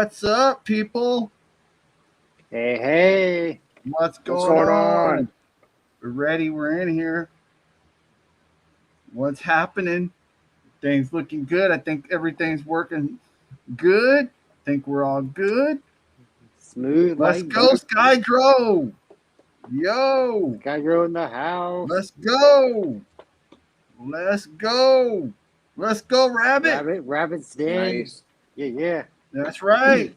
What's up, people? Hey. What's What's going going on? on? We're ready. We're in here. What's happening? Things looking good. I think everything's working good. I think we're all good. Smooth Let's like go, butter. Skydro. Yo, Guy girl in the house. let's go. Let's go. Let's go, Rabbit. Rabbit's dead. Nice. Yeah. That's right.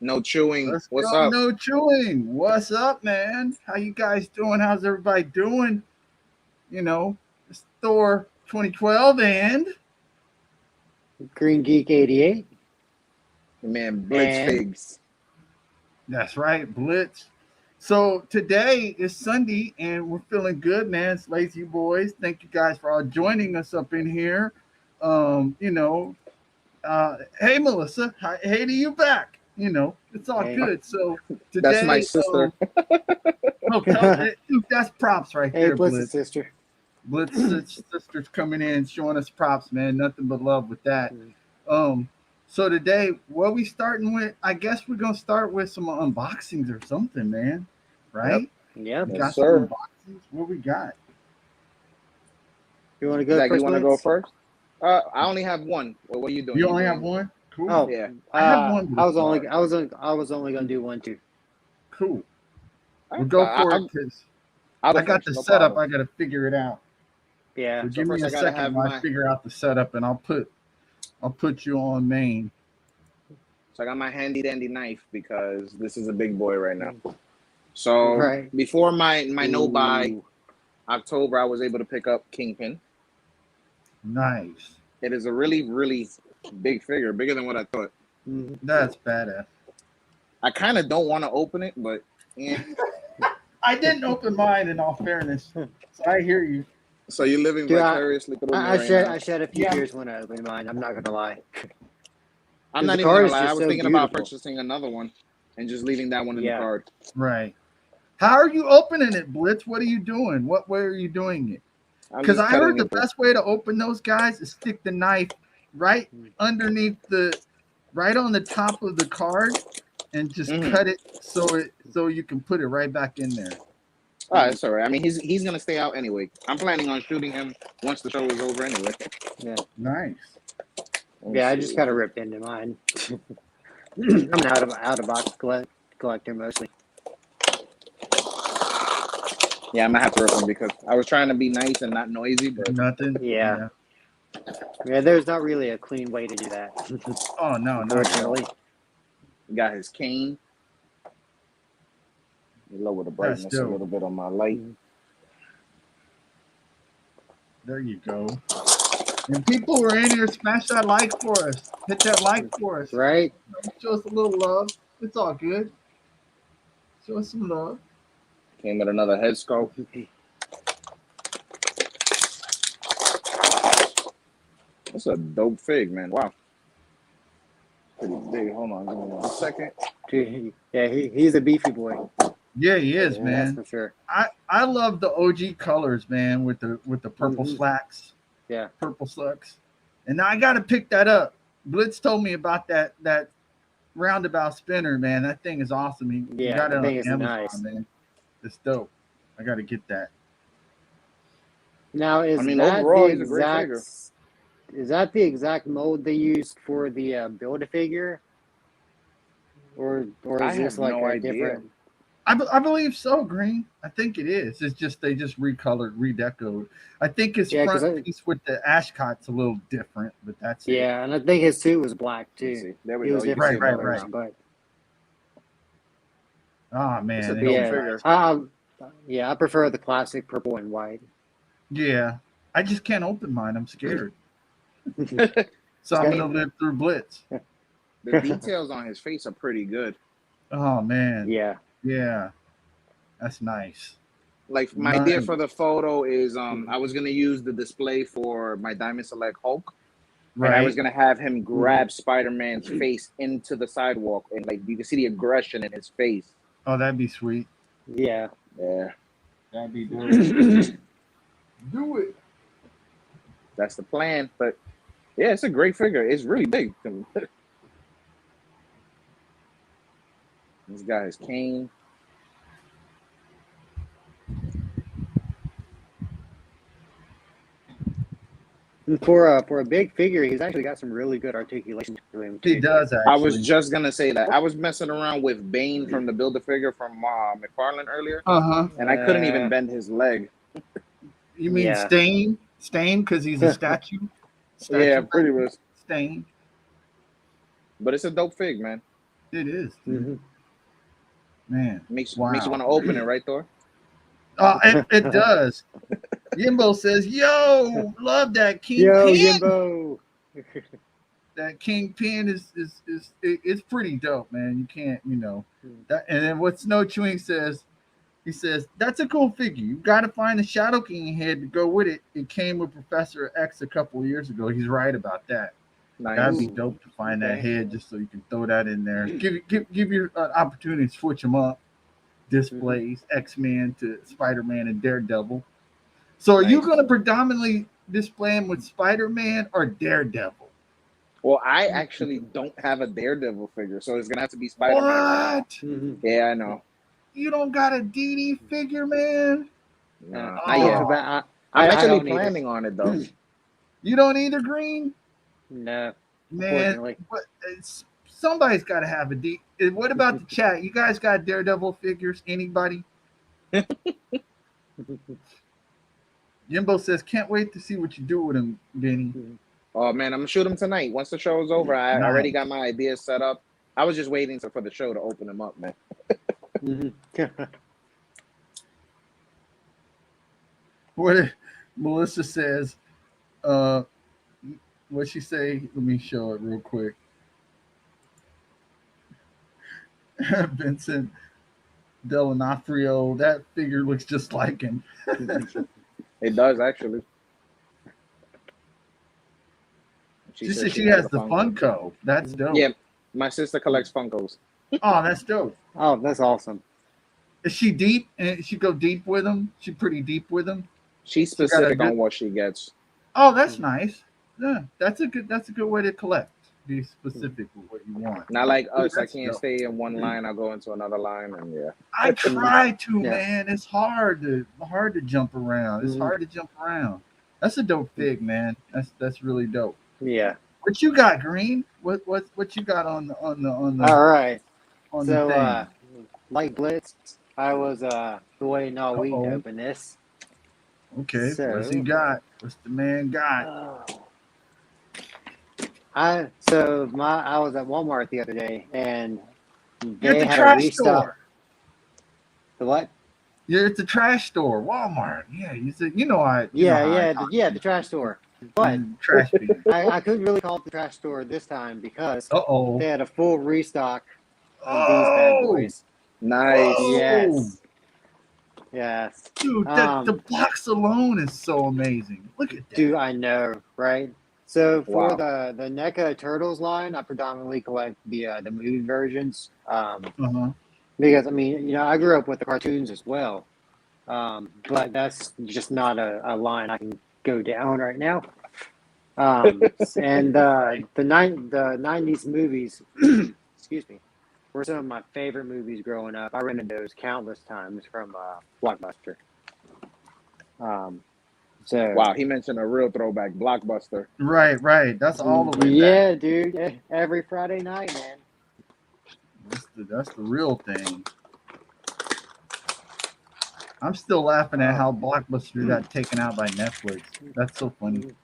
No chewing. Let's What's go. up? No chewing. What's up, man? How you guys doing? How's everybody doing? You know, it's Thor 2012 and Green Geek 88. Man, Blitz And figs. that's right, Blitz. So today is Sunday and we're feeling good, man. It's Lazy Boys. Thank you guys for all joining us up in here. Um, you know, hey Melissa, hey to you back. You know, it's all Hey. good. So That's my today, sister. that's props right Hey, there, Blitz's Blitz. sister. Blitz's sister's coming in, showing us props, man. Nothing but love with that. So today, what we starting with? I guess we're gonna start with some unboxings or something, man. Right? Yep. We Yes, got sir. some unboxings. What we got? You want to go Zach, first, you want to go Blitz? first? I only have one. What are you doing? You only have one? Cool. Oh, Yeah. I have one. I was only gonna do one too. Cool. We'll go for it because I'll go I got first, the no setup. problem. I got to figure it out. Yeah. So give me first a I gotta second have while I my- figure out the setup, and I'll put you on main. So I got my handy dandy knife because this is a big boy right now. So Right. before my no buy Ooh. October, I was able to pick up Kingpin. Nice. It is a really, really big figure, bigger than what I thought. Mhm. That's badass. I kind of don't want to open it, but yeah. I didn't open mine in all fairness. So I hear you. So you're living Dude, vicariously through me I right shed now. I shed a few Yeah. tears when I opened mine. I'm not gonna lie. I'm The not even card gonna is lie. I just was so thinking about beautiful. purchasing another one and just leaving that one in the Yeah. card. Right. How are you opening it, Blitz? What are you doing? What way are you doing it? I'm Because just I heard cutting the it. best way to open those guys is stick the knife right underneath right on the top of the card and just cut it so you can put it right back in there. Oh, it's all right. I mean, he's gonna stay out anyway. I'm planning on shooting him once the show is over anyway. Yeah. Nice. Yeah, I just kind of ripped into mine. I'm an out of box collector mostly. Yeah, I'm gonna have to rip him because I was trying to be nice and not noisy, but Nothing. Yeah. Yeah, there's not really a clean way to do that. Oh no, not at all. Unfortunately. he got his cane. Lower the brightness a dope. little bit on my light. There you go. And people who are in here, smash that like for us. Hit that like for us. Right? Show us a little love. It's all good. Show us some love. Came with another head sculpt. That's a dope fig, man. Wow. Pretty big. Hold on, give me 1 second. Yeah, he's a beefy boy. Yeah, he is, Yeah, man. that's for sure. I love the OG colors, man, with the purple slacks. Yeah. Purple slacks. And now I gotta pick that up. Blitz told me about that roundabout spinner, man. That thing is awesome. He Yeah, got it that on thing is Amazon, nice. man. It's dope. I gotta get that. Now is overall, he's a great figure. is that the exact mold they used for the Build-A-Figure? Or I is this have like no a idea. different? I believe so, Green. I think it is. It's just they just recolored, redecoed. I think his front piece with the Ashcott's a little different, but that's it. Yeah, and I think his suit was black Let's too. see. There we He go. was You can different see it right. now. But Oh man, It's a it dope is. figure. yeah, I prefer the classic purple and white. Yeah, I just can't open mine. I'm scared. So I I'm mean- gonna live through Blitz. The details on his face are pretty good. Oh man, Yeah. That's nice. Like my idea for the photo is I was gonna use the display for my Diamond Select Hulk. Right. And I was gonna have him grab Spider-Man's face into the sidewalk, and like you can see the aggression in his face. Oh, that'd be sweet. Yeah. Yeah, That'd be dope. Do it. that's the plan. But yeah, it's a great figure. It's really big. This guy is Kane. For a big figure, he's actually got some really good articulation to him He too. does I was actually. just gonna say that. I was messing around with Bane from the Build-A-Figure from McFarlane earlier, and I couldn't even bend his leg. You mean Stain? Stain because he's a statue? Yeah, pretty much. Stain. But it's a dope fig, man. It is. Man. Makes you Wow. want to open it, right, Thor? It does. Yimbo says, "Yo, love that Kingpin." Yo, Yimbo. That Kingpin is pretty dope, man. You can't, that. And then what Snow Chewing says, he says, "That's a cool figure. You got to find the Shadow King head to go with it. It came with Professor X a couple of years ago. He's right about that. Nice. That'd be dope to find that head just so you can throw that in there. Give you an opportunity to switch them up. Displays X-Men to Spider-Man and Daredevil. So are you going to predominantly display them with Spider-Man or Daredevil? Well, I actually don't have a Daredevil figure, so it's gonna have to be Spider-Man. What? Yeah, I know. You don't got a DD figure, man? No, I'm actually planning on it though. You don't either, Green? No, man. Somebody's got to have a D. What about the chat? You guys got Daredevil figures? Anybody? Jimbo says, "Can't wait to see what you do with him, Benny." Oh man, I'm gonna shoot him tonight. Once the show is over, I already got my ideas set up. I was just waiting for the show to open them up, man. What Melissa says, what she say? Let me show it real quick. Vincent Delanafrio, that figure looks just like him. It does actually. She said she has the Funko. That's dope. Yeah, my sister collects Funkos. Oh, that's dope. Oh, that's awesome. Is she deep? And she go deep with them? She pretty deep with them? She's specific on what she gets. Oh, that's nice. Yeah, that's a good way to collect. Be specific with what you want. Not like us. I can't stay in one line. I'll go into another line, and I try to, man. It's hard to jump around. It's hard to jump around. That's a dope fig, man. That's really dope. Yeah. What you got, Green? What you got on the All right. On so the thing? Like Blitz, I was waiting all week to open this. Okay, what's he got? What's the man got? I was at Walmart the other day and You're they at the had trash a restock. store. The what? You're at the trash store, Walmart. Yeah, you said the trash store. But trash I couldn't really call it the trash store this time because they had a full restock of these bad boys. Nice. Yes. Dude, the box alone is so amazing. Look at that. Dude, I know, right? So for the NECA Turtles line, I predominantly collect the movie versions. Because I grew up with the cartoons as well. But that's just not a line I can go down right now. And the 90s movies, excuse me, were some of my favorite movies growing up. I rented those countless times from Blockbuster. Wow, he mentioned a real throwback, Blockbuster. Right. That's all the way back. Yeah, dude. Every Friday night, man. That's the real thing. I'm still laughing at how Blockbuster got taken out by Netflix. That's so funny.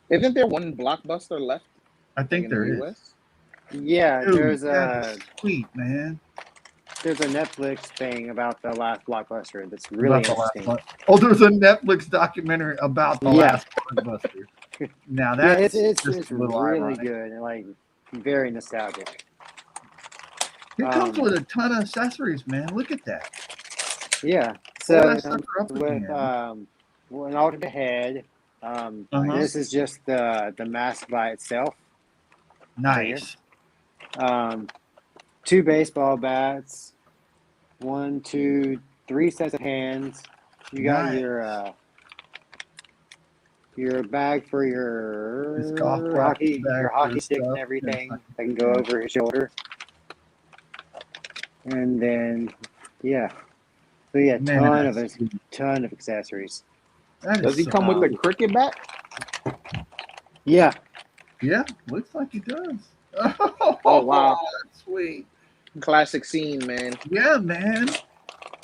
Isn't there one Blockbuster left? I think there is. US? Yeah, dude, there's sweet, man. There's a Netflix thing about the last Blockbuster that's really interesting. There's a Netflix documentary about the last Blockbuster. Now that's it's just a little really ironic. good and like very nostalgic. It comes with a ton of accessories, man. Look at that. Yeah. So with an alternate head. This is just the mask by itself. Nice. Two baseball bats. 1, 2, 3 sets of hands. You got your bag for your hockey stick and everything that can go over his shoulder. And then, yeah. So yeah, Man, ton of accessories. Does he come with the cricket bat? Yeah. Yeah, looks like he does. Oh wow, That's sweet. classic scene, man. Yeah, man.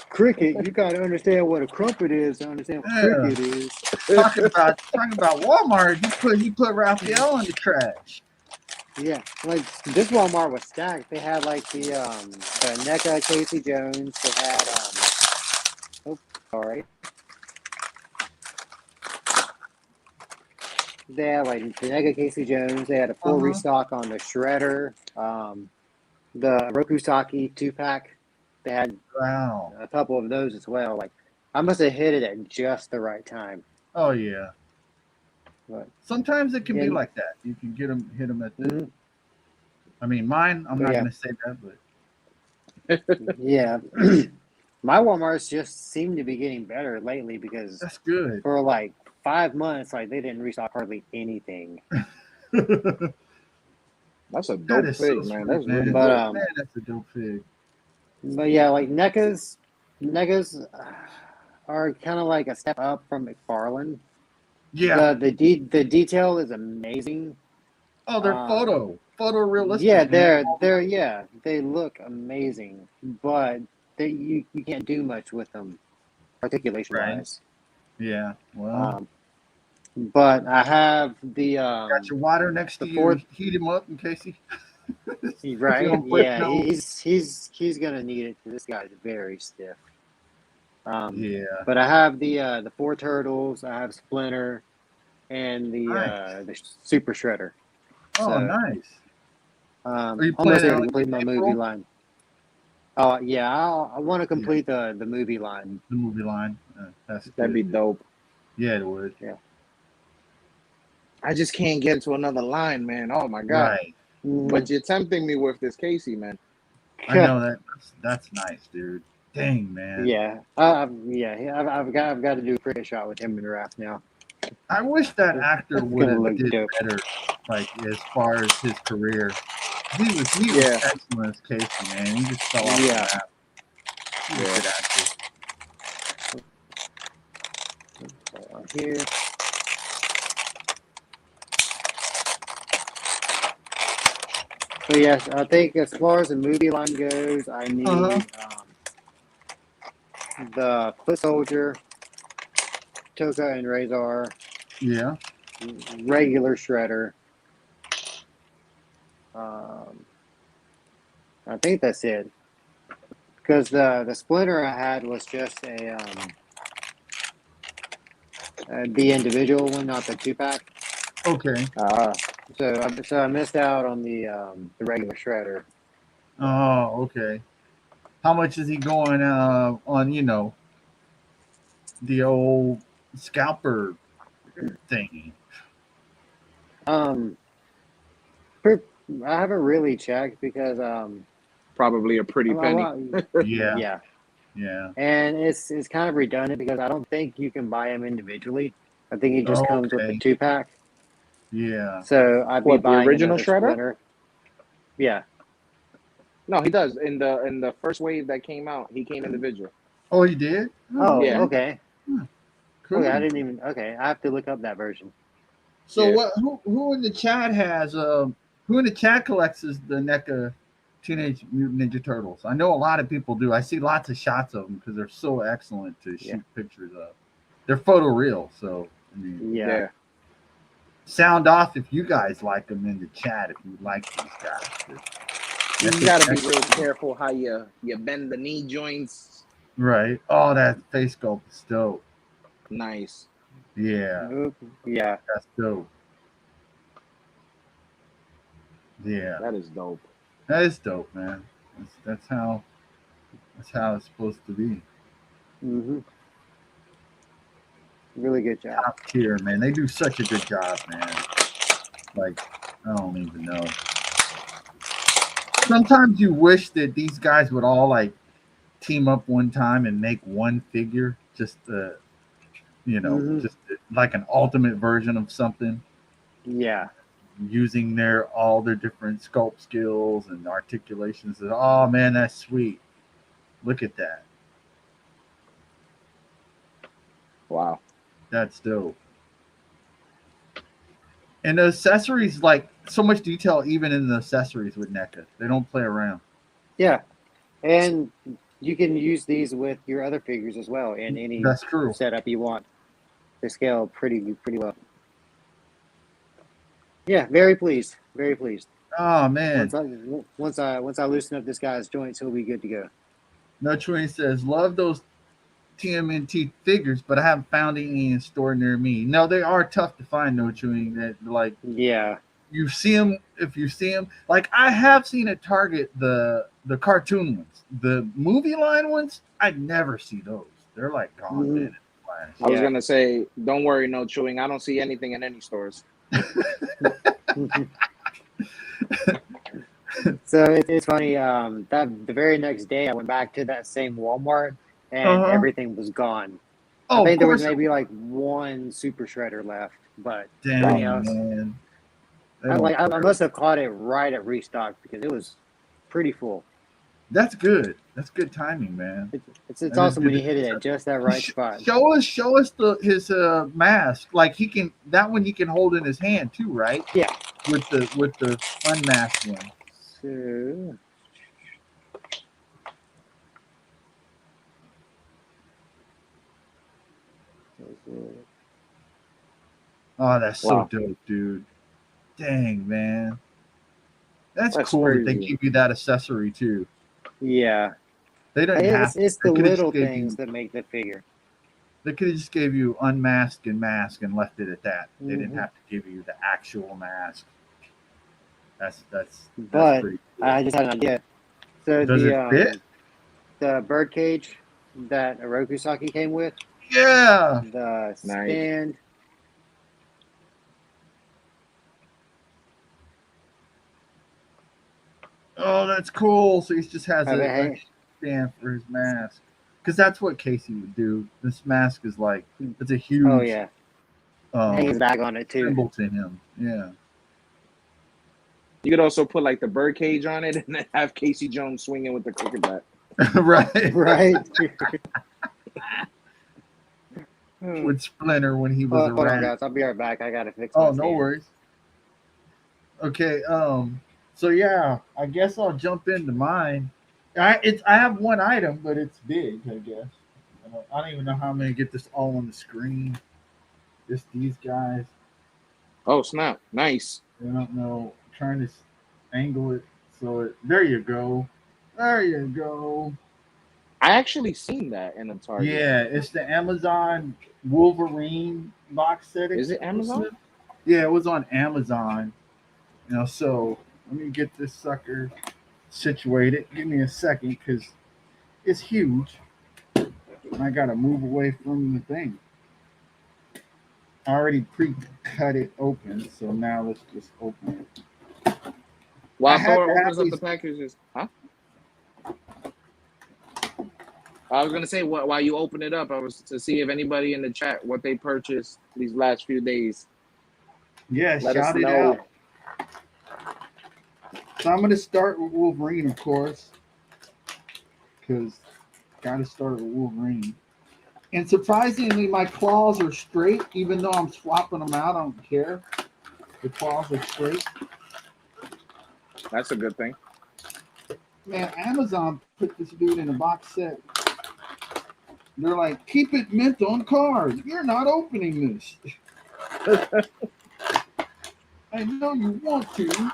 Cricket, you gotta understand what a crumpet is to understand what Yeah. cricket is. Talking about Walmart, he put Raphael in the trash. Yeah, like this Walmart was stacked. They had like the NECA Casey Jones. They had oh sorry. They had like the NECA Casey Jones. They had a full restock on the Shredder, the Rokusaki 2-pack. They had a couple of those as well. Like I must have hit it at just the right time. Oh yeah. But sometimes it can be like that. You can hit them at the. I mean, mine. I'm not gonna say that, but yeah. My Walmarts just seem to be getting better lately because that's good. For like 5 months, like they didn't restock hardly anything. That's a dope fig, so man. Sweet, that's man. really Man, that's a dope fig. But yeah, like NECA's are kind of like a step up from McFarlane. Yeah. The detail is amazing. Oh, they're photorealistic. Yeah, they look amazing, but you can't do much with them articulation wise. Yeah, well. But I have the got your water next to you. Heat him up in case he. Right? Yeah, he's gonna need it. This guy's very stiff. Yeah. But I have the 4 turtles. I have Splinter, and the Super Shredder. Oh, nice. Almost ready to complete my movie line. Oh yeah, I want to complete the movie line. The movie line. That'd be dope. Yeah, it would. Yeah. I just can't get into another line, man. Oh my god. Right. But you're tempting me with this Casey, man. I know that's nice, dude. Dang, man. Yeah. I've got to do a cricket shot with him in the raft now. I wish that actor would have did better, like as far as his career. He was excellent as Casey, man. He just fell off the map. He was a good actor. Here. So yes, I think as far as the movie line goes, I need the Foot Soldier, Toka and Razor. Yeah. Regular Shredder. I think that's it. Because the Splinter I had was just the individual one, not the 2-pack. Okay. So I missed out on the regular Shredder. Oh, okay. How much is he going on? The old scalper thingy. I haven't really checked because probably a pretty penny. Yeah. And it's kind of redundant because I don't think you can buy them individually. I think it just comes with the 2-pack. Yeah. So I'd be buying the original Shredder? Splinter. Yeah. No, he does. In the first wave that came out, he came individual. Oh, he did? Oh, yeah. Okay. Cool. Okay, I didn't even. Okay, I have to look up that version. So who in the chat has who in the chat collects the NECA Teenage Mutant Ninja Turtles? I know a lot of people do. I see lots of shots of them because they're so excellent to shoot pictures of. They're photoreal, so I mean, yeah. Sound off if you guys like them in the chat. If you like these guys, you gotta be real careful how you bend the knee joints. Right. Oh, that face sculpt is dope. Nice. Yeah. Yeah. That's dope. Yeah. That is dope. That is dope, man. That's how it's supposed to be. Mm-hmm. Really good job. Top tier, man. They do such a good job, man. Like, I don't even know. Sometimes you wish that these guys would all like team up one time and make one figure, just just like an ultimate version of something. Yeah. Using all their different sculpt skills and articulations. Oh man, that's sweet. Look at that. Wow. That's dope. And the accessories, like so much detail, even in the accessories with NECA. They don't play around. Yeah, and you can use these with your other figures as well in any That's true. setup you want. They scale pretty well. Yeah, very pleased. Very pleased. Oh man. Once I loosen up this guy's joints, he'll be good to go. No Train says, love those TMNT figures, but I haven't found any in store near me. No, they are tough to find, No Chewing. That like Yeah. you see them if you see them. Like I have seen at Target the cartoon ones, the movie line ones. I never see those. They're like gone Mhm. dead in the flash. I was gonna say, don't worry, No Chewing. I don't see anything in any stores. So it's funny. That the very next day, I went back to that same Walmart, and everything was gone. Oh, I think of there was course. maybe like one super shredder left, but Dang, everything else. man. I must have caught it right at restock because it was pretty full. That's good. That's good timing, man. It's awesome when you hit it at just that right spot. Show us his mask. Like he can that one he can hold in his hand too, right? Yeah. With the unmasked one. So, Oh, that's so Wow. dope, dude. Dang, man. That's cool crazy. that they give you that accessory too. yeah. They don't have It's they the coulda just little gave things you- that make the figure. They could have just gave you unmasked and mask and left it at that. They didn't Mhm. have to give you the actual mask. That's But pretty cool. I just had an idea. So Does it fit? the bird cage that Orokusaki came with, Yeah. the stand. Oh, that's cool. So he just has Have it a hang- stand for his mask. Because that's what Casey would do. This mask is like it's a huge Oh yeah, hang his bag on it too. symbol to him. Yeah. You could also put like the bird cage on it and then have Casey Jones swinging with the cricket bat. Right. Right. With Splinter when he was Hold around. on, guys. I'll be right back. I gotta fix. Oh, my no stand. worries. Okay. So yeah, I guess I'll jump into mine. I have one item, but it's big. I guess. I don't even know how I'm gonna get this all on the screen. Just these guys. Oh snap! Nice. I don't know. I'm trying to angle it so it. There you go. There you go. I actually seen that in a Target. Yeah, it's the Amazon Wolverine box set. Is it Amazon? Yeah, it was on Amazon. So let me get this sucker situated. Give me a second because it's huge. I gotta move away from the thing. I already pre-cut it open, so now let's just open it. While I had Thor to have opens up these- the packages, huh? I was gonna say while you open it up, I was to see if anybody in the chat what they purchased these last few days. Yeah, Let us shout it know. out. So I'm gonna start with Wolverine, of course, because gotta start with Wolverine. And surprisingly, my claws are straight, even though I'm swapping them out. I don't care. The claws are straight. That's a good thing. Man, Amazon put this dude in a box set. They're like, keep it mint on card. You're not opening this. I know you want to,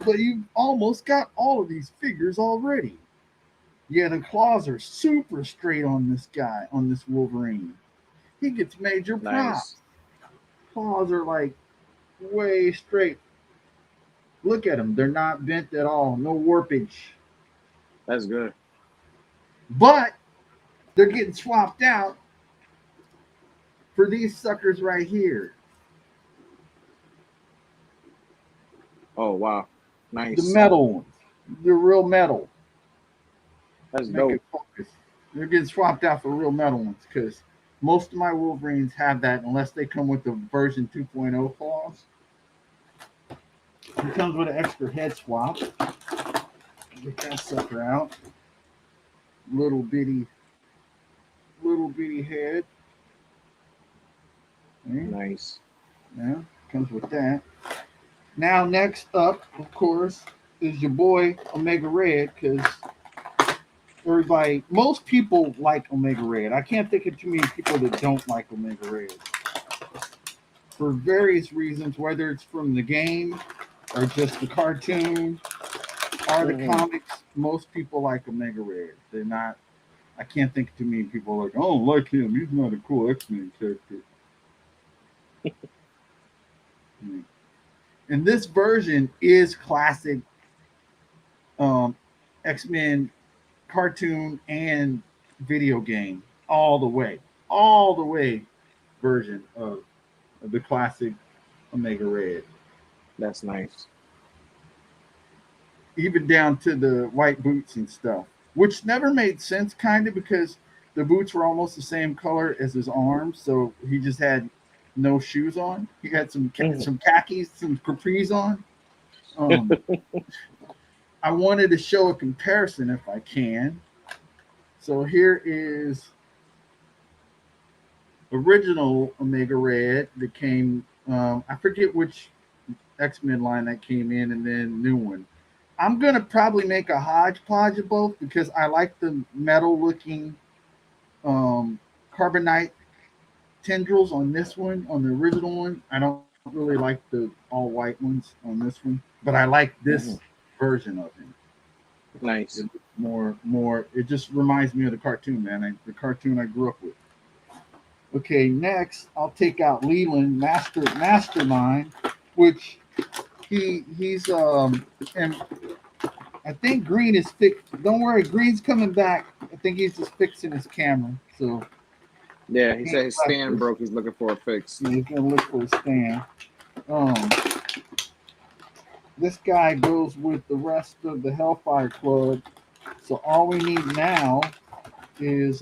but you've almost got all of these figures already. Yeah, the claws are super straight on this guy, on this Wolverine. He gets major props. Claws are like way straight. Look at them. They're not bent at all. No warpage. That's good. But they're getting swapped out for these suckers right here. Oh wow, nice. The metal ones. The real metal. That's Make dope. it focus. They're getting swapped out for real metal ones because most of my Wolverines have that unless they come with the version 2.0 claws. It comes with an extra head swap. Get that sucker out. little bitty head. Okay. Nice. Yeah, comes with that. Now, next up, of course, is your boy Omega Red, because most people like Omega Red. I can't think of too many people that don't like Omega Red for various reasons, whether it's from the game or just the cartoon or the comics. Most people like Omega Red. They're not. I can't think of too many people like, oh, I like him. He's not a cool X-Men character. And this version is classic X-Men cartoon and video game all the way version of the classic Omega Red. That's nice. Even down to the white boots and stuff, which never made sense, kind of, because the boots were almost the same color as his arms, so he just had no shoes on. He had some khakis, some capris on. I wanted to show a comparison if I can. So here is original Omega Red that came. I forget which X-Men line that came in, and then new one. I'm gonna probably make a hodgepodge of both because I like the metal-looking carbonite tendrils on this one, on the original one. I don't really like the all-white ones on this one, but I like this version of him. Nice. More. It just reminds me of the cartoon, man. The cartoon I grew up with. Okay, next I'll take out Leland Mastermind, which he's and I think Green is fixed. Don't worry, Green's coming back. I think he's just fixing his camera. So yeah, he said his stand broke. He's looking for a fix. He's gonna look for a stand. This guy goes with the rest of the Hellfire Club. So all we need now is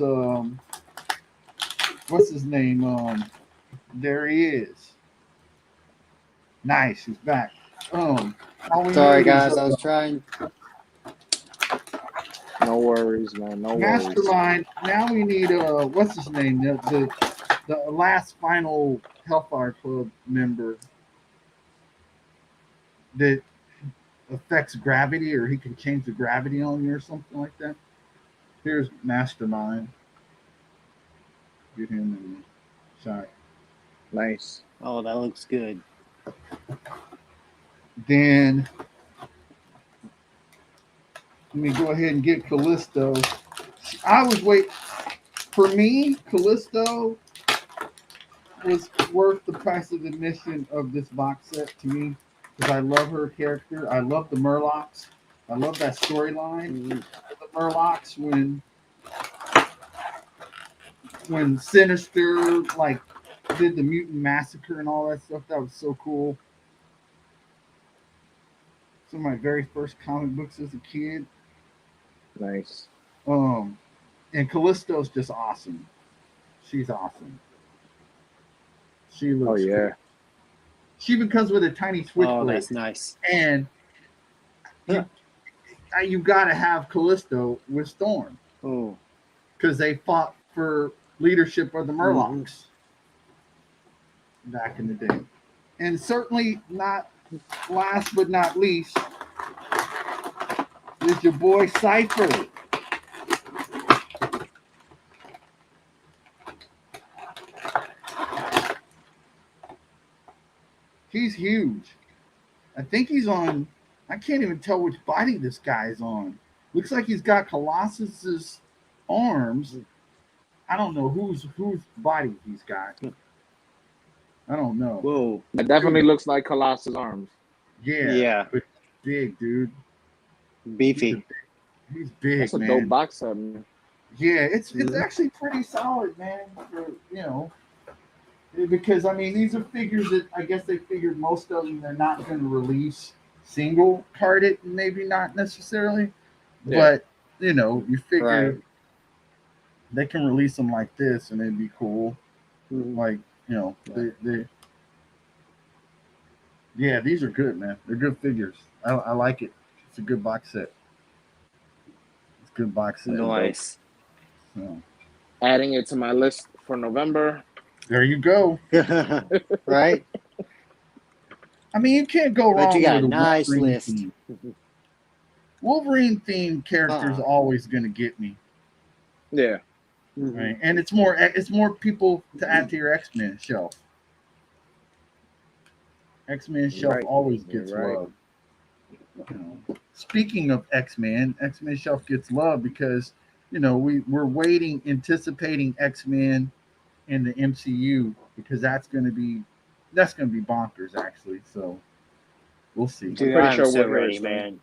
what's his name? There he is. Nice, he's back. Sorry guys, I was trying. No worries, man. No Mastermind. Now we need what's his name? The last final Hellfire Club member that affects gravity, or he can change the gravity on you or something like that. Here's Mastermind. Get him in the shot. Nice. Oh, that looks good. Then let me go ahead and get Callisto. I was waiting. For me, Callisto was worth the price of admission of this box set to me because I love her character. I love the Murlocs. I love that storyline. The Murlocs when Sinister like did the mutant massacre and all that stuff. That was so cool. Some of my very first comic books as a kid. Nice. And Callisto's just awesome. She's awesome. She looks cool. She even comes with a tiny switchblade. Oh, that's nice. And you got to have Callisto with Storm. Oh. Because they fought for leadership of the Murlocs back in the day. And certainly not last but not least is your boy Cypher. He's huge. I think he's on, I can't even tell which body this guy's on. Looks like he's got Colossus's arms. I don't know whose body he's got. I don't know. Whoa. It definitely looks like Colossus' arms. Yeah. But big, dude. Beefy. He's big, That's a man. dope box set, man. Yeah, it's actually pretty solid, man. For, because I mean, these are figures that I guess they figured most of them they're not going to release single carded, maybe not necessarily, but you figure they can release them like this and it'd be cool. Like these are good, man. They're good figures. I like it. It's a good box set. It's a good box set. Nice. So, Adding it to my list for November. there you go. Right? I mean, you can't go But you wrong got with a a nice Wolverine list. theme. Wolverine themed characters always going to get me. Yeah. Right, and it's more people to add to your X-Men shelf. X-Men shelf Right. always You're gets right. love. Speaking of X-Men shelf gets love because we're waiting, anticipating X-Men in the MCU because that's gonna be bonkers actually. So we'll see. I'm Dude, pretty I'm sure so we're here ready, soon. man.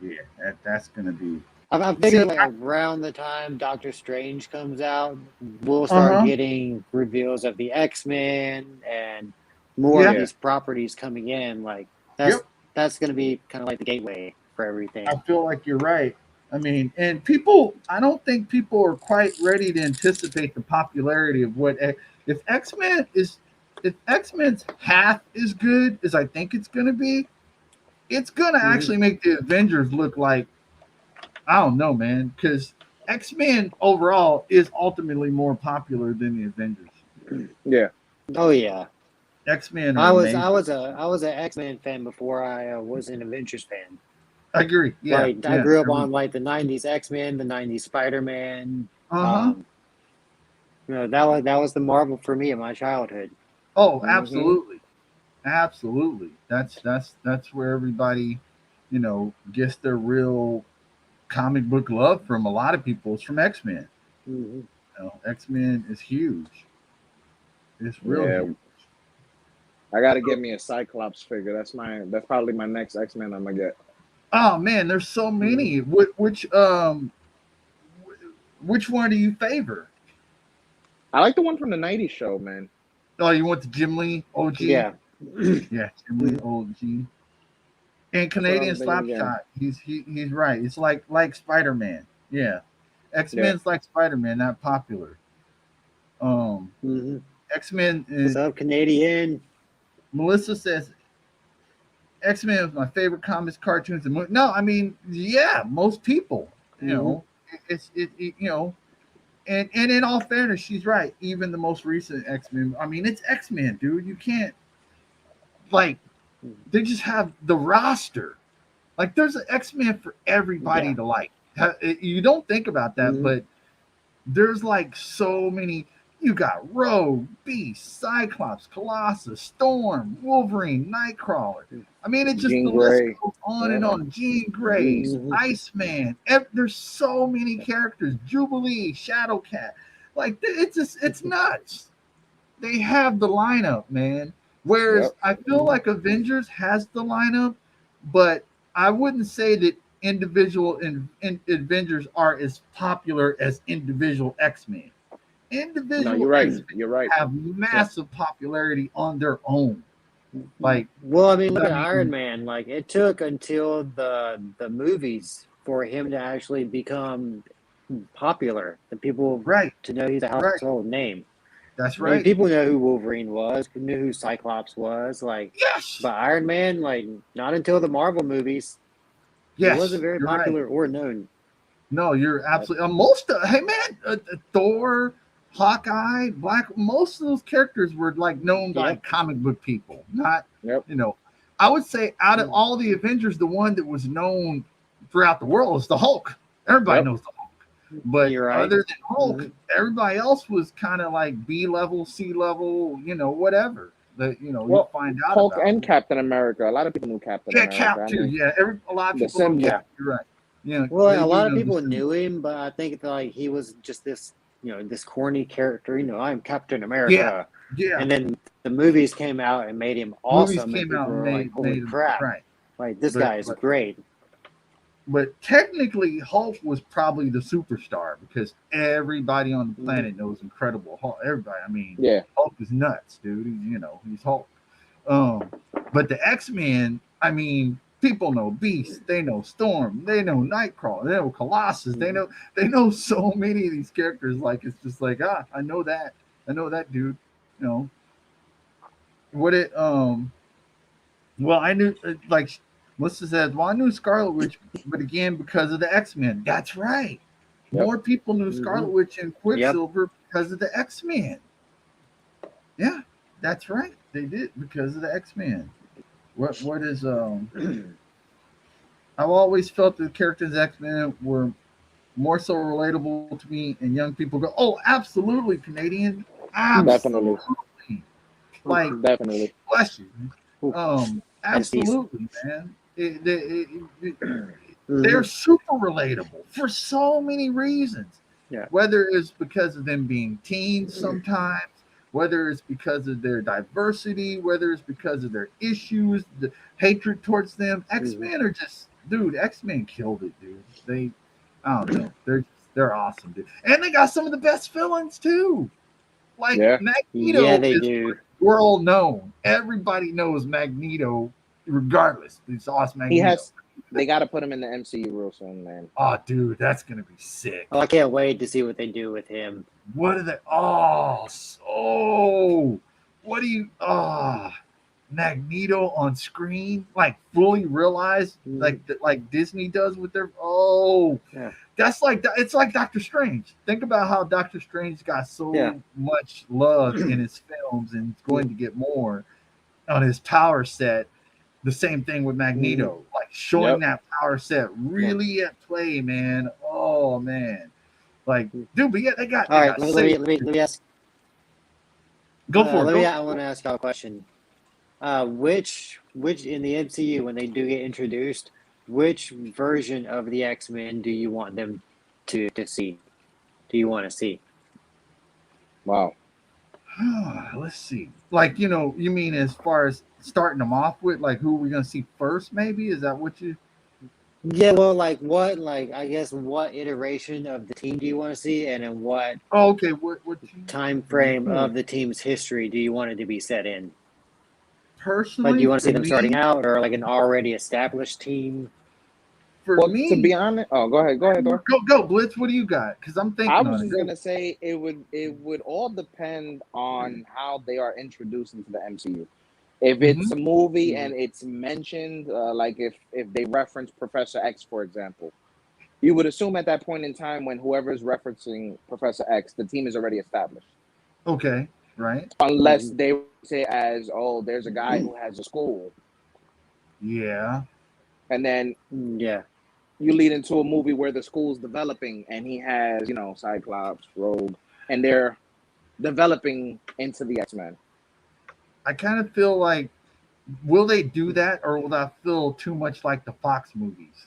Yeah, that's gonna be. I figure like around the time Doctor Strange comes out, we'll start Uh-huh. getting reveals of the X-Men and more of Yeah. these properties coming in. Like Yep. that's going to be kind of like the gateway for I everything. feel like you're right. I mean, and I don't think people are quite ready to anticipate the popularity of if X Men is, if X Men's half as good as I think it's going to be, it's going to actually make the Avengers look like, I don't know, man, because X Men overall is ultimately more popular than the Avengers. Yeah. Oh yeah. X Men I are was amazing. I was an X-Men fan before I was an Avengers fan. I agree. Yeah. Like I grew up on like the '90s X-Men, the '90s Spider-Man. Uh-huh. That was the Marvel for me in my childhood. Oh, absolutely. Absolutely. That's where everybody, gets their real comic book love from. A lot of people. It's from X-Men. X-Men is huge. It's real huge. I gotta get me a Cyclops figure. That's probably my next X-Men I'm gonna get. Oh man, there's so many. Which one do you favor? I like the one from the '90s show, man. Oh, you want the Jim Lee OG? Yeah. Yeah, Jim Lee OG. And Canadian Slapshot. He's right. It's like Spider-Man. Yeah. X-Men's like Spider-Man, not popular. X-Men is. What's up, Canadian? Melissa says X-Men is my favorite comics, cartoons, and movies. No, I mean, yeah, most people, it's and in all fairness, she's right. Even the most recent X-Men, I mean, it's X-Men, dude. You can't they just have the roster. Like, there's an X-Men for everybody to like. You don't think about that, but there's like so many. You got Rogue, Beast, Cyclops, Colossus, Storm, Wolverine, Nightcrawler. I mean, it just the list goes on and on. Jean Grey, Iceman. There's so many characters. Jubilee, Shadowcat. Like, it's nuts. They have the lineup, man. Whereas I feel like Avengers has the lineup, but I wouldn't say that individual Avengers are as popular as individual X-Men. Individual X-Men have massive popularity on their own. Like, well, I mean, look at Iron Man. Like, it took until the movies for him to actually become popular, the people to know he's a household name. That's I mean, right. people know who Wolverine was, knew who Cyclops was. Like, but Iron Man, like, not until the Marvel movies. He wasn't very popular or known. No, you're absolutely. Hey man, Thor, Hawkeye, most of those characters were like known by comic book people, not I would say out of all the Avengers, the one that was known throughout the world is the Hulk. Everybody knows the Hulk. But other than Hulk, everybody else was kind of like B level, C level, whatever. You'll find out Hulk about and Captain America. A lot of people knew Captain America. Cap too. A lot of people know Cap. You're right. Yeah. Well, a lot of people knew him, but I think like he was just this, this corny character. I'm Captain America. Yeah. And then the movies came out and made him awesome. Movies came out and like, holy crap! Like this guy is great. But technically, Hulk was probably the superstar because everybody on the planet knows Incredible Hulk. Everybody, I mean, Hulk is nuts, dude. He's Hulk. But the X-Men, I mean, people know Beast, they know Storm, they know Nightcrawler, they know Colossus, they know so many of these characters. Like, it's just like, I know that dude. Well, I knew Melissa says, well, I knew Scarlet Witch, but again, because of the X-Men. That's right. More people knew Scarlet Witch and Quicksilver because of the X-Men. Yeah, that's right. They did because of the X-Men. What is I've always felt the characters X-Men were more so relatable to me, and young people go, "Oh, absolutely, Canadian, Definitely. absolutely." Like, Definitely. bless you. Absolutely, man. They're super relatable for so many reasons. Yeah. Whether it's because of them being teens sometimes, whether it's because of their diversity, whether it's because of their issues, the hatred towards them. X-Men are just, dude, X-Men killed it, dude. I don't know. They're awesome, dude. And they got some of the best villains too. Like Magneto they is do. world known. Everybody knows Magneto, regardless. It's awesome Magneto. They got to put him in the MCU real soon, man. Oh, dude, that's gonna be sick. Oh, I can't wait to see what they do with him. What are they? Oh, so what do you? Magneto on screen, like fully realized, like Disney does with their. That's like it's like Doctor Strange. Think about how Doctor Strange got so much love in his films and is going to get more on his power set. The same thing with Magneto, like showing that power set really at play, man. Oh man, like dude, but yeah, they got. All right, let me ask. Go for it. I want to ask y'all a question. Which in the MCU, when they do get introduced, which version of the X-Men do you want them to see? Do you want to see? Wow. Let's see. Like, you mean as far as starting them off with, like, who are we going to see first, maybe? Is that what you... Yeah, well, I guess what iteration of the team do you want to see, and in what what time frame of the team's history do you want it to be set in? Personally, like, do you want to see them starting out, or like an already established team? For me, to be honest, go ahead, Thor. Go, Blitz. What do you got? Because I'm thinking. I was just gonna say it would all depend on how they are introduced into the MCU. If it's a movie and it's mentioned, like if they reference Professor X, for example, you would assume at that point in time when whoever is referencing Professor X, the team is already established. Okay, right. Unless they say as, there's a guy who has a school. Yeah. And then you lead into a movie where the school's developing and he has, Cyclops, Rogue, and they're developing into the X-Men. I kind of feel like, will they do that, or will that feel too much like the Fox movies?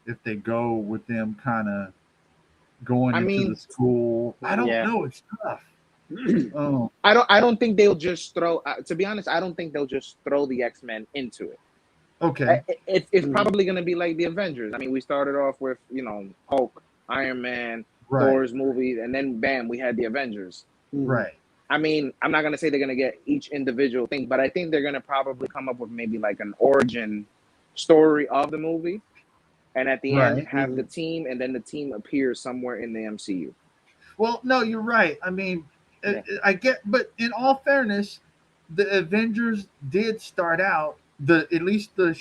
If they go with them kind of going into the school, I don't know. It's tough. I don't think they'll just throw. To be honest, I don't think they'll just throw the X-Men into it. Okay, it's probably going to be like the Avengers. I mean, we started off with Hulk, Iron Man, Thor's movie, and then bam, we had the Avengers. Right. I mean, I'm not going to say they're going to get each individual thing, but I think they're going to probably come up with maybe like an origin story of the movie. And at the end, have the team, and then the team appears somewhere in the MCU. Well, no, you're right. I mean, I get, but in all fairness, the Avengers did start out, at least the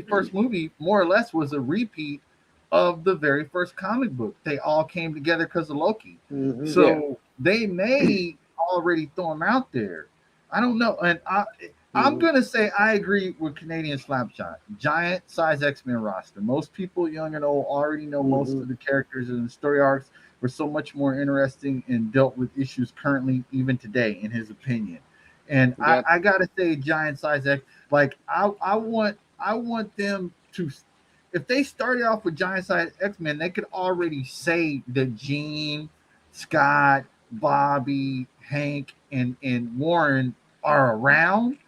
first movie, more or less was a repeat of the very first comic book. They all came together because of Loki. So they may already throw them out there. I don't know. And I'm going to say I agree with Canadian Slapshot. Giant size X-Men roster. Most people, young and old, already know most of the characters and the story arcs were so much more interesting and dealt with issues currently, even today, in his opinion. And I got to say giant size X, like I want them to, if they started off with giant size X-Men, they could already say that Jean, Scott, Bobby, Hank, and Warren are around,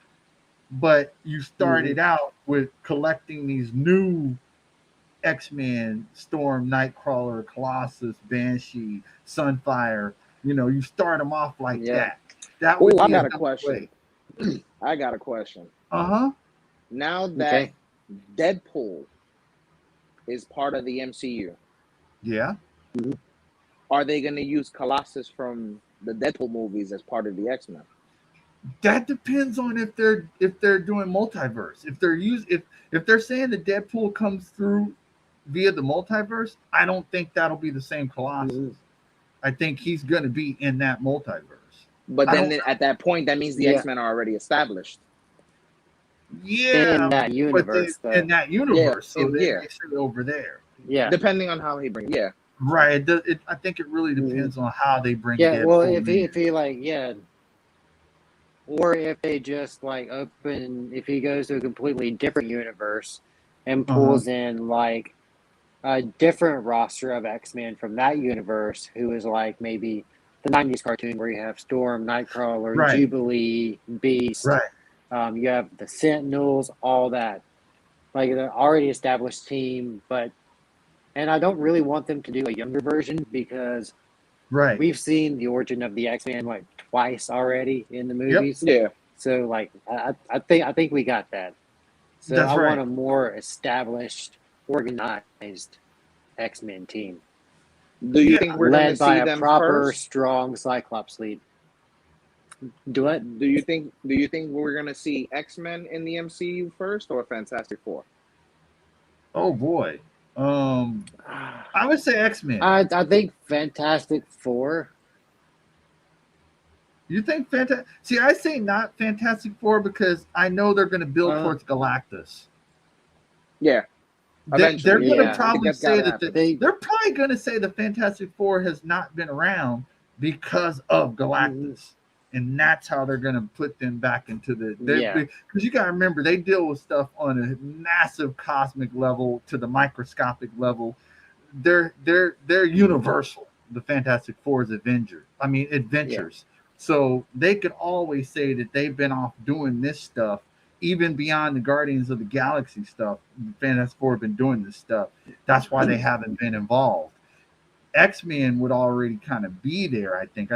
but you started out with collecting these new X-Men, Storm, Nightcrawler, Colossus, Banshee, Sunfire. You start them off like that. That would be I got a question. I got a question. Now that Deadpool is part of the MCU, are they going to use Colossus from the Deadpool movies as part of the X-Men? That depends on if they're doing multiverse. If they're saying that Deadpool comes through via the multiverse, I don't think that'll be the same Colossus. Mm-hmm. I think he's going to be in that multiverse. But then at that point, that means the Yeah. X-Men are already established. Yeah, in that universe, in that universe, Yeah, so they yeah. say over there. Yeah. Depending on how he brings. Yeah. Right. I think it really depends on how they bring. Yeah. Well, Deadpool if he like or if they just like open, if he goes to a completely different universe and pulls in like a different roster of X-Men from that universe, who is like maybe the '90s cartoon where you have Storm, Nightcrawler, Right. Jubilee, Beast. Right. You have the Sentinels, all that. Like the already established team, and I don't really want them to do a younger version because Right. we've seen the origin of the X-Men like twice already in the movies. Yeah. So like I think we got that. So That's I right. want a more established, organized X-Men team. Do you think we're going to led by see a them proper, first? strong Cyclops lead? Do what? Do you think we're going to see X-Men in the MCU first or Fantastic Four? Oh boy. I would say X-Men. I think Fantastic Four. You think Fantastic? See, I say not Fantastic Four because I know they're going to build towards Galactus. Yeah. They're going to Yeah. probably say that happen. they're probably going to say the Fantastic Four has not been around because of Galactus. And that's how they're going to put them back into the because you got to remember they deal with stuff on a massive cosmic level to the microscopic level. They're universal. The Fantastic Four's adventures. Yeah. So they could always say that they've been off doing this stuff, even beyond the Guardians of the Galaxy stuff. The Fantastic Four have been doing this stuff. That's why they haven't been involved. X-Men would already kind of be there. I think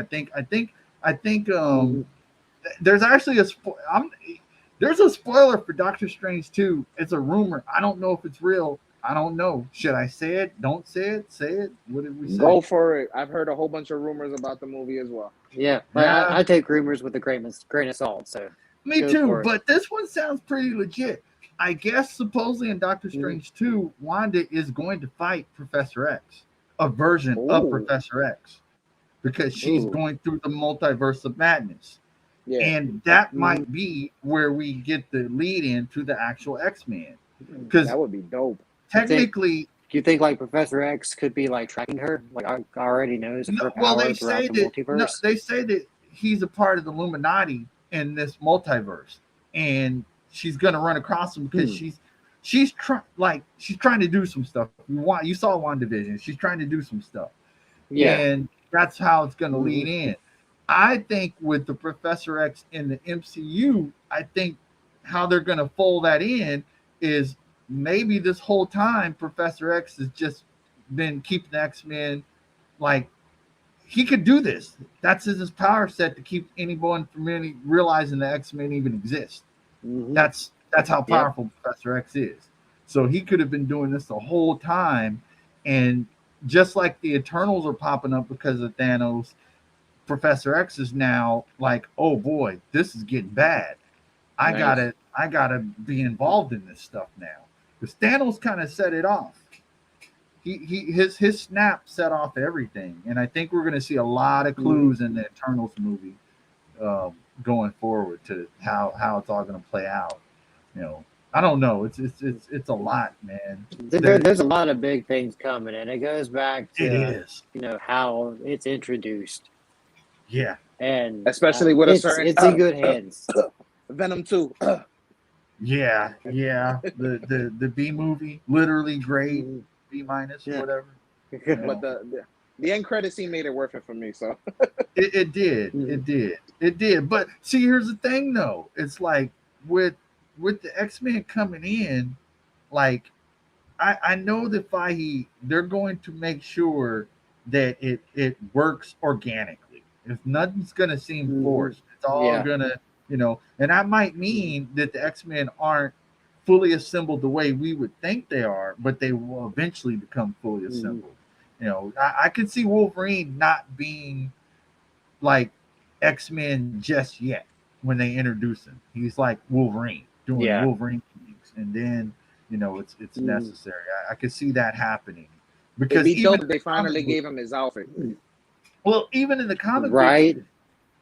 there's actually there's a spoiler for Doctor Strange 2. It's a rumor. I don't know if it's real. I don't know. Should I say it? Don't say it. Say it. What did we say? Go for it. I've heard a whole bunch of rumors about the movie as well. Yeah, but I take rumors with a grain of salt. So me too. But this one sounds pretty legit. I guess supposedly in Doctor Strange 2, Wanda is going to fight Professor X, a version of Professor X, because she's going through the multiverse of madness. Yeah. And that might be where we get the lead into the actual X-Men. Because that would be dope. Technically, do you think like Professor X could be like tracking her? Like I already knows her power throughout the multiverse. No, they say that he's a part of the Illuminati in this multiverse, and she's gonna run across him because she's trying to do some stuff. You saw WandaVision. She's trying to do some stuff. Yeah, and that's how it's gonna lead in. I think with the Professor X in the MCU, I think how they're gonna fold that in is maybe this whole time Professor X has just been keeping the X-Men like he could do this. That's his power set to keep anyone from realizing the X-Men even exist. That's how powerful Professor X is. So he could have been doing this the whole time, and just like the Eternals are popping up because of Thanos, Professor X is now like, oh boy, this is getting bad. I gotta be involved in this stuff now. Because Thanos kind of set it off. His snap set off everything, and I think we're going to see a lot of clues in the Eternals movie going forward to how it's all going to play out. I don't know. It's a lot, man. There's a lot of big things coming, and it goes back to it is. How it's introduced. Yeah, and especially with a certain it's in good hands. Venom 2. Yeah. The B movie, literally grade B minus whatever. But the end credit scene made it worth it for me. So it did. But see, here's the thing, though. It's like with the X-Men coming in, like I know that Fahey, they're going to make sure that it works organically. If nothing's gonna seem forced, it's all gonna. And that might mean that the X-Men aren't fully assembled the way we would think they are, but they will eventually become fully assembled. I could see Wolverine not being like X-Men just yet when they introduce him. He's like Wolverine doing Wolverine things, and then it's necessary. I could see that happening It'd because be even dope if they finally gave him his outfit. well, even in the comic right? books,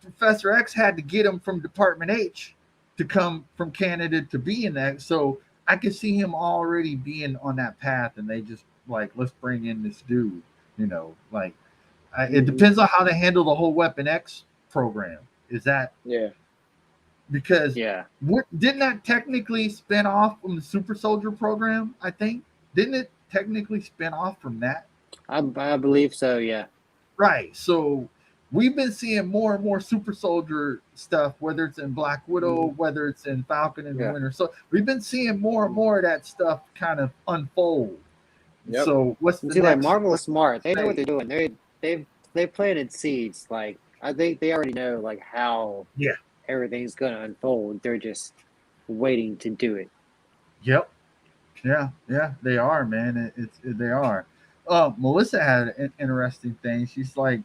Professor X had to get him from Department H to come from Canada to be in that. So I could see him already being on that path, and they just like, let's bring in this dude. Like it depends on how they handle the whole Weapon X program. Is that because didn't that technically spin off from the Super Soldier program? I think didn't it technically spin off from that? I believe so. Yeah. Right. So we've been seeing more and more Super Soldier stuff, whether it's in Black Widow, whether it's in Falcon and the Winter. So we've been seeing more and more of that stuff kind of unfold. Yep. So what's the See, next? like Marvel is smart. They know what they're doing. They planted seeds. Like I think they already know like how everything's gonna unfold. They're just waiting to do it. Yep. Yeah, they are, man. They are. Melissa had an interesting thing. She's like,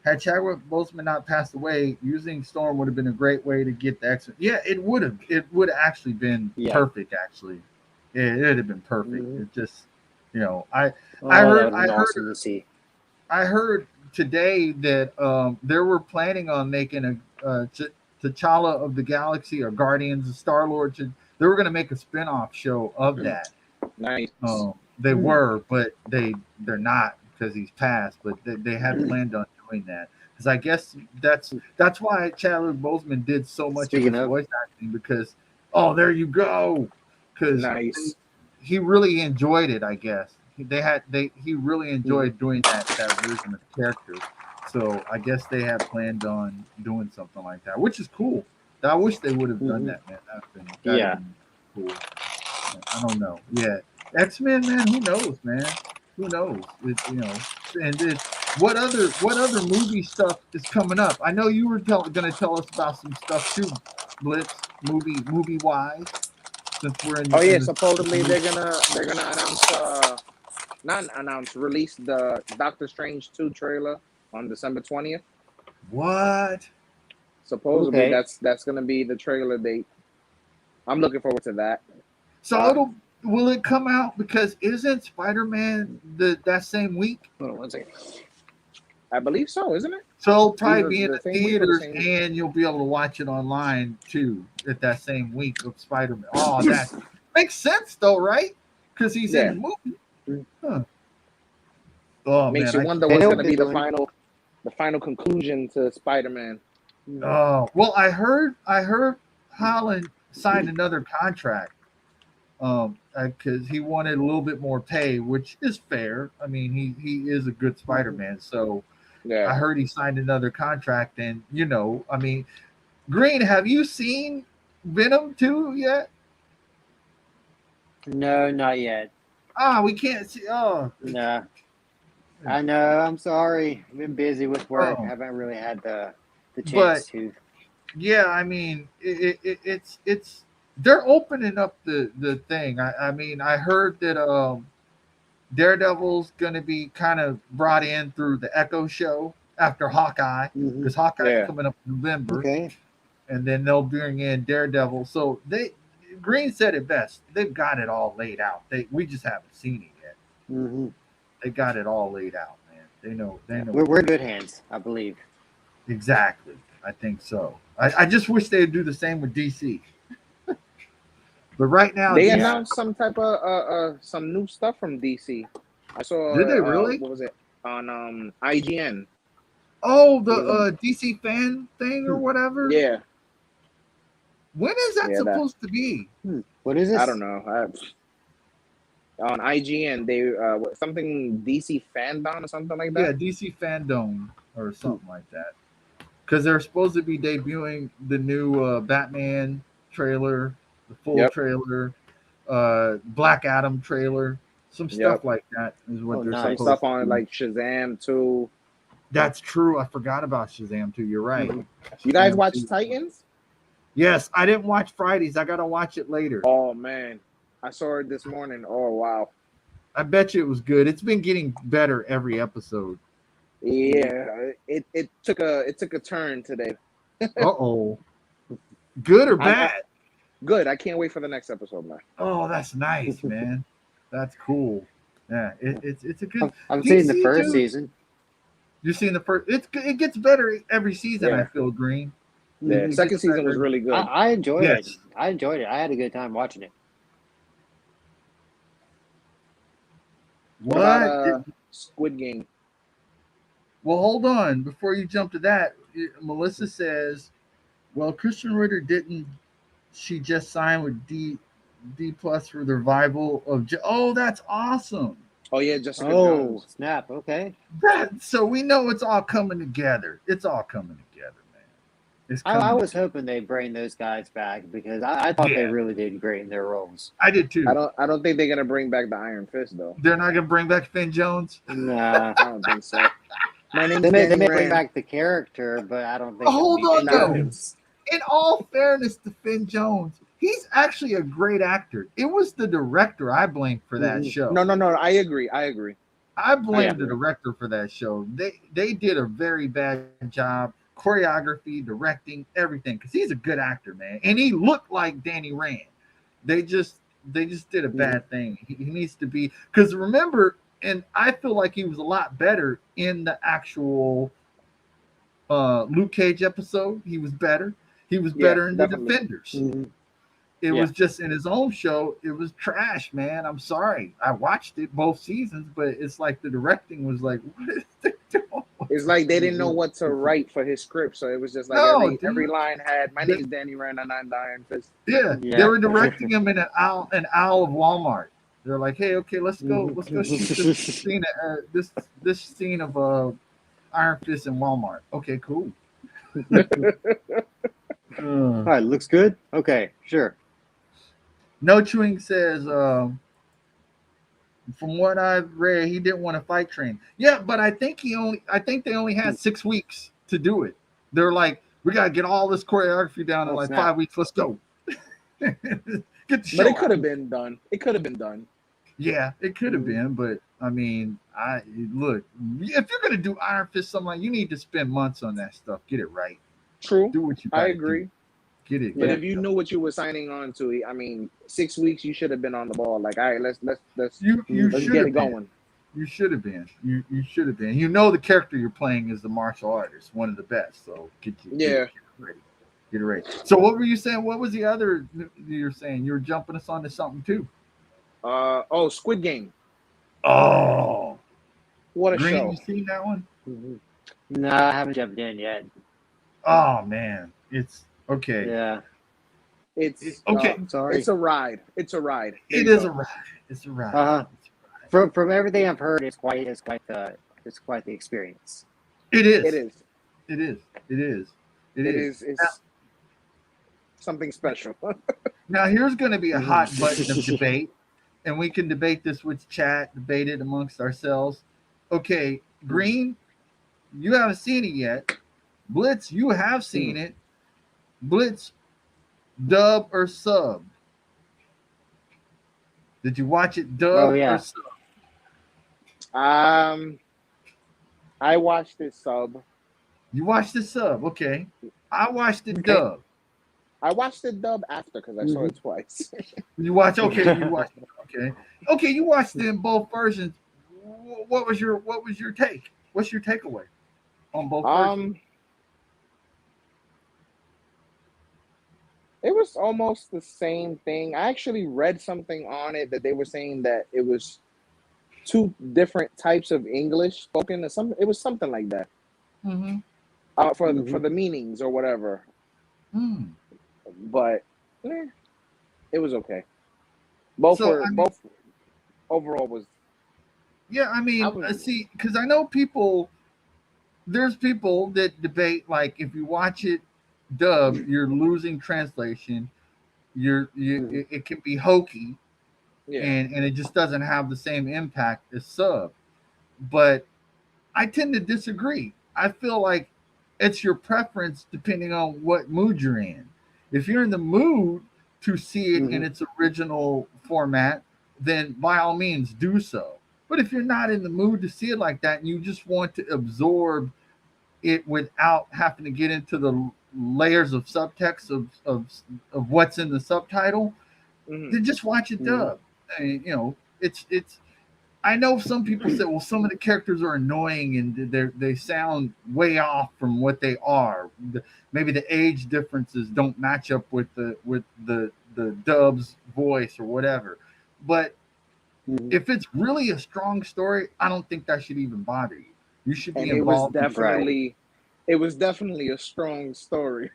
had Chadwick Boseman not passed away, using Storm would have been a great way to get the X. Yeah, it would have. It would have actually been perfect. Actually, it would have been perfect. It just, I heard awesome to see. I heard today that they were planning on making a T'Challa of the Galaxy or Guardians of Star-Lord. They were going to make a spin-off show of that. Nice. They were, but they're not because he's passed. But they had planned on doing that because I guess that's why Chadwick Boseman did so much of his voice acting because there you go, because he really enjoyed it. I guess he really enjoyed doing that version of the character. So I guess they had planned on doing something like that, which is cool. I wish they would have done that, man. That'd been cool. I don't know. Yeah, X-Men, man. Who knows, man? Who knows? And what other movie stuff is coming up? I know you were going to tell us about some stuff too, Blitz, movie wise. Since we're in. Supposedly they're gonna release the Doctor Strange 2 trailer on December 20th. What? Supposedly that's gonna be the trailer date. I'm looking forward to that. So will it come out because isn't Spider-Man that same week? Hold on one second. I believe so, isn't it? So it'll probably be in the theaters, and you'll be able to watch it online too at that same week of Spider-Man. Oh, that makes sense though, right? Because he's in the movie. Huh. Oh, makes you wonder what's going to be the final conclusion to Spider-Man. Oh, well, I heard Holland signed another contract because he wanted a little bit more pay, which is fair. I mean, he is a good Spider-Man, so I heard he signed another contract, and I mean, Green, have you seen Venom 2 yet? No, not yet. We can't see. Oh, no. I know. I'm sorry. I've been busy with work. I haven't really had the chance to. Yeah, I mean, it's they're opening up the thing. I mean, I heard that Daredevil's going to be kind of brought in through the Echo show after Hawkeye, because Hawkeye's coming up in November. Okay. And then they'll bring in Daredevil. So Green said it best. They've got it all laid out. We just haven't seen it yet. Mm-hmm. They got it all laid out, man. They know. We're in good hands, I believe. Exactly. I think so. I just wish they'd do the same with DC. But right now, they announced some type of some new stuff from DC. I saw. Did they really? What was it on IGN? Oh, the DC fan thing or whatever. Yeah. When is that supposed to be? What is this? I don't know. On IGN, they something DC Fandom or something like that. Yeah, DC Fandom or something like that. Because they're supposed to be debuting the new Batman trailer, the full trailer, Black Adam trailer, some stuff like that is what they're supposed stuff to on do. like Shazam 2. That's true. I forgot about Shazam 2. You're right. You guys watch Titans? Yes, I didn't watch Fridays. I gotta watch it later. Oh man, I saw it this morning. Oh wow. I bet you it was good. It's been getting better every episode. Yeah, it took a turn today. Uh-oh. Good or bad? Good. I can't wait for the next episode, man. Oh, that's nice, man. That's cool. Yeah, it's a good I've seen the DC, first dude. season. You've seen the first. It gets better every season. Yeah. I feel, Green. Yeah, Mhm. second season was really good. I enjoyed it. Yes. I enjoyed it. I had a good time watching it. What about Squid Game? Well, hold on. Before you jump to that, Melissa says, "Well, Christian Ritter didn't. She just signed with D plus for the revival of. Oh, that's awesome. Oh yeah, Jessica Oh, Jones. snap. Okay. So we know it's all coming together. It's all coming together, man. It's coming. I was hoping they'd bring those guys back because I thought they really did great in their roles. I did too. I don't think they're gonna bring back the Iron Fist though. They're not gonna bring back Finn Jones. Nah. I don't think so. My name's They may Danny bring Rand. back the character, but I don't think. Hold it'll be on, Finn though. Jones. In all fairness to Finn Jones, he's actually a great actor. It was the director I blamed for that show. No. I agree. I blame the director for that show. They did a very bad job, choreography, directing, everything. Because he's a good actor, man, and he looked like Danny Rand. They just did a bad thing. He needs to be, because remember, and I feel like he was a lot better in the actual Luke Cage episode. He was better. He was better in definitely. The Defenders. Mm-hmm. It was just in his own show. It was trash, man. I'm sorry. I watched it both seasons, but it's like the directing was like, what is they doing? It's like they didn't know what to write for his script, so it was just like every line had, "My name is Danny Rand, and I'm the Iron Fist." Yeah, they were directing him in an aisle of Walmart. They're like, hey, okay, let's go shoot this scene. This scene of Iron Fist in Walmart. Okay, cool. All right, looks good. Okay, sure. No Chewing says, from what I've read, he didn't want to fight train. Yeah, but I think they only had 6 weeks to do it. They're like, we gotta get all this choreography down in 5 weeks. Let's go. Get the show. But it could have been done. It could have been done. Yeah, it could have been, but I mean, look, if you're gonna do Iron Fist, something like, you need to spend months on that stuff. Get it right. True. Do what you. I agree. Get it. But if you knew what you were signing on to, I mean, 6 weeks, you should have been on the ball. Like, all right, let's get it going. You should have been. You should have been. You know the character you're playing is the martial artist, one of the best. So get it ready. Get it ready. So what were you saying? What was the other you're saying? You were jumping us onto something too. Squid Game. Oh, what a Green, show! You seen that one? No, I haven't jumped in yet. Oh man, it's okay. Yeah, it's okay. Sorry, it's a ride. It's a ride. It is a ride. It's a ride. From everything I've heard, it's quite the experience. It is. It is. It is. It is. It is. It's something special. Now here's going to be a hot button of debate, and we can debate this with chat, debate it amongst ourselves. Okay, Green, you haven't seen it yet. Blitz, you have seen it. Blitz, dub or sub? Did you watch it dub or sub? I watched it sub. You watched it sub, okay. I watched it dub. I watched it dub after because I saw it twice. You watched it, okay. Okay, you watched it in both versions. What was your take? What's your takeaway on both versions? It was almost the same thing. I actually read something on it that they were saying that it was two different types of English spoken. It was something like that. For the meanings or whatever. But it was okay. Both overall was. Yeah, I mean, see, because I know there's people that debate, like, if you watch it dub, you're losing translation. It can be hokey, and it just doesn't have the same impact as sub. But I tend to disagree. I feel like it's your preference depending on what mood you're in. If you're in the mood to see it in its original format, then by all means do so. But if you're not in the mood to see it like that and you just want to absorb it without having to get into layers of subtext of what's in the subtitle, then just watch it dub. I mean, it's. I know some people say, well, some of the characters are annoying and they sound way off from what they are. Maybe the age differences don't match up with the dub's voice or whatever. But if it's really a strong story, I don't think that should even bother you. You should be And involved. It was definitely a strong story.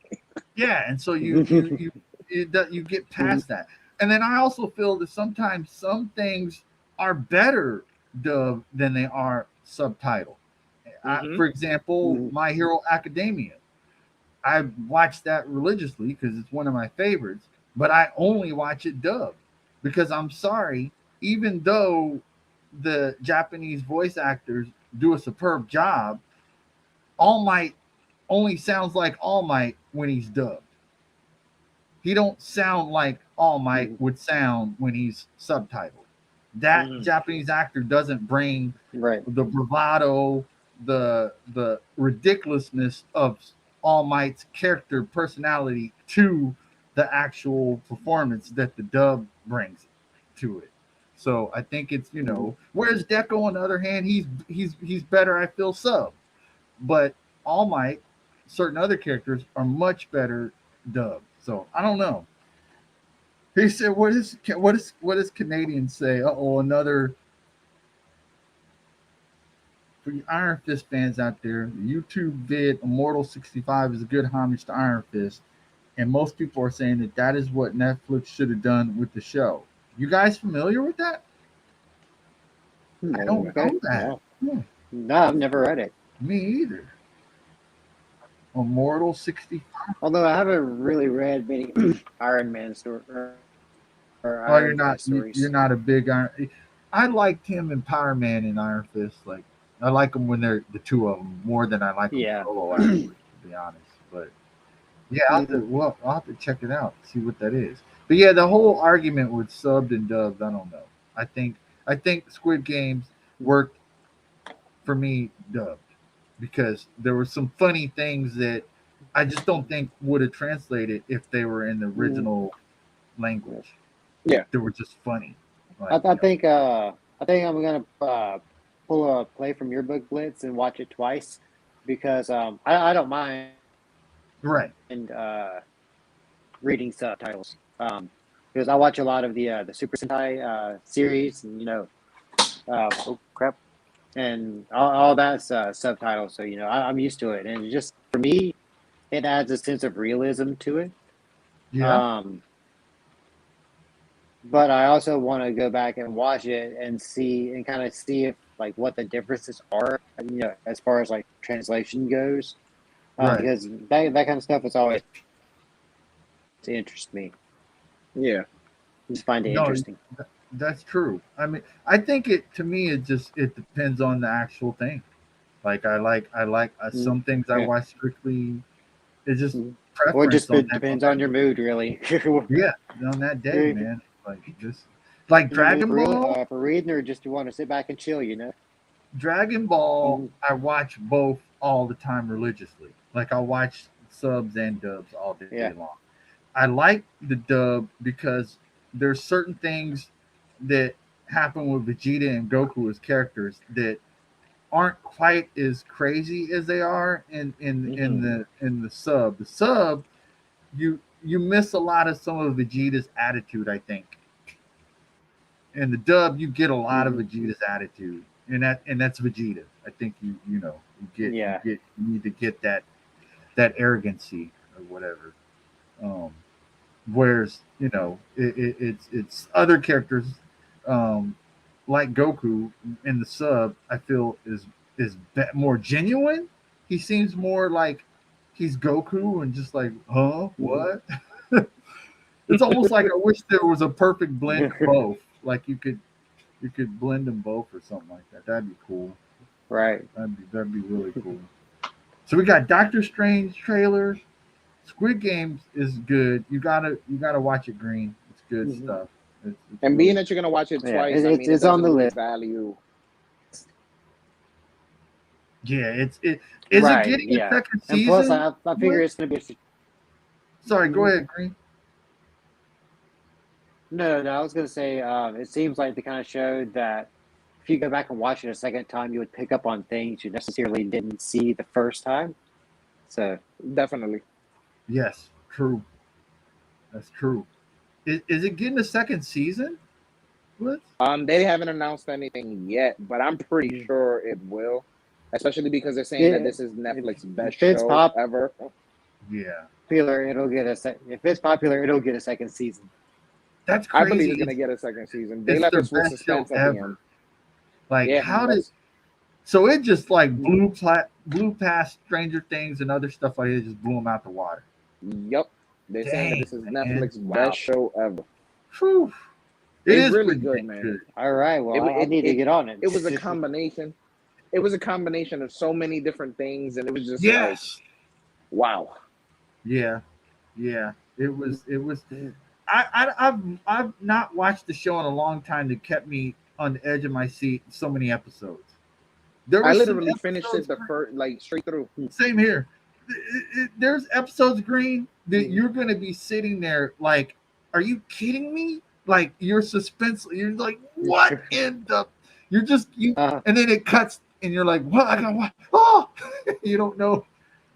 Yeah, and so you get past that. And then I also feel that sometimes some things are better dubbed than they are subtitled. For example, My Hero Academia. I watch that religiously because it's one of my favorites, but I only watch it dubbed because I'm sorry, even though the Japanese voice actors do a superb job, All Might only sounds like All Might when he's dubbed. He don't sound like All Might would sound when he's subtitled. That Japanese actor doesn't bring the bravado, the ridiculousness of All Might's character personality to the actual performance that the dub brings to it. So I think it's whereas Deco on the other hand, he's better, I feel, sub. But All Might, certain other characters are much better dubbed. So I don't know. He said, "What does Canadians say?" Another for you Iron Fist fans out there. The YouTube vid Immortal 65 is a good homage to Iron Fist, and most people are saying that is what Netflix should have done with the show. You guys familiar with that? I don't know that. No, I've never read it. Me either. Immortal 65. Although I haven't really read many Iron Man stories. You're not a big Iron. I liked him in Power Man and Iron Fist. Like I like them when they're the two of them more than I like them solo. Actually, to be honest, but yeah, I'll have to check it out, see what that is. But yeah, the whole argument with subbed and dubbed, I don't know. I think Squid Games worked for me dubbed because there were some funny things that I just don't think would have translated if they were in the original language. Yeah, they were just funny. Like, I think I'm gonna pull a play from your book, Blitz, and watch it twice because I don't mind and reading subtitles because I watch a lot of the Super Sentai series and and all that's subtitles, so I'm used to it, and just for me it adds a sense of realism to it. But I also want to go back and watch it and kind of see if like what the differences are, as far as like translation goes, because that kind of stuff is always interests me. Yeah, just find it interesting. That's true. I mean, I think it depends on the actual thing. Like I like some things I watch strictly. It's just preference. Or just depends on your mood, really. Yeah, on that day, man. Like Dragon Ball for reading, or just you want to sit back and chill, Dragon Ball, I watch both all the time religiously. Like I'll watch subs and dubs all day long. I like the dub because there's certain things that happen with Vegeta and Goku as characters that aren't quite as crazy as they are in the sub. The sub, you miss a lot of some of Vegeta's attitude, I think. In the dub, you get a lot of Vegeta's attitude, and that's Vegeta. I think you need to get that arrogancy or whatever. Whereas it's other characters like Goku in the sub, I feel is more genuine. He seems more like he's Goku and just like, what? It's almost like I wish there was a perfect blend of both. Like you could blend them both or something like that. That'd be cool. Right. That'd be really cool. So we got Doctor Strange trailer. Squid Games is good. You gotta watch it, Green. It's good stuff. And being that you're gonna watch it twice, it's on the list. Value. Yeah, is it getting a second season? And plus, I figure it's gonna be Sorry, go ahead, Green. No. I was gonna say, it seems like the kind of show that if you go back and watch it a second time, you would pick up on things you necessarily didn't see the first time. So Definitely. Yes, true. That's true. Is it getting a second season? What? They haven't announced anything yet, but I'm pretty sure it will. Especially because they're saying that yeah, this is Netflix's best if it's show ever. Yeah, popular, it'll get if it's popular, it'll get a second season. that's I believe crazy. it's gonna get a second season. They It's left their us with best show suspense at the end. ever. Like, Yeah, how did? that's So it just like blew past Stranger Things and other stuff like it. Just blew them out the water. yep. They're saying that Dang, this is man! Netflix's Wow. best show ever. Whew. It It's is really pretty good, dang man. good. All right, well, I It need to get on it. it was a combination. It was a combination of so many different things, and it was just like, Yes. wow. Yeah. Yeah. It was. It was. I've not watched the show in a long time that kept me on the edge of my seat. So many episodes. There I was some literally finished it episodes. the first, like, straight through. Same here. There's episodes, Green, that you're going to be sitting there like, are you kidding me? Like you're suspense. You're like, what in the? You're just you, and then it cuts, and you're like, what? I got what? Oh, you don't know.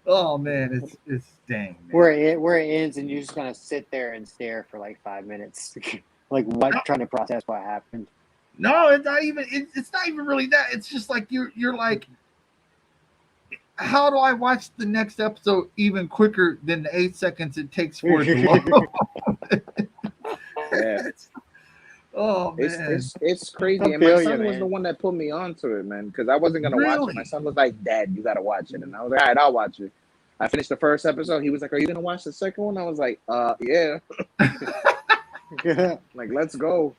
Oh man, it's dang. Man. Where it ends, and you just kind of sit there and stare for like 5 minutes, like what, trying to process what happened. No, it's not even. It's not even really that. It's just like you're like, how do I watch the next episode even quicker than the 8 seconds it takes for it to load? Yeah. Oh man, it's crazy. And my son was the one that put me onto it, man, because I wasn't gonna watch it. My son was like, "Dad, you gotta watch it," and I was like, "All right, I'll watch it." I finished the first episode. He was like, "Are you gonna watch the second one?" I was like, yeah." Like, let's go.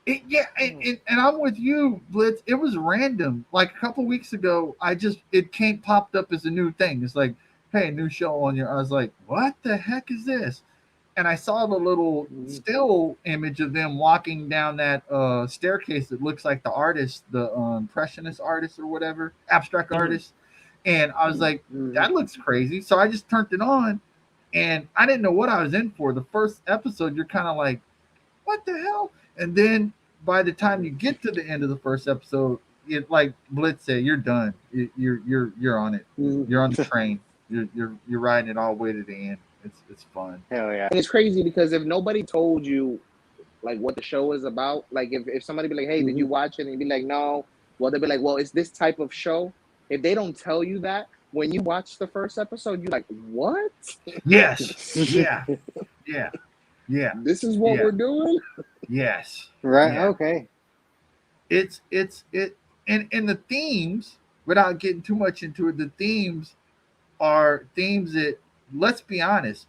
And I'm with you, Blitz. It was random. Like a couple weeks ago, it popped up as a new thing. It's like, hey, new show on your. I was like, what the heck is this? And I saw the little still image of them walking down that staircase that looks like the artist, the impressionist artist or whatever, abstract artist. And I was like, that looks crazy. So I just turned it on, and I didn't know what I was in for. The first episode, you're kind of like, what the hell? And then by the time you get to the end of the first episode, it like Blitz said, you're done. You're on it. You're on the train. You're riding it all the way to the end. It's fun. Hell yeah. And it's crazy because if nobody told you like what the show is about, like if somebody be like, hey, did you watch it? And you'd be like, no. Well, they'll be like, well, it's this type of show. If they don't tell you that, when you watch the first episode, you're like, what? Yes. Yeah. Yeah. Yeah. This is what we're doing? Yes. Right. Yeah. Okay. It and the themes, without getting too much into it, the themes are themes that, let's be honest,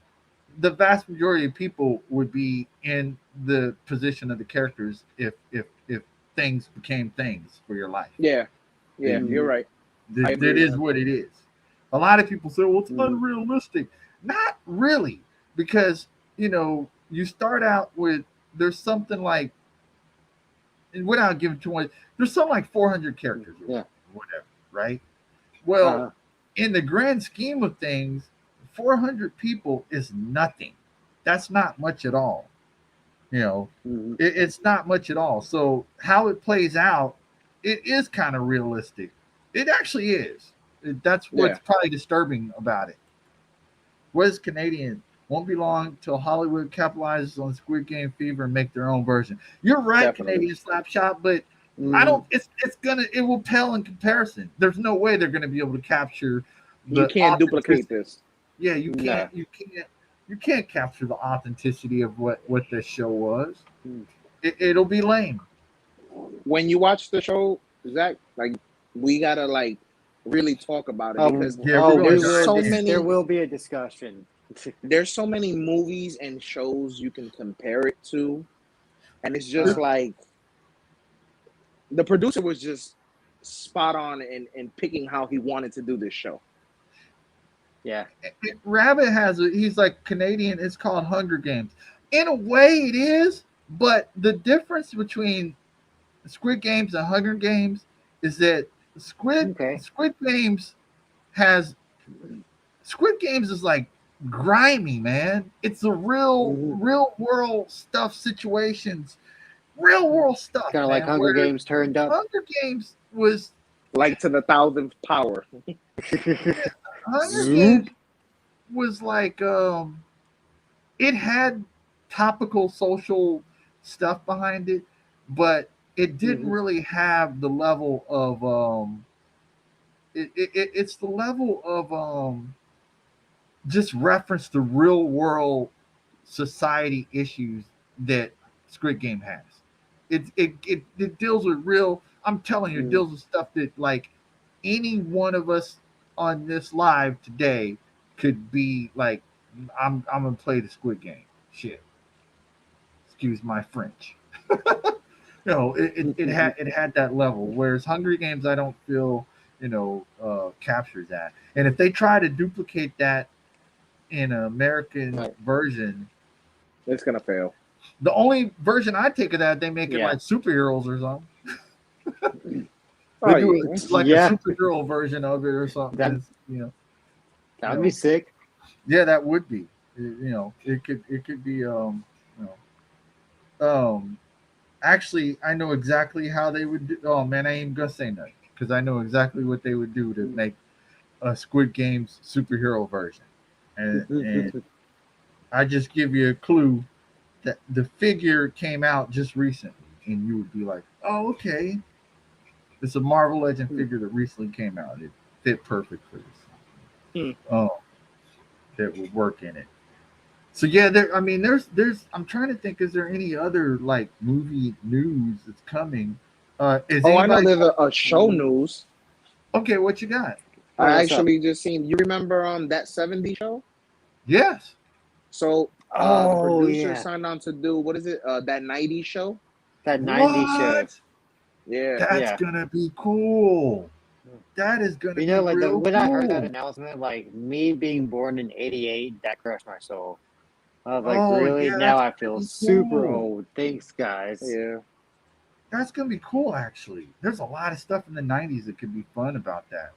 the vast majority of people would be in the position of the characters if things became things for your life. Yeah. Yeah, you're right. That is what it is. A lot of people say, well, it's unrealistic. Not really, because, you start out with, there's something like, and without giving too much, there's something like 400 characters or whatever, right? Well, in the grand scheme of things, 400 people is nothing. That's not much at all. It's not much at all. So how it plays out, it is kind of realistic. It actually is. That's what's probably disturbing about it. What is Canadian? Won't be long till Hollywood capitalizes on Squid Game fever and make their own version. You're right, definitely. Canadian Slapshot, but I don't. It will pale in comparison. There's no way they're gonna be able to capture. You can't duplicate this. Yeah, you can't. No. You can't capture the authenticity of what this show was. It'll be lame. When you watch the show, Zach, like, we gotta like really talk about it because there will be a discussion. There's so many movies and shows you can compare it to, and it's just like the producer was just spot on in picking how he wanted to do this show. Yeah, Rabbit he's like Canadian. It's called Hunger Games. In a way, it is, but the difference between Squid Games and Hunger Games is that Squid Games is like grimy, man. It's a real world stuff situations, real world It's stuff, kind of like man. Hunger Where Games turned up. Hunger Games was Like to the 1,000th power. Hunger Zoop. Games was like it had topical social stuff behind it, but it didn't really have the level of it's the level of just reference the real world society issues that Squid Game has. It deals with real. I'm telling you, it deals with stuff that like any one of us on this live today could be like. I'm gonna play the Squid Game. Shit. Excuse my French. It had that level. Whereas Hungry Games, I don't feel captures that. And if they try to duplicate that in an American version, It's gonna fail. the only version I take of that, they make it Yeah. like superheroes or something. Oh, They do yeah. it like a superhero version of it or something. That'd be sick. Yeah, that would be. It could be. Actually, I know exactly how they would do. Oh man, I ain't gonna say nothing because I know exactly what they would do to make a Squid Games superhero version, and I just give you a clue that the figure came out just recently, and you would be like, "Oh, okay, it's a Marvel Legend figure that recently came out. It fit perfect for this. Oh, that would work in it." So yeah, there's. I'm trying to think. Is there any other like movie news that's coming? Is I know anybody? there's a show news. Okay, what you got? I actually just seen. You remember that 70 show? Yes. So the producer signed on to do what is it? That 90s show. That 90s show. Yeah. That's gonna be cool. That is gonna be like real when cool. I heard that announcement, like me being born in '88, that crushed my soul. I was like, really? Yeah, now I feel super cool. old. Thanks, guys. Yeah. That's gonna be cool. Actually, there's a lot of stuff in the '90s that could be fun about that.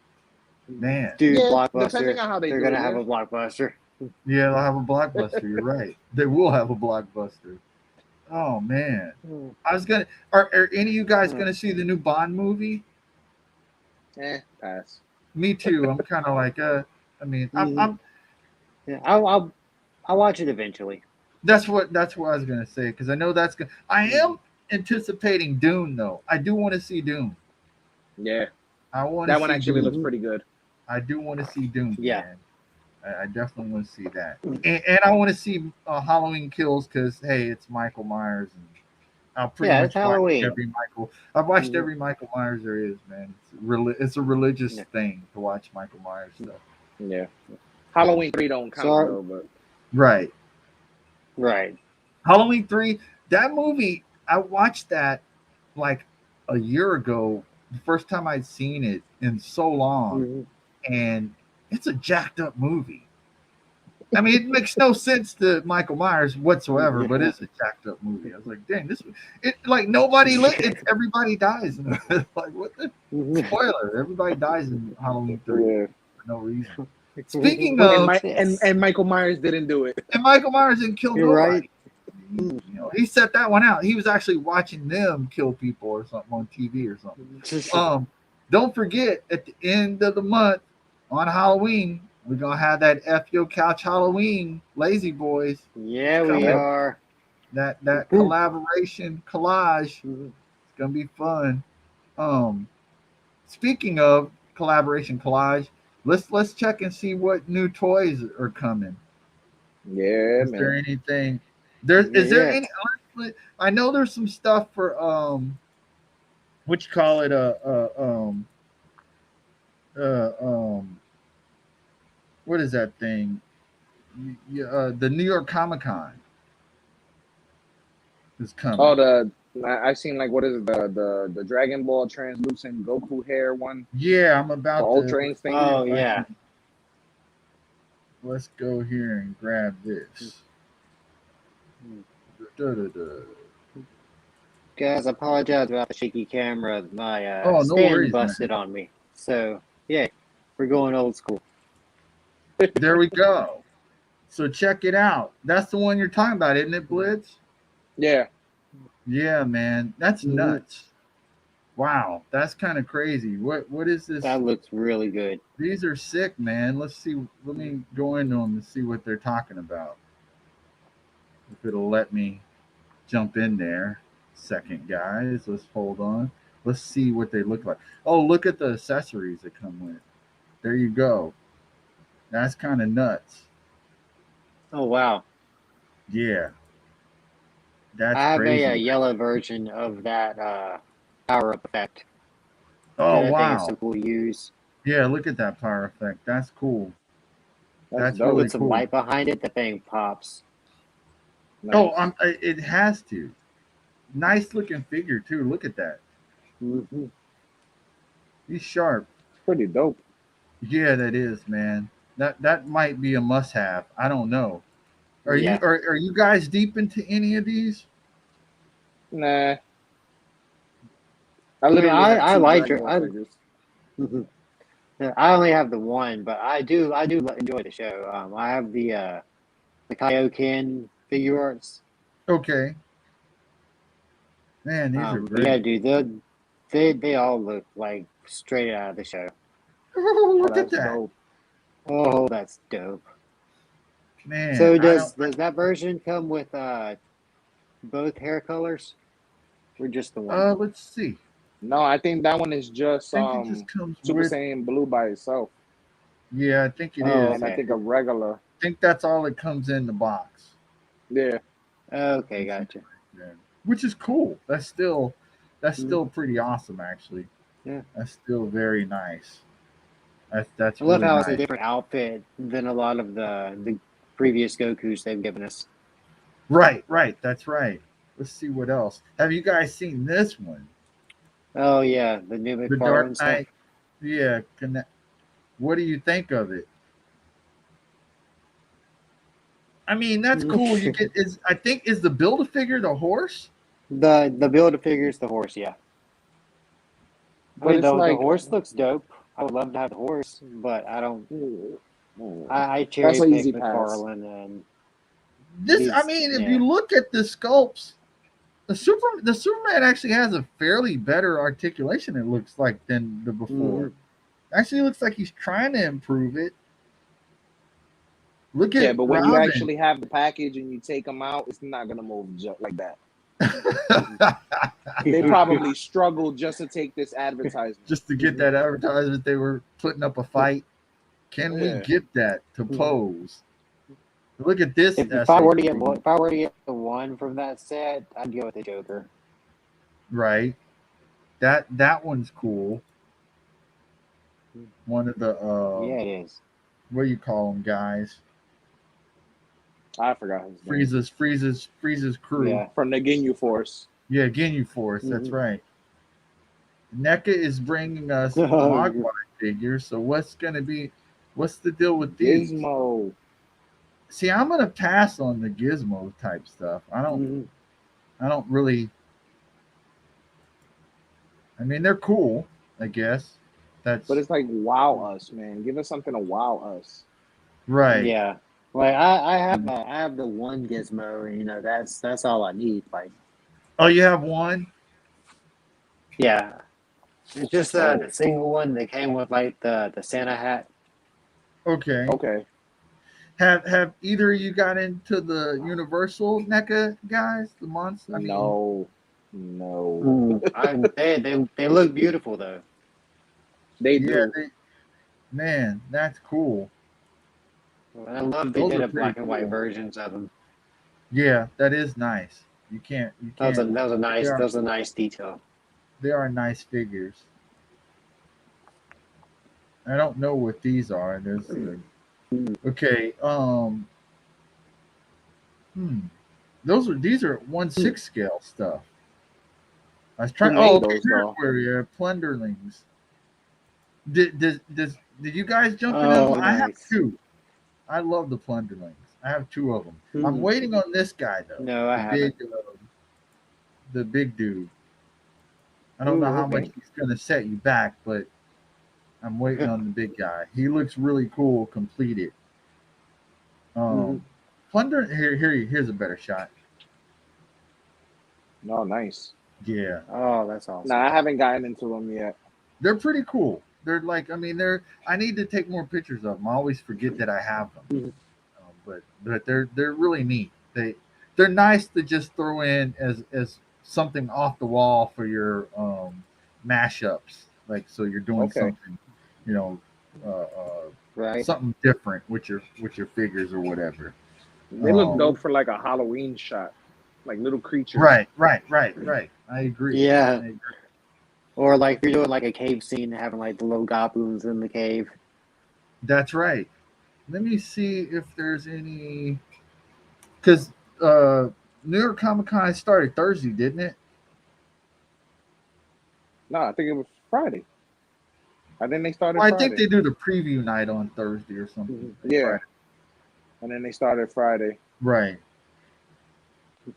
Man, Dude, Yeah, Blockbuster. depending on how They're do gonna it, have a Blockbuster. yeah, they'll have a blockbuster. You're right. They will have a blockbuster. Oh man, I was gonna. Are any of you guys gonna see the new Bond movie? Pass. Me too. I'm kind of like, I'm. Yeah, I'll watch it eventually. That's what I was gonna say because I know that's gonna. I am anticipating Dune though. I do want to see Dune. Yeah. I want that one actually looks pretty good. I do want to see Dune. Yeah. Man. I definitely want to see that, and I want to see Halloween Kills because hey, it's Michael Myers, and I'll pretty much watch every Michael. I've watched every Michael Myers there is, man. It's a religious thing to watch Michael Myers stuff. Yeah, Halloween 3 don't count though, but right. Halloween 3, that movie I watched that like a year ago. The first time I'd seen it in so long, and it's a jacked up movie. I mean, it makes no sense to Michael Myers whatsoever, but it's a jacked up movie. I was like, dang, everybody dies. Like, what the spoiler? Everybody dies in Halloween 3 for no reason. Speaking of, and Michael Myers didn't do it. And Michael Myers didn't kill nobody. Right. He set that one out. He was actually watching them kill people or something on TV or something. Don't forget, at the end of the month on Halloween, we're gonna have that F Yo Couch Halloween Lazy Boyz. Yeah, we are. That collaboration collage. It's gonna be fun. Speaking of collaboration collage, let's check and see what new toys are coming. Yeah, is there anything? Is there any? I know there's some stuff for what you call it? What is that thing? The New York Comic Con is coming. Oh, I've seen like what is it, the Dragon Ball translucent Goku hair one. Yeah, I'm about the Ultra Instinct. Oh yeah. Let's go here and grab this. Guys, I apologize about the shaky camera. My stand worries, busted on me. So yeah, we're going old school. There we go. So check it out. That's the one you're talking about, isn't it, Blitz? Yeah. Yeah, man. That's nuts. Wow, that's kind of crazy. What is this? That looks really good. These are sick, man. Let's see. Let me go into them and see what they're talking about. If it'll let me jump in there. Second, guys. Let's hold on. Let's see what they look like. Oh, look at the accessories that come with. There you go. That's kind of nuts. Oh wow! Yeah, that's I have a crazy. yellow version of that power up effect. Oh, That I think is wow. so cool to use. Yeah, look at that power effect. That's cool. That's That's dope. really Put some cool. light behind it. The thing pops. Oh, Nice. it has to. Nice looking figure too. Look at that. Mm-hmm. He's sharp. Pretty dope. Yeah, that is, man. That might be a must have. I don't know. Are you Yeah. are you guys deep into any of these? Nah. I I mean, literally have I two like Dragon her. Ball figures. Mhm. Yeah, I only have the one, but I do enjoy the show. I have the Kaioken figure arts. Okay. Man, these are But yeah, great. dude, they all look like straight out of the show. Oh, Oh, look at that's that. dope. Oh, that's dope. Man, So I don't does that version come with both hair colors or just the one? let's see. No, I think that one is just I think it just comes Super with, Saiyan Blue by itself, yeah, I think it Oh, is. and I okay. think a regular. I think that's all that comes in the box. Yeah. Okay, gotcha. Yeah. Which is cool. That's still Mhm. pretty awesome actually. Yeah. That's still very nice. That's I love really how it's a nice. different outfit than a lot of the previous Gokus they've given us. Right, right. That's right. Let's see what else. Have you guys seen this one? Oh yeah, the new The Dark McFarlane stuff. Knight. Yeah. What do you think of it? I mean, that's cool. You get is I think is the build a figure the horse? The build a figures the horse, yeah. I But mean it's the like, horse looks dope. I would love to have the horse, but I don't. mm, I that's cherry an pick easy pass. McFarlane and This I these. mean, if Yeah. you look at the sculpts, the Superman actually has a fairly better articulation, it looks like, than the before. Hmm. Actually looks like he's trying to improve it. Look Yeah, at but when you Robin. actually have the package and you take them out, it's not gonna move like that. They probably struggled just to take this advertisement. Just to get that advertisement, they were putting up a fight. Can we Yeah. get that to pose? Look at this If I were to get SAC. if I were to get the one from that set, I'd go with the Joker. Right. That one's cool. One of the Yeah, it is. what do you call them, guys? I forgot his name. Frieza's crew. Yeah. From the Ginyu Force. Yeah, Ginyu Force. That's right. Neca is bringing us Oh, Mogwai figures. So what's the deal with these? Gizmo. See, I'm gonna pass on the Gizmo type stuff. I don't really. I mean, they're cool, I guess. That's But it's like, wow us, man. Give us something to wow us. right. yeah. Like I have the one Gizmo, and that's all I need. Like, Oh, you have one? yeah, it's just the single one that came with like the Santa hat. Okay. Okay. Have either of you got into the Universal NECA guys? The monster? I mean, No. No. They look beautiful though. They yeah, do. man, that's cool. I love they Those did are a pretty black and white cool. versions of them. Yeah, that is nice. You can't. They That are was a nice detail. they are nice figures. I don't know what these are. Okay. Hmm. These are 1/6 scale stuff. I was Who trying. Oh, made okay. those Here's though? where you're plunderlings. Did you guys jump into them? Oh, I have nice. two. I love the plunderlings. I have two of them. I'm Hmm. waiting on this guy though. No, I haven't. The big dude. I don't know Ooh, how much okay. he's gonna set you back, but I'm waiting on the big guy. He looks really cool, completed. Plunder. Here's a better shot. Oh, nice. Yeah. Oh, that's awesome. Nah, I haven't gotten into them yet. They're pretty cool. They're like, I mean, I need to take more pictures of them. I always forget that I have them. But they're really neat. They're nice to just throw in as something off the wall for your mashups. Like, so you're doing something, you know, right, something different with your figures or whatever. They look dope for like a Halloween shot, like little creatures. Right. I agree. Yeah. Or like if you're doing like a cave scene, having like the little goblins in the cave. That's right. Let me see if there's any, because New York Comic Con started Thursday, didn't it? No, I think it was Friday. I think they started. Well, I Friday. think they do the preview night on Thursday or something. Yeah, Friday. and then they started Friday. Right. I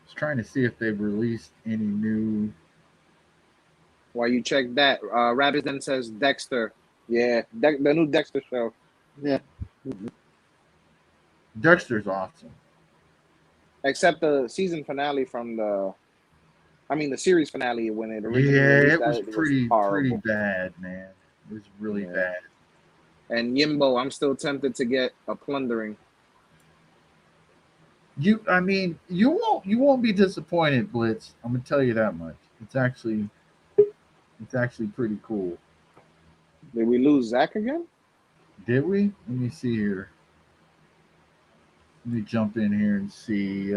was trying to see if they've released any new. While you check that, Rabbit then says Dexter. Yeah, the new Dexter show. Yeah. Dexter's awesome. Except the season finale from the series finale when it originally released. It was pretty bad, man. It was really bad. And Yimbo, I'm still tempted to get a Plundering. You won't be disappointed, Blitz. I'm gonna tell you that much. It's actually pretty cool. Did we lose Zach again? Did we? Let me see here. Let me jump in here and see.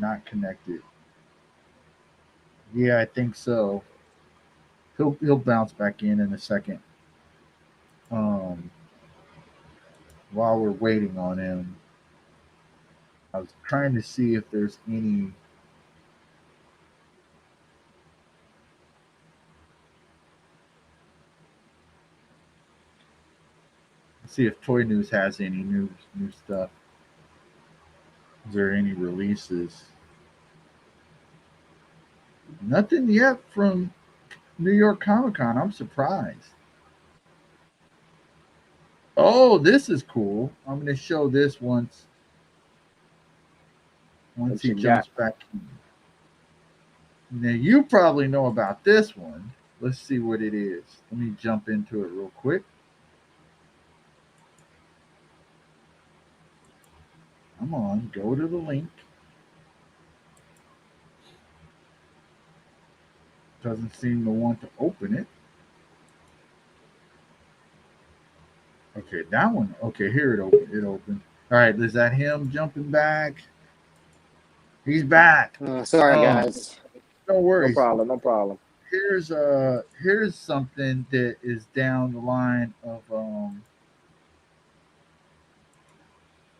Not connected. Yeah, I think so. He'll bounce back in a second. While we're waiting on him, I was trying to see if there's any. See if Toy News has any new stuff. Is there any releases? Nothing yet from New York Comic Con. I'm surprised. Oh, this is cool. I'm going to show this once he jumps back in. Now, you probably know about this one. Let's see what it is. Let me jump into it real quick. Come on, go to the link. Doesn't seem to want to open it. Okay, that one. Okay, here it opened. It opened. All right, is that him jumping back? He's back. Sorry, guys. No worries. No problem. Here's something that is down the line of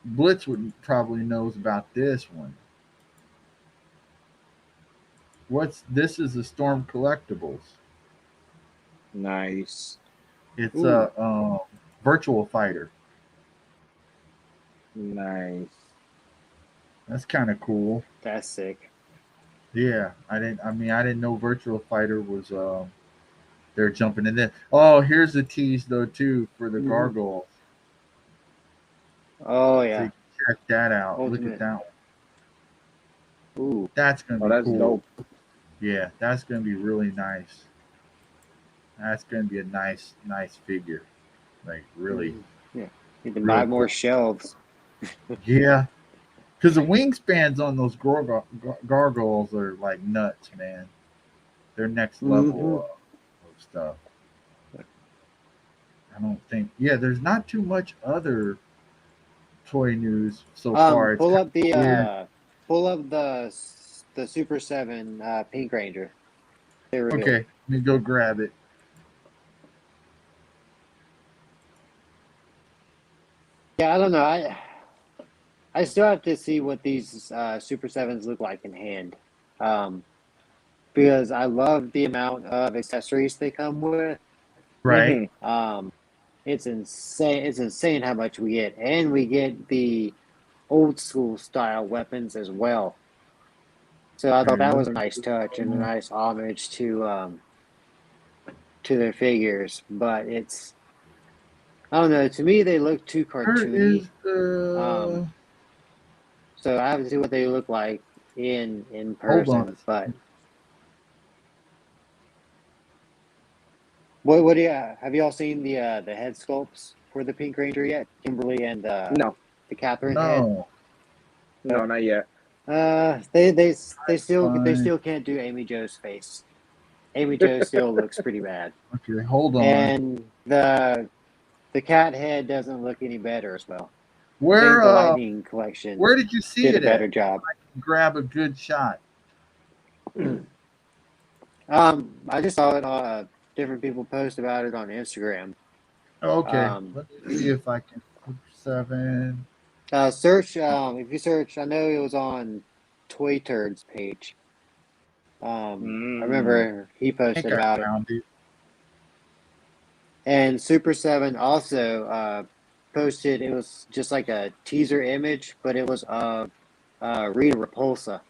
Blitz would probably knows about this one. This is a Storm Collectibles. Nice. It's a virtual fighter. Nice. That's kind of cool. That's sick. Yeah, I didn't know Virtual Fighter was they're jumping in there. Oh, here's a tease though too for the gargoyles. Oh yeah. So check that out. Look at that one. Ooh. That's gonna be that's cool. Dope. Yeah, that's gonna be really nice. That's gonna be a nice figure. Like really. Yeah. You can buy more shelves. Yeah. Because the wingspans on those gargoyles are like nuts, man. They're next level of stuff. I don't think. Yeah, there's not too much other toy news so far. Pull up the Super 7 Pink Ranger. Okay, let me go grab it. Yeah, I don't know. I still have to see what these Super 7s look like in hand. Because I love the amount of accessories they come with. Right. It's insane. It's insane how much we get. And we get the old school style weapons as well. So I thought that was a nice touch and a nice homage to their figures. But I don't know. To me, they look too Where cartoony. is the? So I have to see what they look like in Hold on. person. But what do you have y'all seen the head sculpts for the Pink Ranger yet? Kimberly and No, the Catherine head. No, no, not yet. They fine. still can't do Amy Jo's face. Amy Jo still looks pretty bad. Okay, hold on. And the cat head doesn't look any better as well. I think Where the Lightning collection where did you see did a it better at? job. Grab a good shot. I just saw it. Different people post about it on Instagram. Okay, let me see if I can. 7. Search. If you search, I know it was on Toy Turd's page. I remember he I think posted I about it. found it. And Super 7 also posted, it was just like a teaser image, but it was Rita Repulsa.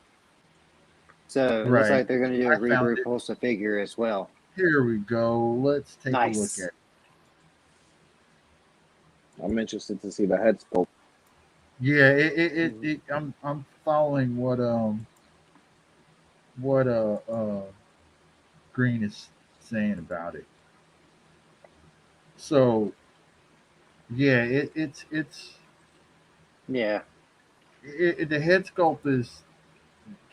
So it looks Right. like they're going to do a I Rita found it. Repulsa figure as well. Here we go. Let's take a look Nice. at it. I'm interested to see the head sculpt. Yeah, I'm following what Green is saying about it. So yeah, Yeah. the head sculpt is,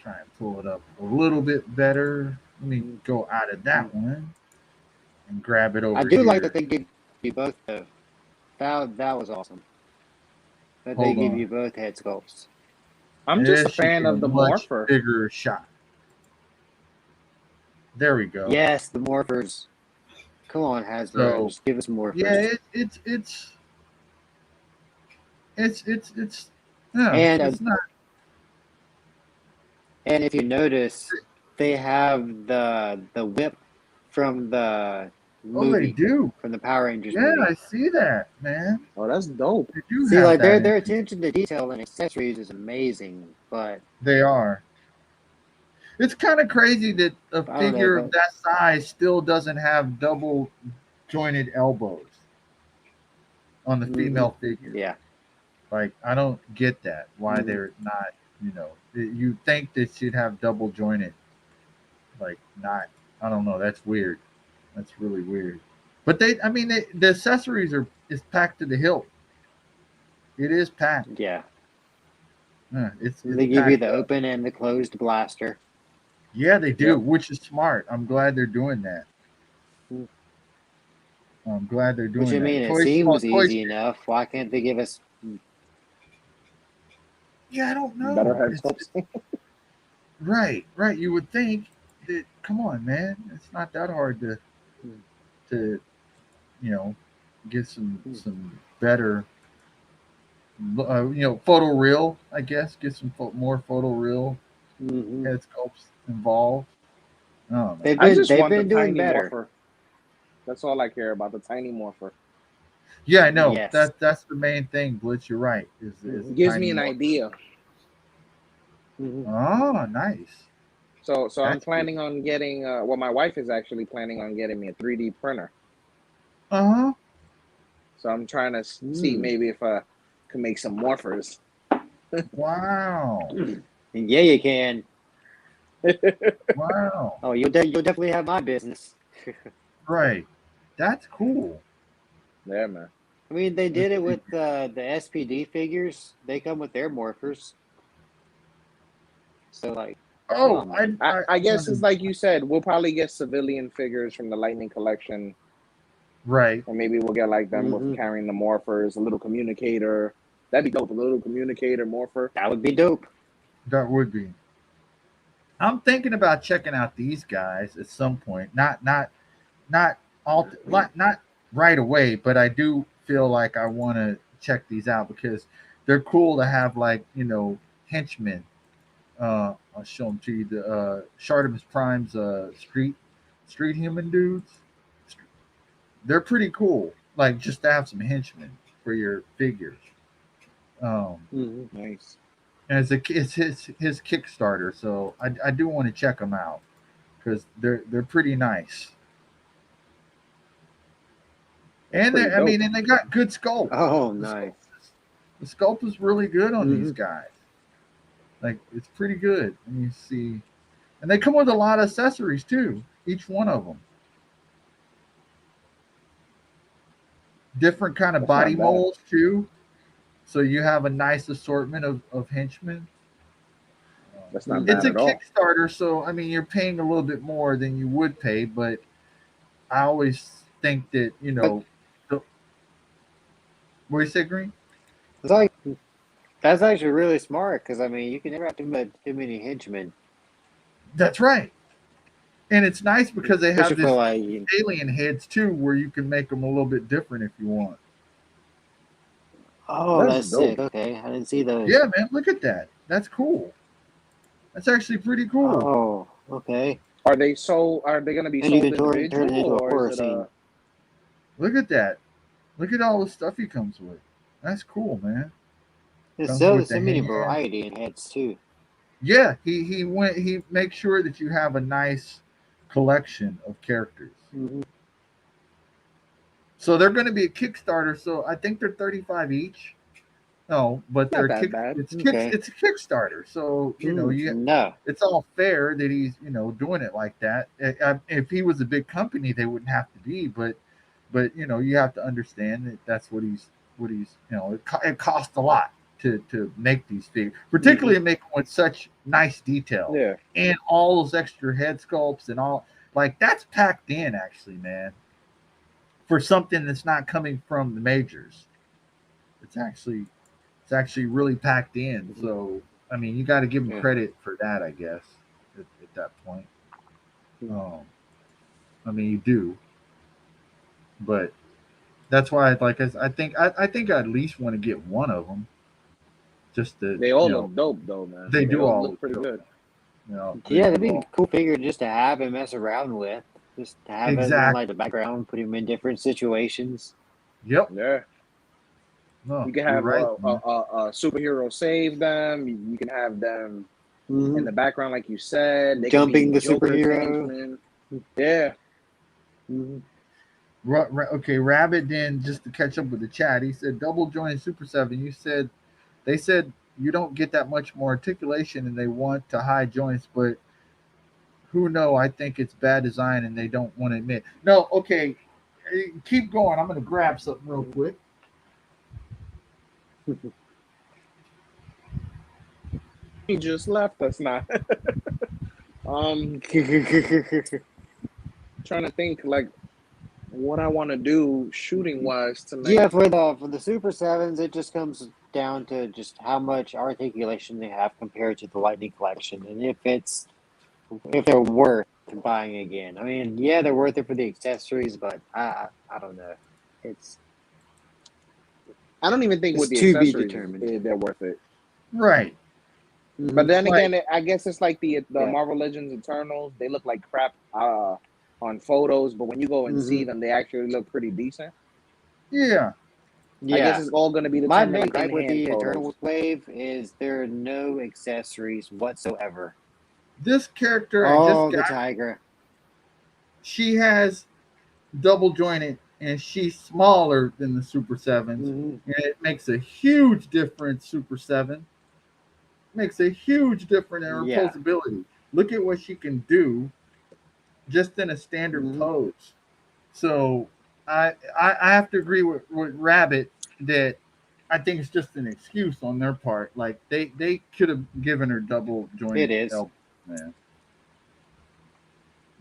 try and pull it up a little bit better. Let me go out of that one and grab it over I do here. like that they give you both, though. That was awesome. That they Hold give on. you both head sculpts. I'm just a This should fan be a of the much morpher. bigger shot. There we go. Yes, the morphers. Come on, Hasbro. So, Just give us morphers. yeah, no, And it's not. And if you notice, they have the whip from the Oh, they movie, do. from the Power Rangers Yeah, movie. I see that, man. Oh, that's dope. They do See, have like that. their attention to detail and accessories is amazing, but They are. It's kind of crazy that a I don't know. figure of But that size still doesn't have double jointed elbows on the female figure. yeah, Like, I don't get that. Why they're not, you think they should have double jointed. Like, not, I don't know. That's weird. That's really weird. But the accessories is packed to the hilt. It is packed. yeah. It's They give you packed the up. open and the closed blaster. Yeah, they do, Yep. which is smart. I'm glad they're doing that. I'm glad they're doing Which I that. mean, it seems easy enough. Why can't they give us? Yeah, I don't know. Better head sculpts. Right. You would think that. Come on, man. It's not that hard to get some better, photo real. I guess get some more photo real head sculpts involved. Oh man. I just They've want the been doing tiny better. morpher. That's all I care about, the tiny morpher. Yeah, I know. Yes. That's the main thing, Blitz. You're right. Is Gives me an idea. Oh, nice. So That's I'm planning on getting. Well, my wife is actually planning on getting me a 3D printer. Uh-huh. So I'm trying to see maybe if I can make some morphers. Wow. Yeah, you can. Wow. Oh, you'll definitely have my business. Right. That's cool. Yeah, man. I mean, they did it with the SPD figures. They come with their morphers. So, like, Oh, I guess it's like you said. We'll probably get civilian figures from the Lightning collection, right. and maybe we'll get like them with carrying the morphers, a little communicator. That'd be dope. A little communicator morpher. That would be dope. That would be. I'm thinking about checking out these guys at some point. Not not right away, but I do feel like I want to check these out because they're cool to have, like, henchmen. I'll show them to you. The Shartimus Prime's street human dudes. They're pretty cool. Like, just to have some henchmen for your figures. Nice. And it's his Kickstarter, so I do want to check them out because they're pretty nice. And Pretty I dope. mean, and they got good sculpt. Oh, The nice. the sculpt is really good on these Mhm. guys. Like it's pretty good. Let me see. And they come with a lot of accessories too. Each one of them, different kind of That's body not bad. molds too. So you have a nice assortment of henchmen. That's not It's bad a at all. Kickstarter, so I mean you're paying a little bit more than you would pay, but I always think that But what do you say, Green? it's like that's actually really smart because I mean you can never have too many henchmen, That's right. And it's nice because they have especially for this like. alien heads too, where you can make them a little bit different if you want. Oh, That's that's dope. sick. Okay, I didn't see those. Yeah, man, look at that. That's cool. That's actually pretty cool. Oh, okay. Are they so? Are they gonna be And you sold can turn individual, it into a or is horror it scene. a? Look at that. Look at all the stuff he comes with. That's cool, man. There's Comes with the so many hand. variety in heads too. Yeah, he makes sure that you have a nice collection of characters. Hmm. So they're going to be a Kickstarter. So I think they're 35 each. No, but Not that bad. Okay. it's a Kickstarter. So No. it's all fair that he's doing it like that. If he was a big company, they wouldn't have to be. But you have to understand that that's what he's it costs a lot to make these figures, Hmm. particularly to make them with such nice detail Yeah. and all those extra head sculpts and all, like that's packed in actually, man, for something that's not coming from the majors. It's actually really packed in. Hmm. So I mean, you got to give him Yeah. credit for that, I guess. At that point, um, I mean, you do, but that's why, I think I at least want to get one of them, just to They all look dope though, man. they They do all all look look pretty dope. good. They Yeah, that'd do be a all cool figure just to have and mess around with. Just to have it in like exactly. the background, put him in different situations. Yep. Yeah. No, You can you're have right, man. a superhero save them. You can have them in Hmm. the background, like you said. They could Jumping be the Joker's superhero. henchmen. Yeah. Hmm. Okay, Rabbit. Then just to catch up with the chat, he said double joint Super Seven. They said you don't get that much more articulation, and they want to high joints, but who know? I think it's bad design, and they don't want to admit. No, okay, keep going. I'm gonna grab something real quick. He just left us now. um, Trying to think like what I want to do shooting wise to make. Yeah, for the Super Sevens, it just comes down to just how much articulation they have compared to the Lightning Collection, and if they're worth buying again. I mean, yeah, they're worth it for the accessories, but I don't know. It's I don't even think it's with the to be accessories determined. they're worth it. Right. But Hmm. then Like, again, I guess it's like the Yeah. Marvel Legends Eternals. They look like crap on photos, but when you go and see Hmm. them, they actually look pretty decent. yeah, I guess Yeah. it's all going to be My determined main like in gripe with hand the photos. Eternal Wave is there are no accessories whatsoever. this character I just Oh, the got, tiger. she has double jointed, and she's smaller than the Super Sevens, Hmm. and it makes a huge difference. Super Seven makes a huge difference in her Yeah. posability. Look at what she can do just in a standard Hmm. pose. So I have to agree with Rabbit that I think it's just an excuse on their part. Like they could have given her double It jointed is. elbow, man.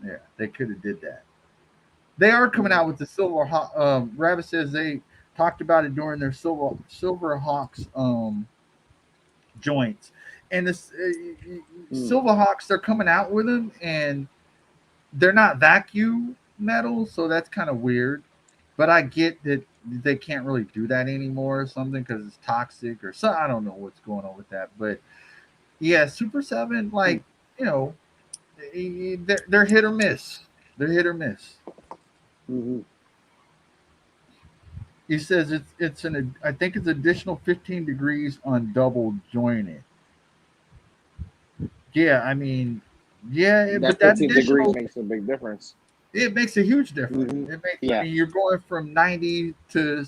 Yeah, they could have did that. They are coming Mhm. out with the Silver Hawk. Rabbit says they talked about it during their Silver Hawks joints, and this Mm. Silver Hawks, they're coming out with them, and they're not vacuum metal, so that's kind of weird. But I get that they can't really do that anymore or something because it's toxic or so. I don't know what's going on with that, but yeah, Super Seven, Mm. like you know, they're hit or miss. They're hit or miss. Mhm. He says it's an I think it's additional 15 degrees on double jointed. Yeah, I mean, yeah, but That that 15 degrees additional makes a big difference. It makes a huge difference. It makes. Yeah. I mean, you're going from 90 to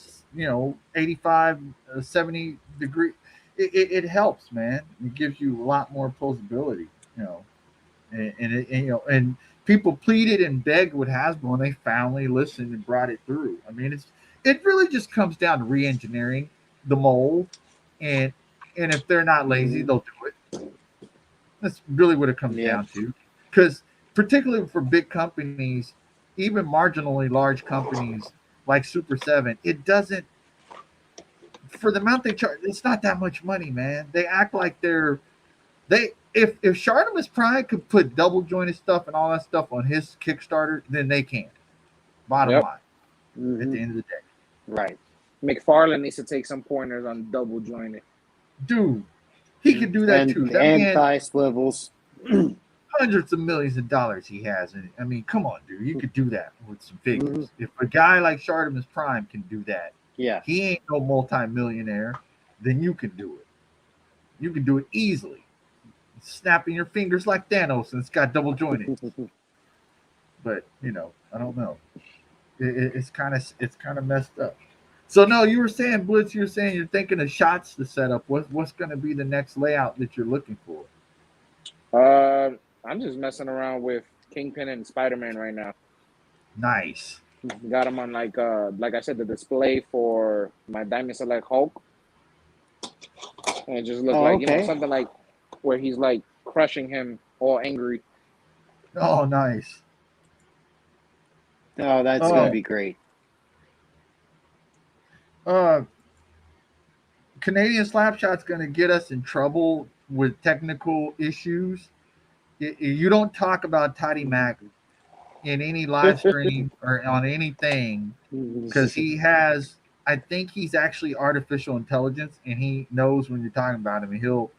85, 70 degree. It helps, man. It gives you a lot more posability. You know, and people pleaded and begged with Hasbro, and they finally listened and brought it through. I mean, it really just comes down to re-engineering the mold, and if they're not lazy, they'll do it. That's really what it comes Yep. down to. Because particularly for big companies, even marginally large companies like Super Seven, it doesn't for the amount they charge. It's not that much money, man. They act like they if Shartimus Prime could put double jointed stuff and all that stuff on his Kickstarter, then they can. Bottom line, at the end of the day, Right. McFarlane needs to take some pointers on double jointed. dude, he could do that and, too. That and man, thigh swivels. hundreds of millions of dollars he has. And I mean, come on, dude, you could do that with some figures. If a guy like Shartimus Prime can do that, Yeah. he ain't no multi-millionaire, then you can do it. You can do it easily. Snapping your fingers like Thanos, and it's got double jointed. But I don't know. It's kind of messed up. So no, you were saying Blitz. You were saying you're thinking of shots to set up. What's going to be the next layout that you're looking for? I'm just messing around with Kingpin and Spider-Man right now. Nice. Got him on like I said, the display for my Diamond Select Hulk, and it just looked like something like where he's like crushing him, all angry. Oh, nice. Oh, that's gonna be great. Canadian Slapshot's going to get us in trouble with technical issues. You don't talk about Toddy Mac in any live stream or on anything because he has. I think he's actually artificial intelligence, and he knows when you're talking about him, and he'll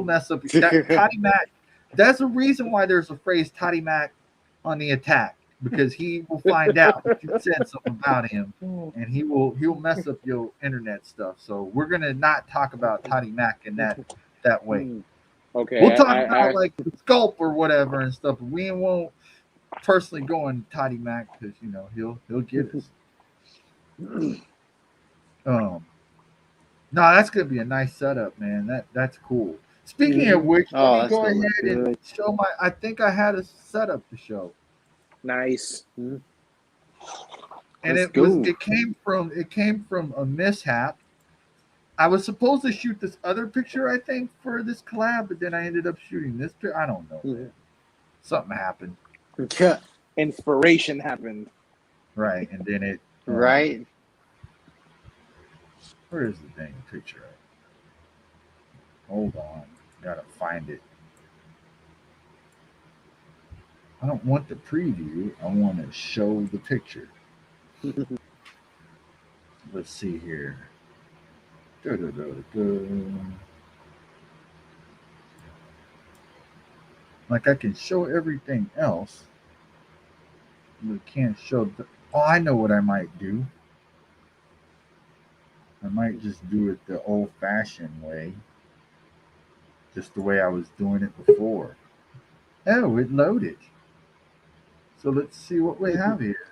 mess up. Toddy Mac. That's the reason why there's a phrase Toddy Mac on the attack, because he will find out that you said something about him, and he'll mess up your internet stuff. So we're gonna not talk about Toddy Mac in that way. Okay, We'll talk about like the sculpt or whatever and stuff, but we won't personally go on Toddy Mac because he'll get us. No, that's gonna be a nice setup, man. That's cool. Speaking of which, let me go ahead and show my. I think I had a setup to show. Nice. And it came from a mishap. I was supposed to shoot this other picture, I think, for this collab, but then I ended up shooting this picture. I don't know. Man. Something happened. Inspiration happened. Right, and then it. Right. Where is the dang picture at? Hold on. Gotta find it. I don't want the preview. I want to show the picture. Let's see here. Like I can show everything else, but can't show. I know what I might do. I might just do it the old-fashioned way, just the way I was doing it before. Oh, it loaded. So let's see what we have here.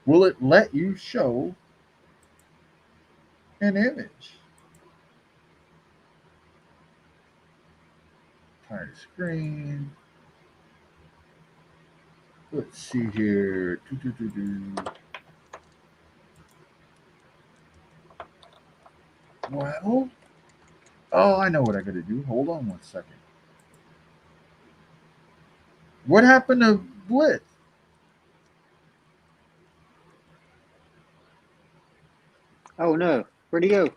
Will it let you show an image? Entire screen. Let's see here. Well, I know what I gotta do. Hold on 1 second. What happened to Blitz? Oh no, where'd he go?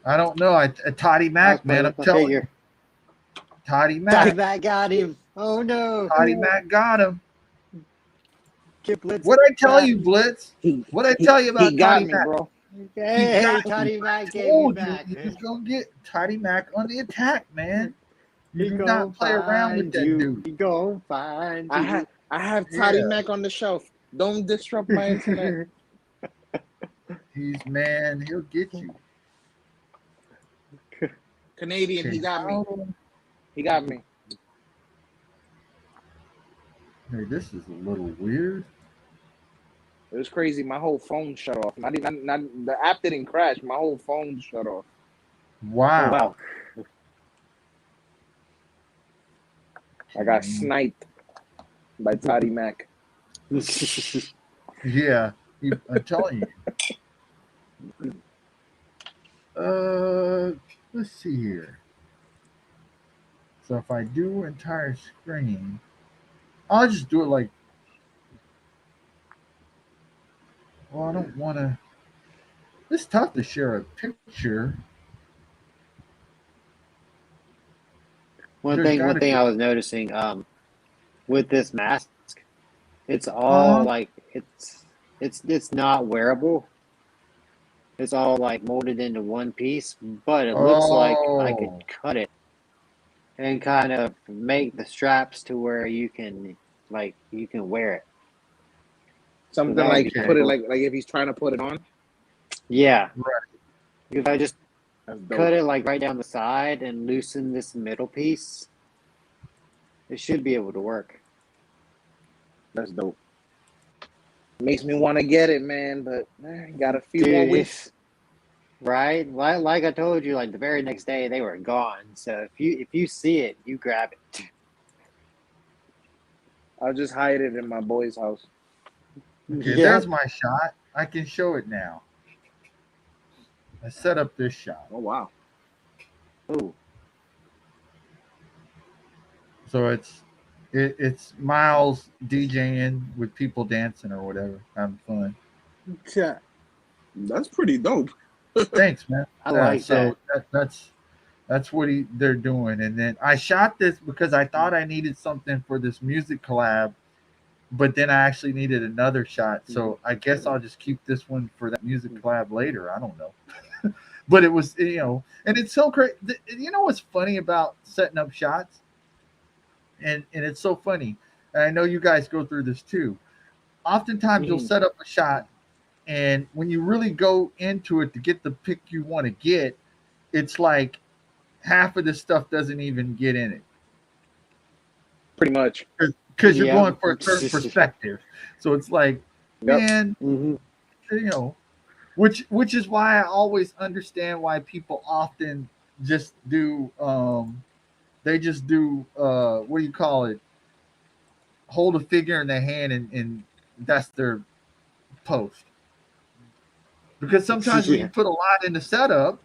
I don't know. Toddy Mac, man, I'm telling you. Toddy Mac got him. Oh no. Toddy Mac got him. Blitz. What I tell you, Blitz? What I tell you about Toddy Mac, bro? Hey, Toddy Mac gave me back. He's gonna get Toddy Mac on the attack, man. You do He not play around with that dude. He gon' find you. I have Toddy Mac on the shelf. Don't disrupt my internet. He'll get you. Canadian, he got me. He got me. Hey, this is a little weird. It was crazy. My whole phone shut off. Not the app didn't crash. My whole phone shut off. Oh Wow. wow. I got Okay. sniped by Toddy Mac. Yeah, I'm telling you. Let's see here. So if I do entire screen, I'll just do it like. Well, I don't want to. It's tough to share a picture. There's got One to thing be. I was noticing, with this mask, it's all Uh like it's not wearable. It's all like molded into one piece, but it looks like I could oh. cut it and kind of make the straps to where you can wear it. So Something that would like be kind Okay. of put it cool. like if he's trying to put it on. Yeah, Right. if I just That's cut dope. it like right down the side and loosen this middle piece, it should be able to work. That's dope. Makes me want to get it, man. But got a few more Dude, weeks. it's right. Like I told you, like the very next day they were gone. So if you see it, you grab it. I'll just hide it in my boy's house. Okay. Yeah. There's my shot. I can show it now. I set up this shot. Oh wow. Oh, So it's Miles DJing with people dancing or whatever, having fun. Yeah, that's pretty dope. Thanks, man. I Yeah. like that. So that's what they're doing. And then I shot this because I thought I needed something for this music collab, but then I actually needed another shot. So I guess I'll just keep this one for that music collab later. I don't know. But it was, and it's so great. You know what's funny about setting up shots? And it's so funny. And I know you guys go through this too. Oftentimes you'll Mhm. set up a shot, and when you really go into it to get the pick you want to get, it's like half of the stuff doesn't even get in it Pretty much. because you're Yep. going for a certain perspective. So it's like, Yep. man, Hmm. you know, which is why I always understand why people often just do they just do what do you call it? Hold a figure in their hand and that's their post. Because sometimes when you Yeah. put a lot in the setup,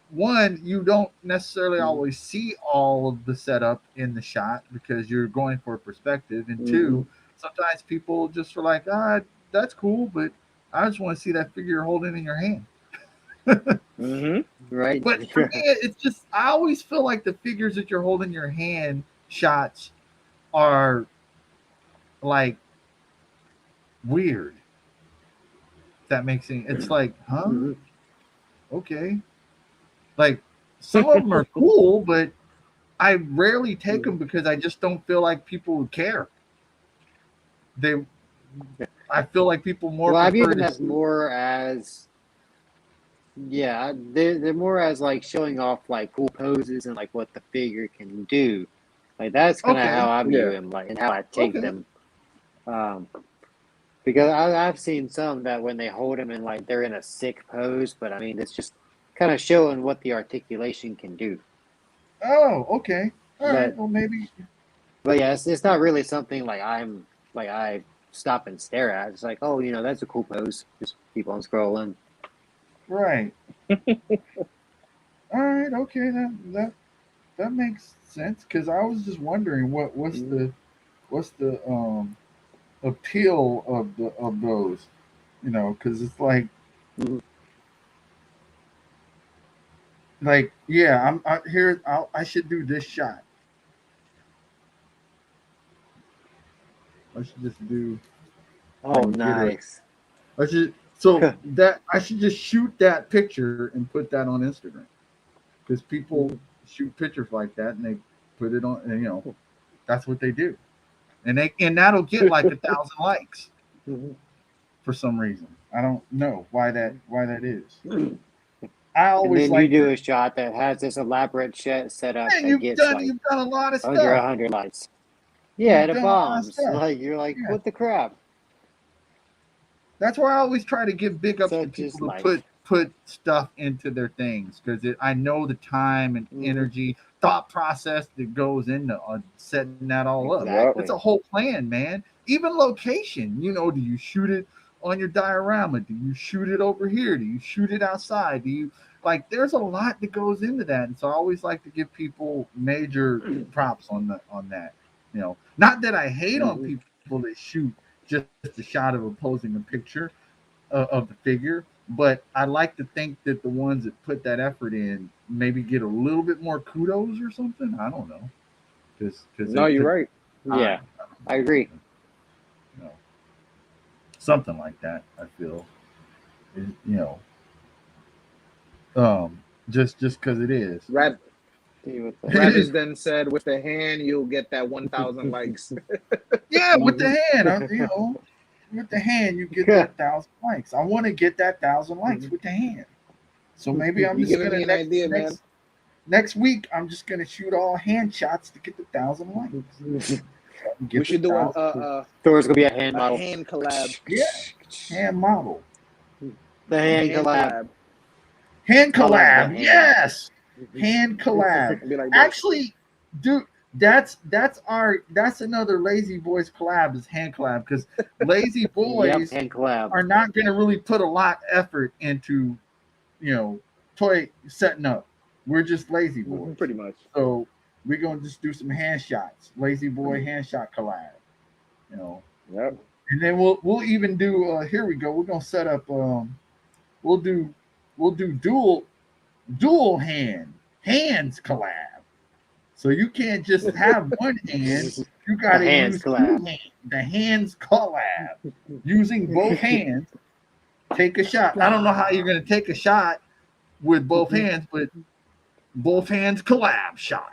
one, you don't necessarily Hmm. always see all of the setup in the shot because you're going for a perspective. And Hmm. two, sometimes people just are like, that's cool, but I just want to see that figure you're holding in your hand. Mhm. Right. But for me, it's just, I always feel like the figures that you're holding in your hand shots are like weird. If that makes sense. It's like, huh? Hmm. Okay. Like some of them are cool, but I rarely take Hmm. them because I just don't feel like people would care. They, I feel like people more Well, I view prefer them to as see. more as yeah, they're more as like showing off like cool poses and like what the figure can do. Like that's kind of Okay, how I view Yeah. them, like and how I take okay, them. Um, because I've seen some that when they hold them and like they're in a sick pose, but I mean it's just kind of showing what the articulation can do. oh, okay, all right. But Well, maybe but yeah, it's not really something like I stop and stare at. It's like, oh, that's a cool pose. Just keep on scrolling. right. All right, okay. That makes sense because I was just wondering Mhm. what's the appeal of those, because it's Mhm. like yeah, I'm I, here. I should do this shot. I should just do. If I Oh, can get a. nice. I should so that I should just shoot that picture and put that on Instagram because people Mhm. shoot pictures like that and they put it on. And, that's what they do, and that'll get like 1,000 likes Mhm. for some reason. I don't know why that is. Mhm. I And always then you like do to. a shot that has this elaborate setup Man, that gets like you've done a lot of under stuff. 100 likes. Yeah, You've and it done a lot of bombs. stuff. Like you're like, Yeah. what the crap? That's why I always try to give big ups to Such people is who life. put stuff into their things because I know the time and energy, thought process that goes into setting that all up. It's a Exactly. whole plan, man. Even location. Do you shoot it on your diorama? Do you shoot it over here? Do you shoot it outside? Do you like? There's a lot that goes into that, and so I always like to give people major props on that. Not that I hate on people that shoot just a shot of opposing a picture of the figure, but I like to think that the ones that put that effort in maybe get a little bit more kudos or something. I don't know, because they No, you're took right. Yeah, time. I agree. You know, something like that. I feel, you know, just because it is. Rap See what the It Travis is. then said, with the hand, you'll get that 1,000 likes. Yeah, with the hand, with the hand, you get Yeah. that 1,000 likes. I want to get that 1,000 likes with the hand. So maybe I'm You just giving gonna me an idea, man? next week. I'm just gonna shoot all hand shots to get the 1,000 likes. So I can We get the should do a 1,000. Thor's gonna be a hand a model. hand collab. Yeah, hand model, The A hand hand collab. collab. hand I love the collab. hand. Yes, hand collab. Be like this. Actually, dude, that's another Lazy Boys collab is hand collab because Lazy Yep, Boys hand collab. are not going to really put a lot of effort into toy setting up. We're just Lazy Boys, Pretty much. so we're gonna just do some hand shots, Lazy Boy hand shot collab, you know, Yep. and then we'll even do. Here we go. We're gonna set up. We'll do dual hands collab. So you can't just have one hand. You got The to hands use collab. two hands. The hands collab. Using both hands, take a shot. I don't know how you're going to take a shot with both hands, but both hands collab shot.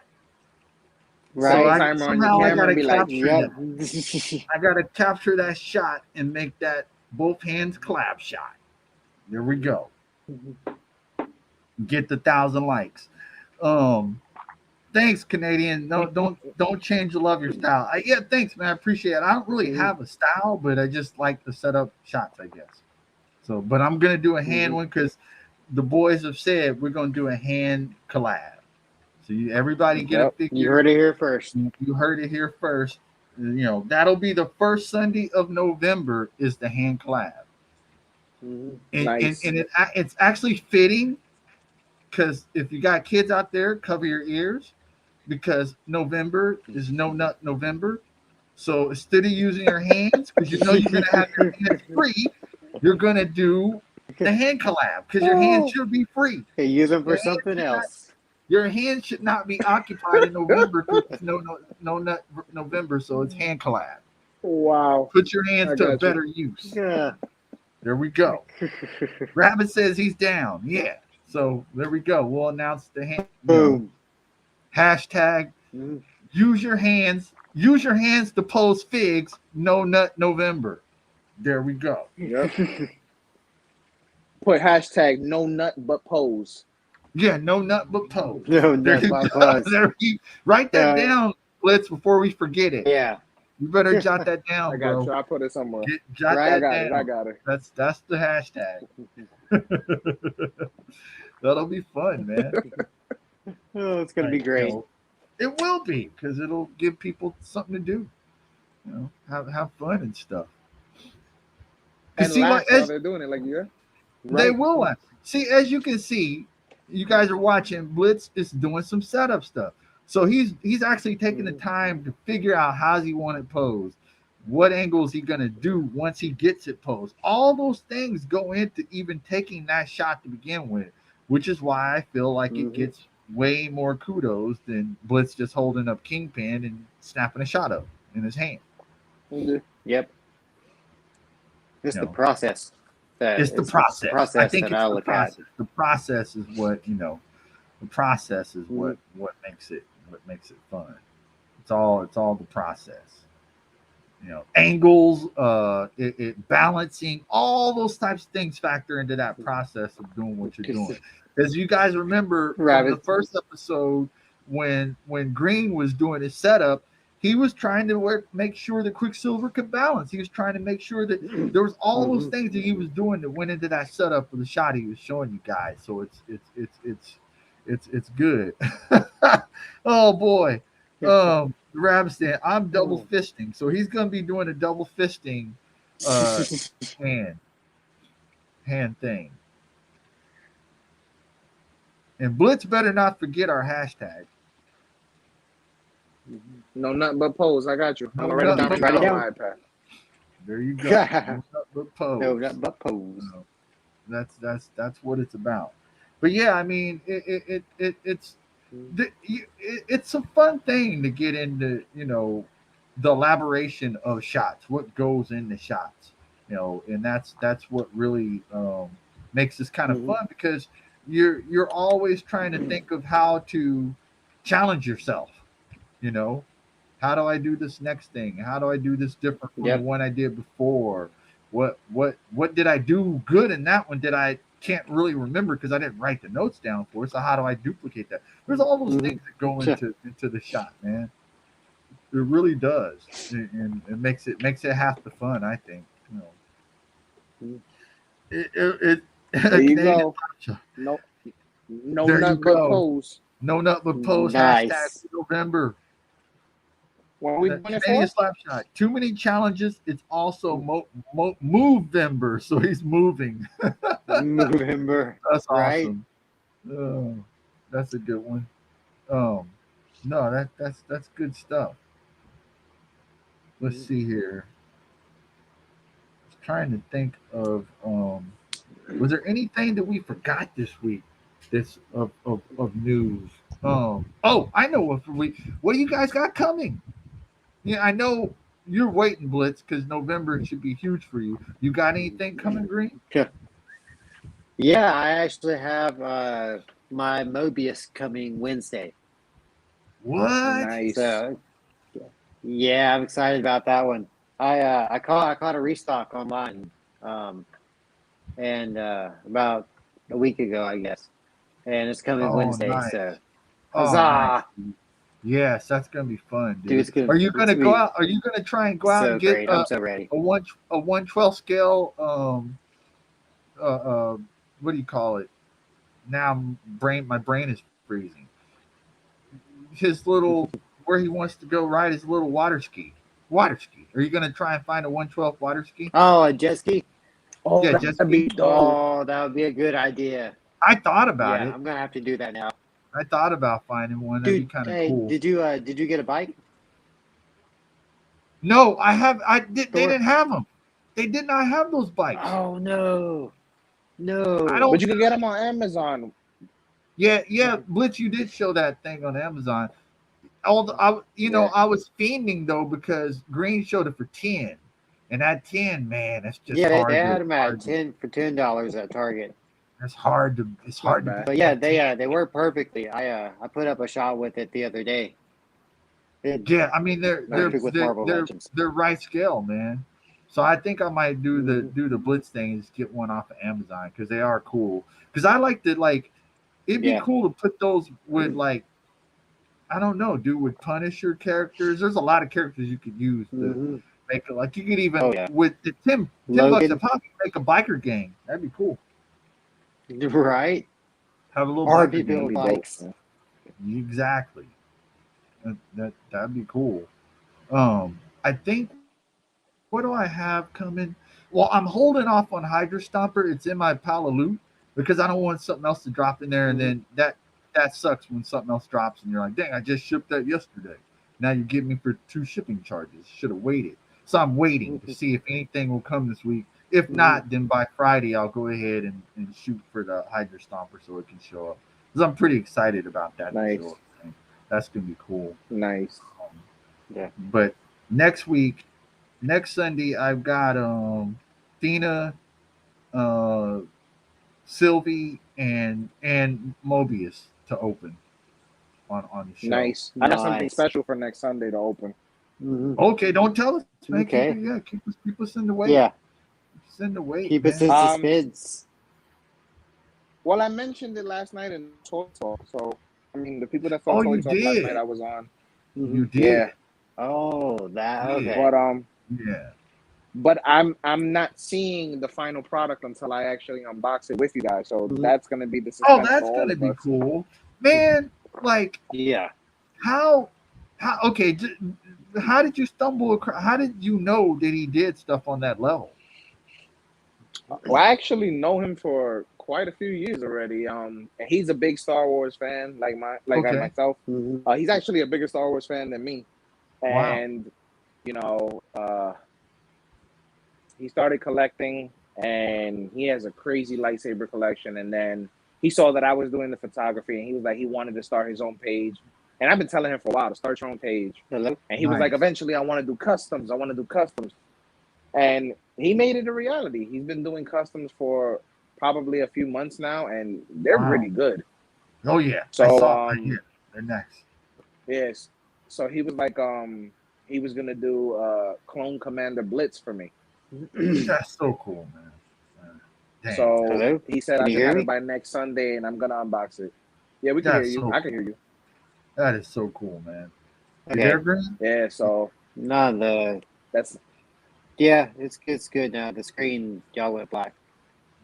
Right. So Timer on your somehow I camera got to and be like, capture Yep. that. I got to capture that shot and make that both hands collab shot. There we go. Get the 1,000 likes. Thanks, Canadian. No, don't change the love your style. Yeah, thanks, man. I appreciate it. I don't really have a style, but I just like to set up shots, I guess. So, but I'm gonna do a hand one because the boys have said we're gonna do a hand collab. So everybody get a Yep. figure. You heard it here first. You heard it here first. That'll be the first Sunday of November is the hand collab. And, Nice. and it's actually fitting because if you got kids out there, cover your ears because November is No Nut November. So instead of using your hands, because you're going to have your hands free, you're going to do the hand collab because your hands should be free. Okay, use them for Your something else. Your hands should not be occupied in November because it's no Nut November, so it's hand collab. Wow. Put your hands I to a got you. better use. Yeah. There we go. Rabbit says he's down. Yeah. So there we go. We'll announce the hand. Boom. Hashtag use your hands. Use your hands to pose figs. No Nut November. There we go. Yep. Put hashtag no nut but pose. Yeah, no nut but pose. No There nut you but go. pose. There you, write that down, Blitz, before we forget it. Yeah. You better jot that down, I got bro. you. I put it somewhere. Jot Right, that I down. got it. That's the hashtag. That'll be fun, man. Oh, it's gonna be great. It will be because it'll give people something to do. Have fun and stuff. And See, laugh like, while they're doing it, like yeah. they will laugh. See, as you can see, you guys are watching. Blitz is doing some setup stuff. So he's actually taking the time to figure out how's he want it posed, what angle is he gonna do once he gets it posed. All those things go into even taking that shot to begin with, which is why I feel like it gets way more kudos than Blitz just holding up Kingpin and snapping a shot up in his hand. Yep. It's the process. It's the process. I think that it's I the look process. at. The process is what The process is what makes it fun. It's all the process. Angles, it balancing, all those types of things factor into that process of doing what you're doing. As you guys remember from the first episode, when Green was doing his setup, He was trying to make sure that Quicksilver could balance. He was trying to make sure that there was all those things that he was doing that went into that setup for the shot he was showing you guys. So it's good. Oh boy. Rabstan, I'm double fisting. So he's gonna be doing a double fisting hand thing. And Blitz better not forget our hashtag. No, nothing but pose. I got you. No, I'm gonna write it down on my iPad. There you go. No, nothing but pose. No, nothing but pose. That's what it's about. But yeah, I mean, it's a fun thing to get into. The elaboration of shots, what goes into shots. And that's what really makes this kind of fun, because you're always trying to think of how to challenge yourself. How do I do this next thing? How do I do this different from the one I did before? What did I do good in that one that I can't really remember because I didn't write the notes down for it? So how do I duplicate that? There's all those things that go into the shot, man. It really does, and it makes it half the fun, I think. There you go. No nut but pose. No nut but pose. Nice. Hashtag November. What are we doing it Canadian for? Slapshot. Too many challenges. It's also Movember, so he's moving. Movember. That's right? awesome. Oh, that's a good one. No, that's good stuff. Let's see here. I was trying to think of was there anything that we forgot this week that's of news? I know what do you guys got coming? Yeah, I know you're waiting, Blitz, because November should be huge for you. You got anything coming, Green? Yeah, I actually have my Mobius coming Wednesday. What? Nice. So, yeah, I'm excited about that one. I caught a restock online, and about a week ago, I guess, and it's coming Wednesday. Nice. So, huzzah! Nice. Yes, that's gonna be fun, dude. Are you gonna go out? Are you gonna try and go out and get I'm so ready. a 1/12 scale? What do you call it? Now, my brain is freezing. His little where he wants to go ride his little water ski. Are you gonna try and find a 1/12 water ski? Oh, a jet ski. Oh, yeah, jet ski. Oh, that would be a good idea. I thought about it. I'm gonna have to do that now. I thought about finding one. Dude, that'd be kind of cool. Did you get a bike? No, I have. They didn't have them. They did not have those bikes. Oh no. But you can get them on Amazon. Yeah, Blitz, you did show that thing on Amazon. I was fiending though because Green showed it for 10, and at 10, man, that's just hard. They had them at $10 at Target. That's hard to. It's hard to. But yeah, they work perfectly. I put up a shot with it the other day. I mean they're right scale, man. So I think I might do the Blitz thing and just get one off of Amazon because they are cool. Because I like to it'd be cool to put those with I don't know, dude, with Punisher characters. There's a lot of characters you could use to make it. Like you could even with the $10 a pop, make a biker gang. That'd be cool. Right? Have a little RP build bikes. Exactly. That'd be cool. I think what do I have coming? Well, I'm holding off on Hydra Stomper. It's in my pile of loot because I don't want something else to drop in there, and then that sucks when something else drops and you're like, dang, I just shipped that yesterday. Now you give me for 2 shipping charges. Should have waited. So I'm waiting to see if anything will come this week. If not, then by Friday I'll go ahead and shoot for the Hydra Stomper so it can show up. Because I'm pretty excited about that. Nice. That's gonna be cool. Nice. But next Sunday, I've got Thena, Sylvie, and Mobius to open on the show. Nice. I got something special for next Sunday to open. Okay, don't tell us. Man. Okay. Keep us in the way. Yeah. Send the way. Keep us in suspense. Well, I mentioned it last night in Toy Talk. So, I mean, the people that saw Toy Talk last night I was on. You did? Yeah. Oh, that okay. Yeah. But I'm not seeing the final product until I actually unbox it with you guys. So that's gonna be the Oh, suspense for that's all gonna of be us. cool, man. Like, Yeah. how? Okay, how did you stumble across? How did you know that he did stuff on that level? Well, I actually know him for quite a few years already. And he's a big Star Wars fan, like Okay. myself. Mm-hmm. He's actually a bigger Star Wars fan than me. Wow. And you know, he started collecting, and he has a crazy lightsaber collection. And then he saw that I was doing the photography, and he was like, he wanted to start his own page. And I've been telling him for a while to start your own page. Hello. And he was like, Nice. eventually, I want to do customs. I want to do customs. And he made it a reality. He's been doing customs for probably a few months now, and they're Wow. pretty good. Oh yeah, I So saw. Yeah, they're nice. yes, so he was like he was gonna do Clone Commander Blitz for me. That's so cool, man. Dang, So Hello. he said Can I you should hear have me? it by next Sunday, and I'm gonna unbox it. Yeah, we can hear that's you. so. I can hear you. That is so cool, man. You there, Okay. Green? Yeah, so No, the that's yeah, it's good now. The screen y'all went black.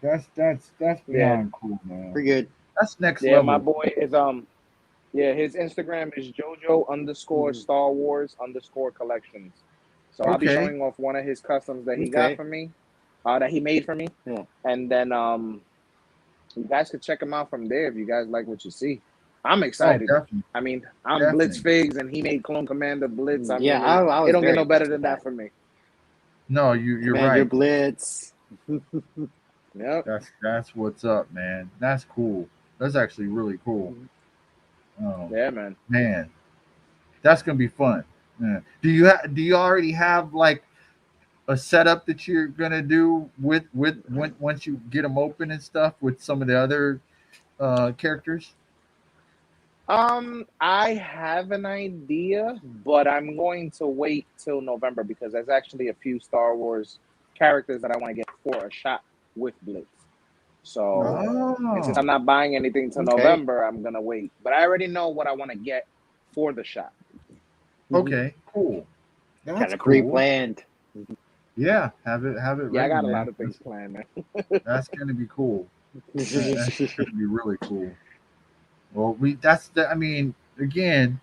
That's yeah, beyond cool, man. We're good. That's next yeah. My level. boy is yeah. His Instagram is Jojo underscore Mhm. Star Wars underscore collections. So I'll be Okay. showing off one of his customs that he got Okay. for me, that he made for me, Yeah. and then you guys could check him out from there if you guys like what you see. I'm Oh, excited. definitely, I mean, I'm Blitz definitely. Figs, and he made Clone Commander Blitz. I Yeah, mean, I it was don't get very no better impressed than with that that. for me. No, you're Commander right. Blitz. Yep. That's what's up, man. That's cool. That's actually really cool. Oh Yeah, man. man, that's gonna be fun. Yeah. Do you already have like a setup that you're gonna do with once you get them open and stuff with some of the other characters? I have an idea, but I'm going to wait till November because there's actually a few Star Wars characters that I want to get for a shot with Blitz. So, and since Oh, I'm not buying anything till Okay. November, I'm gonna wait. But I already know what I want to get for the shot. okay, cool. Kind That's of cool. pre-planned. Yeah, have it Yeah, I ready, got a man. lot of things planned, man. That's gonna be cool. That's gonna be really cool. Well, we that's the. I mean, again,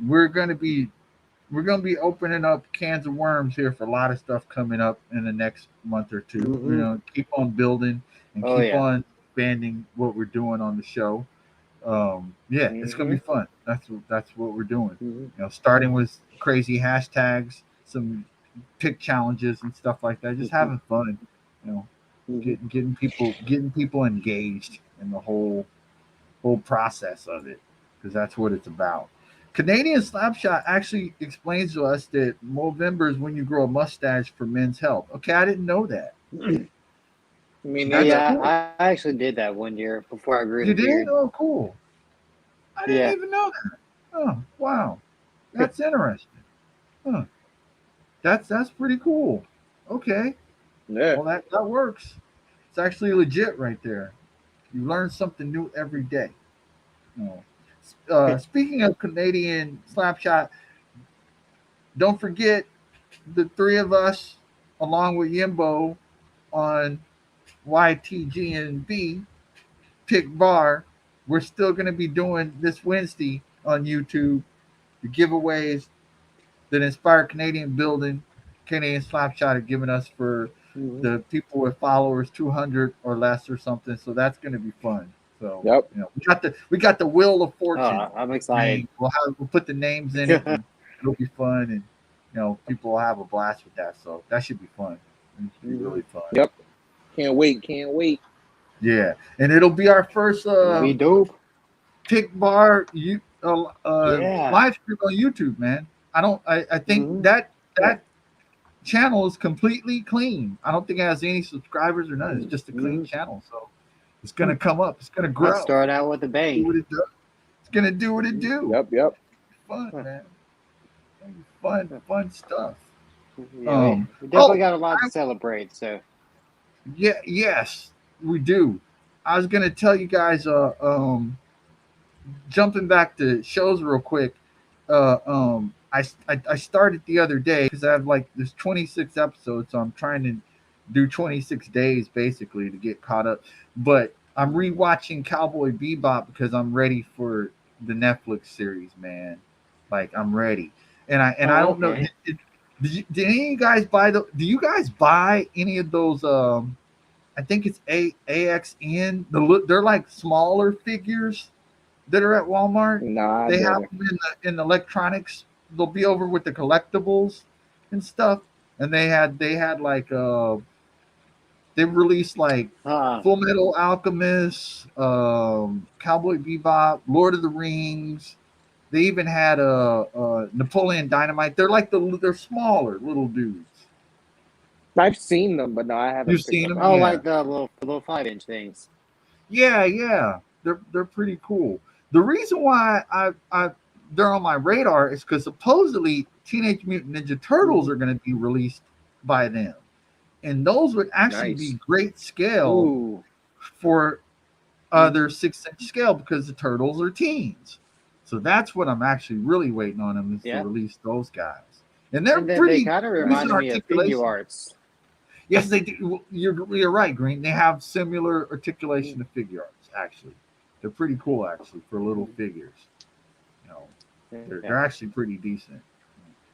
we're gonna be opening up cans of worms here for a lot of stuff coming up in the next month or two. You hmm know, keep on building and Oh keep yeah. on expanding what we're doing on the show. Yeah, it's gonna Hmm. be fun. That's what we're doing. hmm You know, starting with crazy hashtags, some pick challenges and stuff like that. Just having fun. You know, hmm getting people engaged in the whole process of it because that's what it's about. Canadian Slapshot actually explains to us that Movember is when you grow a mustache for men's health. Okay, I didn't know that. Me That's neither. cool. Yeah, I actually did that one year before I grew the You did? beard. Oh, cool. I didn't Yeah. even know that. Oh, wow. That's interesting. Huh. That's pretty cool. Okay. Yeah. Well, that works. It's actually legit right there. You learn something new every day. You know. Speaking of Canadian Slapshot, don't forget the three of us, along with Yimbo, on YTGNB Pick Bar. We're still going to be doing this Wednesday on YouTube the giveaways that inspire Canadian building. Canadian Slapshot are giving us for hmm the people with followers 200 or less or something. So that's going to be fun. So Yep. you know we got the Wheel of Fortune I'm excited. thing. We'll put the names in it and it'll be fun and you know people will have a blast with that. So that should be fun. It should be hmm really fun. Yep. Can't wait. Can't wait. Yeah, and it'll be our first Gonna be dope. Pick Bar Yeah. live stream on YouTube, man. I think hmm that channel is completely clean. I don't think it has any subscribers or nothing. It's just a clean hmm channel, so it's gonna come up. It's gonna I'll grow. start out with a Do bang. what it does. It's gonna do what it do. Yep. Yep. Fun, Huh. man. Fun Yeah, stuff. we, Um. we Oh, definitely got a lot to celebrate. So, yeah. Yes, we do. I was gonna tell you guys. Jumping back to shows real quick. I started the other day because I have like there's 26 episodes, so I'm trying to do 26 days basically to get caught up. But I'm rewatching Cowboy Bebop because I'm ready for the Netflix series, man. Like I'm ready, and I Oh, don't know. okay. Did any of you guys buy the? Do you guys buy any of those? I think it's AXN. They're like smaller figures that are at Walmart. No, I They have didn't. them in the electronics. They'll be over with the collectibles and stuff. And they had like they released like Huh. Full Metal Alchemist, Cowboy Bebop, Lord of the Rings. They even had Napoleon Dynamite. They're smaller little dudes. I've seen them, but no, I You've haven't picked seen them them, up. Oh, yeah. like the little 5-inch things. Yeah. They're pretty cool. The reason why I they're on my radar is because supposedly Teenage Mutant Ninja Turtles are going to be released by them, and those would actually be Nice. great scale Ooh. for their 6-inch scale because the turtles are teens. So that's what I'm actually really waiting on them is to Yeah. release those guys, and they're And then they pretty kind of decent reminded me of figure articulation. arts. Yes, they do. You're right, Green. They have similar articulation to figure arts. Actually, they're pretty cool. Actually, for little figures, you know, they're Yeah. actually pretty decent.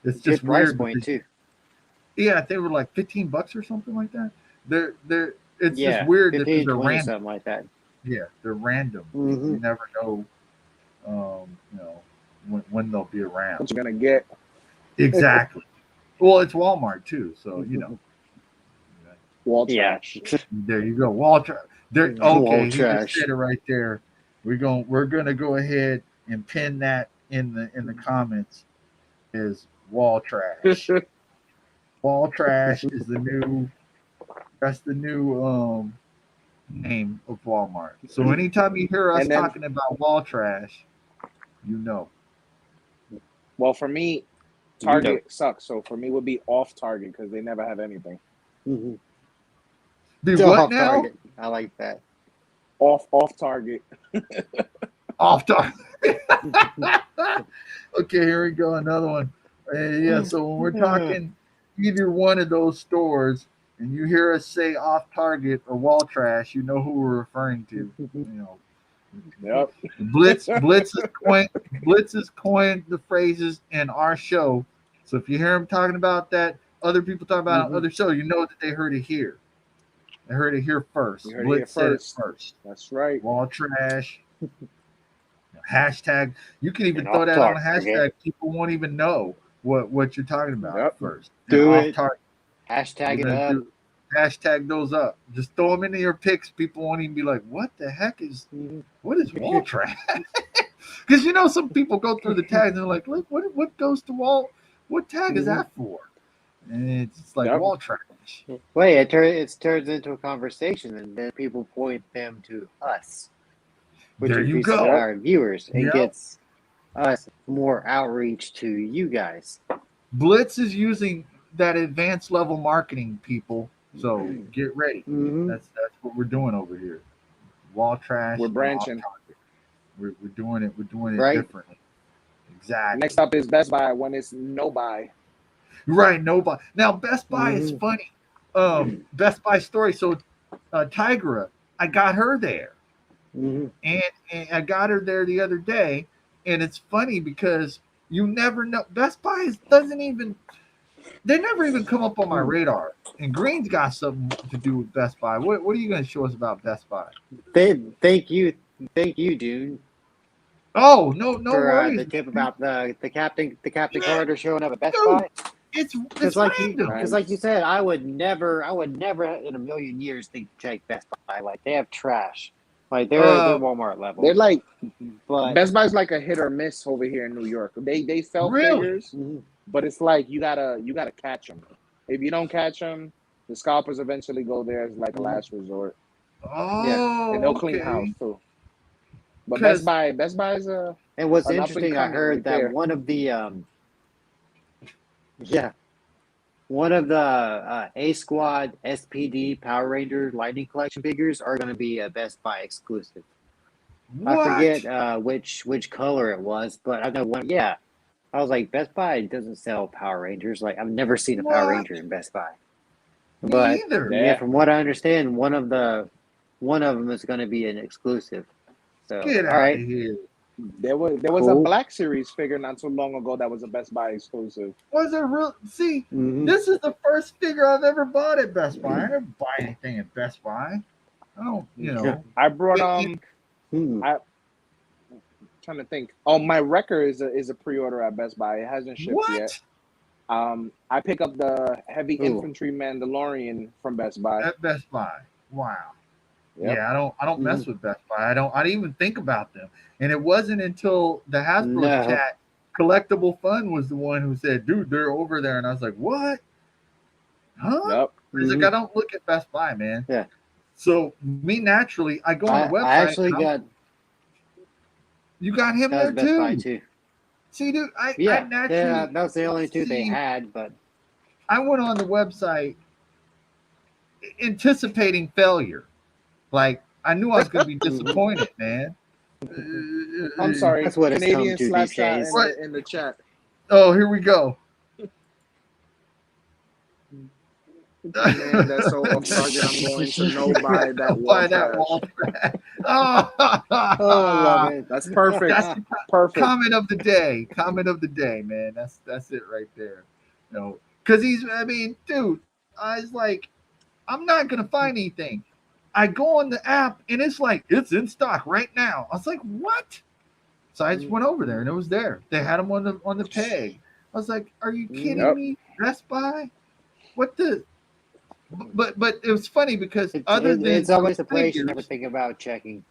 It's Good just price weird point because too. yeah, they were like $15 or something like that. They're it's just Yeah, weird because 15, they're 20, random. something like that. Yeah, they're random. Mm-hmm. You never know, you know, when they'll be around. What you gonna get? Exactly. Well, it's Walmart too, so you know. Wall Yeah. trash. There you go, Walter. There. Wall Okay, he just trash. said it right there. We're gonna go ahead and pin that in the comments. Is wall trash. Wall trash is the new. That's the new name of Walmart. So anytime you hear us And then, talking about wall trash, you know. well, for me, You know. Target sucks. So for me, would be off Target because they never have anything. Mm-hmm. Be Still what off now? target. I like that. Off Target. Off target. Okay, here we go. Another one. Yeah, so when we're talking either one of those stores and you hear us say off target or wall trash, you know who we're referring to. You know, Yep. Blitz has coined the phrases in our show. So if you hear him talking about that, other people talking about it on Mm-hmm. other show, you know that they heard it here. They heard it here first. You heard it here Blitz said it first. first. That's right. Wall trash. Hashtag. You can even And throw off that on a target. hashtag. People won't even know what you're talking about Yep. first. And Do off it. target. Hashtag We're it gonna up. do hashtag those up. Just throw them into your picks. People won't even be like, "What the heck is? What is wall trash?" Because you know some people go through the tags and they're like, "Look, what goes to wall? What tag is that for?" And it's like Yep. wall trash. Wait, it turns into a conversation, and then people point them to us, which There you increases go. our viewers and Yep. gets us more outreach to you guys. Blitz is using that advanced level marketing, people. So get ready. Mm-hmm. That's what we're doing over here. Wall trash We're and off branching. target. We're doing it. We're doing it Right? differently. Exactly. Next up is Best Buy when it's no buy. Right. Nobody. Now Best Buy is Mm-hmm. funny. Best Buy story. So Tigra, I got her there, Mm-hmm. and I got her there the other day, and it's funny because you never know. Best Buy doesn't even. They never even come up on my radar. And Green's got something to do with Best Buy. What are you going to show us about Best Buy? Thank you, Dune, Oh, no for worries. the tip about the Captain Carter showing up at Best Dude, Buy. it's Because random. like you said, I would never in a million years think to check Best Buy. Like they have trash. Like they're Walmart level. They're like But Best Buy's like a hit or miss over here in New York. They sell Really? figures, but it's like you gotta catch them. If you don't catch them, the scalpers eventually go there as like a last resort, yeah. and Oh, they'll clean house okay. too. But Because Best Buy's And what's an up and interesting, I coming heard right that there. one of the A Squad SPD Power Ranger Lightning Collection figures are going to be a Best Buy exclusive. what? I forget which color it was, but I know one. Yeah, I was like, Best Buy doesn't sell Power Rangers. Like, I've never seen a What? Power Ranger in Best Buy. Me But either. yeah, from what I understand, one of them is going to be an exclusive. So Get all out right, of here. There was a Cool. Black Series figure not so long ago that was a Best Buy exclusive. Was it real? See, Mhm. this is the first figure I've ever bought at Best Buy. I never buy anything at Best Buy. I don't, you know. I brought Hmm. I trying to think. Oh, my Wrecker is a pre-order at Best Buy. It hasn't shipped yet. What? I pick up the Heavy Ooh. Infantry Mandalorian from Best Buy. At Best Buy. Wow. Yep. Yeah, I don't mess with Best Buy. I didn't even think about them. And it wasn't until the Hasbro No. chat, Collectible Fun was the one who said, "Dude, they're over there." And I was like, "What? Huh?" Yep. He's like, "I don't look at Best Buy, man." Yeah. So me naturally, I go on the website. I actually got. You got him That there was Best too. Buy too. See, dude, I Yeah, naturally that was the only two they had. But I went on the website anticipating failure. Like I knew I was going to be disappointed, man. I'm sorry. That's what it's come Canadian to these slash chat days. in the chat. Oh, here we go. Man, that's so off target. I'm going to no buy that wall Buy that trash. wall trash. Oh, I love it. That's perfect. That's Perfect. comment of the day. Comment of the day, man. That's it right there. You know, because dude, I was like, I'm not gonna find anything. I go on the app and it's like it's in stock right now. I was like, what? So I just went over there and it was there. They had them on the peg. I was like, are you kidding me? Best Buy? What the? But it was funny because it's always a place you never think about checking.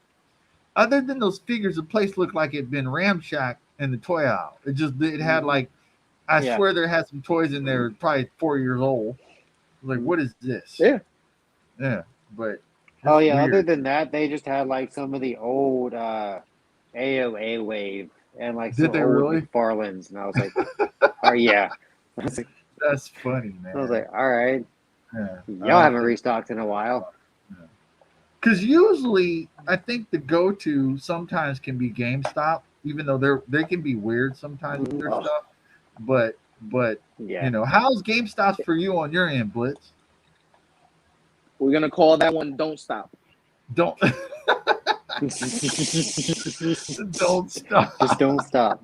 Other than those figures, the place looked like it'd been ramshacked in the toy aisle. It had like, I swear there had some toys in there probably 4 years old. Like, what is this? Yeah, but oh yeah. weird. Other than that, they just had like some of the old AOA wave and like some Did they old really? McFarlanes, and I was like, oh yeah. I was like, that's funny, man. I was like, all right. Yeah, y'all haven't restocked in a while. Because usually, I think the go-to sometimes can be GameStop, even though they can be weird sometimes with their stuff. But yeah. you know, how's GameStop's for you on your end, Blitz? We're gonna call that one "Don't Stop." Don't don't stop. Just don't stop.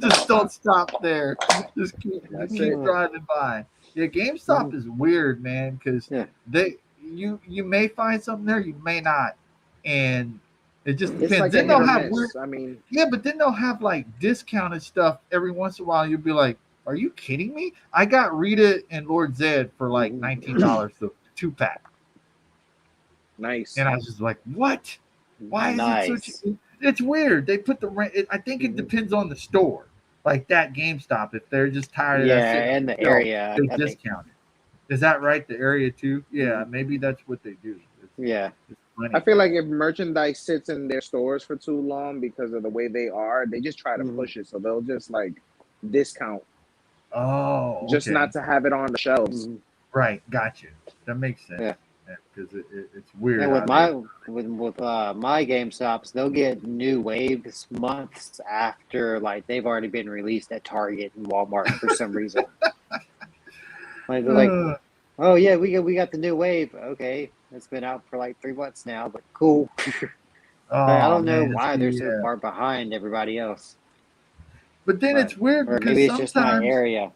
Just don't stop there. Just keep driving by. Yeah, GameStop is weird, man, because you may find something there, you may not, and it just depends. It's like then they'll have weird. I mean, yeah, but then they'll have like discounted stuff every once in a while. You'll be like, "Are you kidding me?" I got Rita and Lord Zed for like $19 the 2-pack. Nice. And I was just like, "What? Why is it such?" It's weird. They put I think it depends on the store. Like that GameStop, if they're just tired of that shit, and the area, they discount it. Is that right? The area too? Yeah, maybe that's what they do. I feel like if merchandise sits in their stores for too long because of the way they are, they just try to push it. So they'll just like discount. Oh, okay. Just not to have it on the shelves. Right, gotcha. That makes sense. Yeah, because it's weird. And with my GameStops, they'll get new waves months after like they've already been released at Target and Walmart for some reason. Like they're like, oh yeah, we got the new wave. Okay, it's been out for like 3 months now, but cool. I don't know why they're so far behind everybody else. But then it's weird because maybe it's just my area.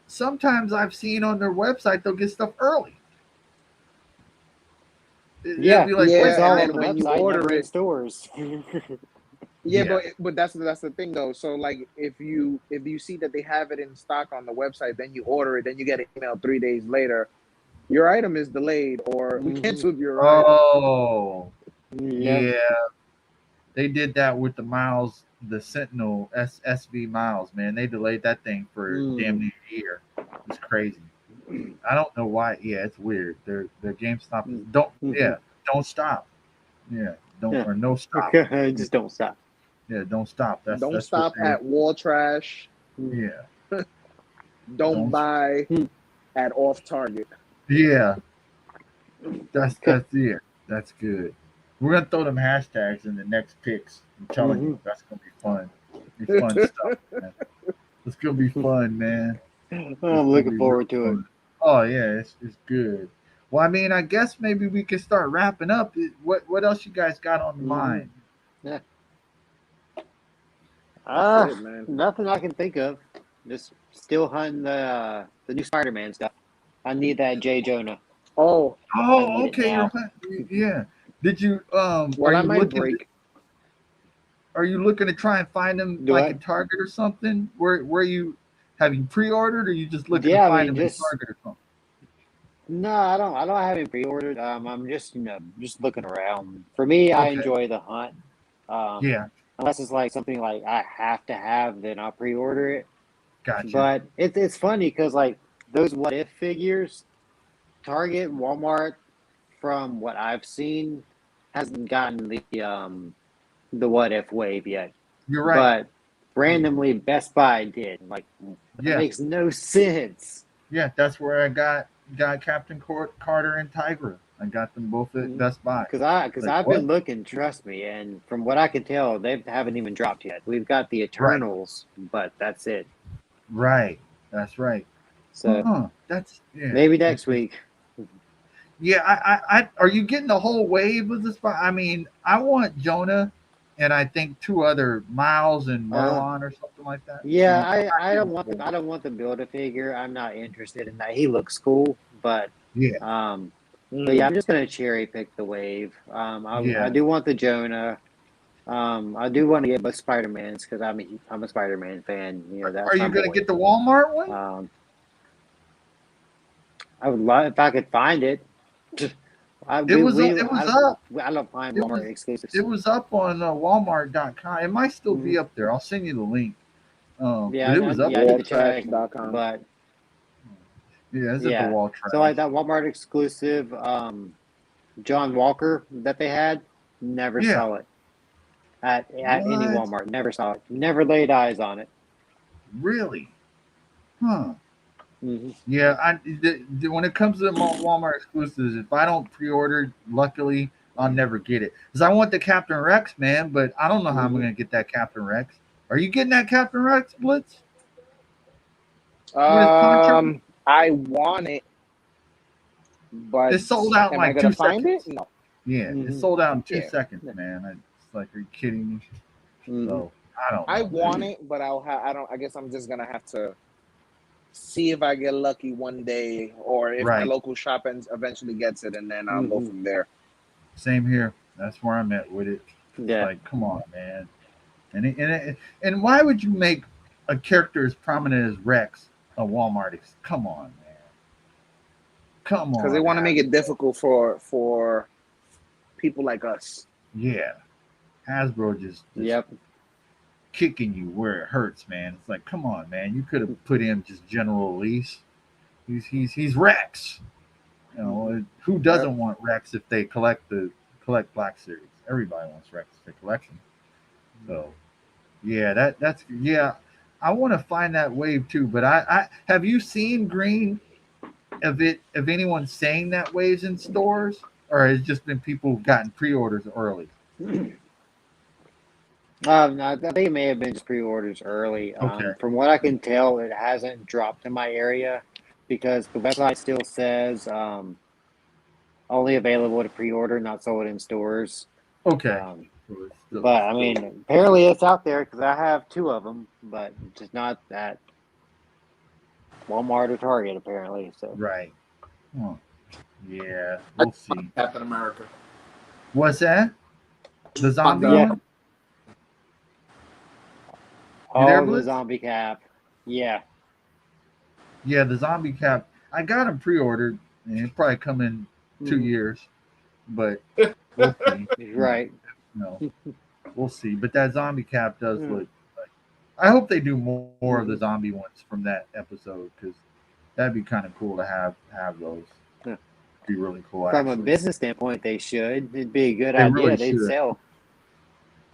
Sometimes I've seen on their website they'll get stuff early. Yeah, be like, it's all and on the when you website, order never in it, stores. but that's the thing though. So like if you see that they have it in stock on the website, then you order it, then you get an email 3 days later, your item is delayed or we canceled your item. Oh, yeah. They did that with the Sentinel SV Miles, man. They delayed that thing for damn near a year. It's crazy. I don't know why. Yeah, it's weird. Their GameStop don't stop. Yeah, or no stop. Just don't stop. Yeah, don't stop. Don't stop at wall trash. Yeah. Don't buy at off Target. Yeah. That's good. We're gonna throw them hashtags in the next picks. I'm telling you, that's gonna be fun. Be fun stuff, man. It's gonna be fun, man. I'm It's gonna looking be forward real to it. fun. Oh yeah, it's good. Well, I mean, I guess maybe we can start wrapping up. What else you guys got on the mind? Yeah. That's it, man. Nothing I can think of. Just still hunting the new Spider-Man stuff. I need that J. Jonah. Oh, I Oh, need it okay. now. Yeah. Did you well, I might break. are you looking to try and find them Do like I? in Target or something? Where you have you pre-ordered, or you just looking to Yeah, I find mean, them in just Target or something? no, I don't have it pre-ordered. I'm just just looking around. For me, I Okay. enjoy the hunt. Um, Yeah. unless it's like something like I have to have, then I'll pre-order it. Gotcha. But it's funny because like those what if figures, Target, Walmart, from what I've seen, hasn't gotten the what if wave yet. You're right. But randomly, Best Buy did. Like that Yeah. makes no sense. Yeah. That's where I got Captain Carter and Tigra. I got them both at Best Buy. Because Like I've what? been looking, trust me, and from what I can tell, they haven't even dropped yet. We've got the Right. Eternals, but that's it. Right. That's right. So That's yeah. maybe next week. Yeah, are you getting the whole wave of this? I mean, I want Jonah, and I think two other Miles and Merlon or something like that. Yeah, I I don't want the build a figure. I'm not interested in that. He looks cool, but yeah, but yeah, I'm just gonna cherry pick the wave. I yeah. do want the Jonah. I do want to get both Spider Mans because I'm a Spider Man fan. You know, Are that's my you gonna boy. get the Walmart one? I would love if I could find it. It was up. I don't find It was Walmart exclusives. it was up on Walmart.com. It might still be up there. I'll send you the link. Yeah, But it was up yeah, I need to there. check, Walltrash.com. but Yeah, it's at the yeah. Wall So like Trash. that Walmart exclusive, John Walker that they had, never Yeah. saw it at any What? Walmart. Never saw it. Never laid eyes on it. Really? Huh. Mm-hmm. Yeah, when it comes to the Walmart exclusives, if I don't pre-order, luckily I'll never get it because I want the Captain Rex, man. But I don't know how I'm Mm-hmm. gonna get that Captain Rex. Are you getting that Captain Rex, Blitz, with his poncho? I want it, but It's sold out in am I like gonna two find it? seconds. No. Yeah, it's Mm-hmm. sold out in two Yeah. seconds, man. It's like, are you kidding me? Mm-hmm. So I don't I know, want man. it, but I don't. I guess I'm just gonna have to see if I get lucky one day, or if my Right. local shop eventually gets it, and then I'll go Mm-hmm. from there. Same here. That's where I'm at with it. It's Yeah. like, come on, man. And why would you make a character as prominent as Rex a Walmart? Come on, man. Come Because they on, want to make it difficult for people like us. yeah. Hasbro just Yep. kicking you where it hurts, man. It's like, come on, man. You could have put him just general release. He's Rex. You know, who doesn't want Rex if they collect Black Series? Everybody wants Rex if they collect them. So yeah, that's yeah. I want to find that wave too, but I have you seen Green of anyone saying that waves in stores, or has it just been people who've gotten pre-orders early? I think it may have been just pre-orders early. Okay, From what I can tell, it hasn't dropped in my area because the website still says only available to pre-order, not sold in stores. okay. Um, So it's but I mean, apparently it's out there because I have two of them, but just not at Walmart or Target apparently. So right. Huh. Yeah, I we'll see. Captain America. What's that? The On zombie the yeah, one? You there, oh, the Blitz? zombie cap. Yeah. Yeah, the zombie cap. I got them pre-ordered, and it's probably come in 2 years, but we'll see. Right. No, we'll see. But that zombie cap does look. Like, I hope they do more of the zombie ones from that episode because that'd be kind of cool to have those. Be really cool. From a Actually, business standpoint, they should. It'd be a good they idea. really They'd should. sell.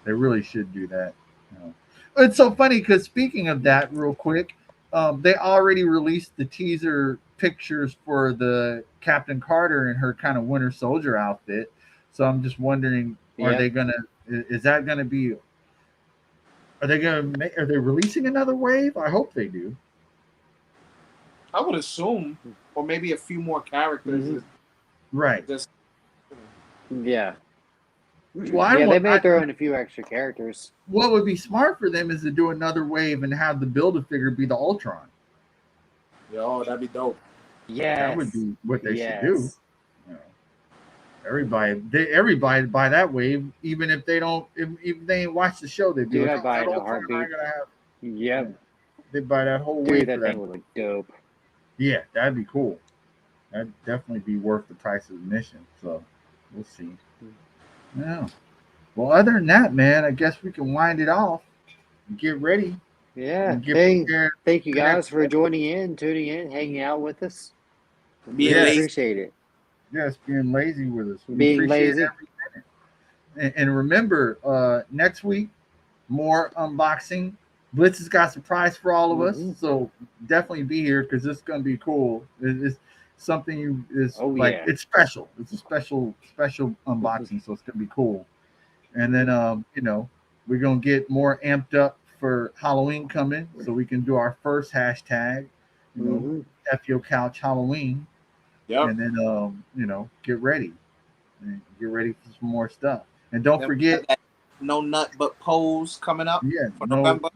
They really should do that. You know. It's so funny because speaking of that, real quick, they already released the teaser pictures for the Captain Carter in her kind of Winter Soldier outfit. So I'm just wondering, are Yep. they gonna? Is that gonna be Are they gonna make? Are they releasing another wave? I hope they do. I would assume, or maybe a few more characters. Right. Just Yeah. Well, Yeah, they may throw in a few extra characters. What would be smart for them is to do another wave and have the Build-A-Figure be the Ultron. yo, that'd be dope. Yes. That would be what they should do. You know, everybody buy that wave, even if they don't, if they ain't watch the show, they'd be like, buy that it in a Ultron I heartbeat. gotta have. Yep. They buy that whole Dude, wave that for that. thing would look dope. Yeah, that'd be cool. That'd definitely be worth the price of admission. So we'll see. Yeah. Well, other than that, man, I guess we can wind it off and get ready. Yeah. And thank you guys for joining in, tuning in, hanging out with us. Being lazy. Appreciate it. Yes, being lazy with us. Being lazy. Every minute. And remember, next week, more unboxing. Blitz has got a surprise for all of us, so definitely be here because it's going to be cool. It's something it's special. It's a special unboxing, so it's going to be cool. And then, we're going to get more amped up for Halloween coming, so we can do our first hashtag, F Your Couch Halloween. Yep. And then, get ready. And get ready for some more stuff. And don't forget, no nut but pose coming up. Yeah, for November.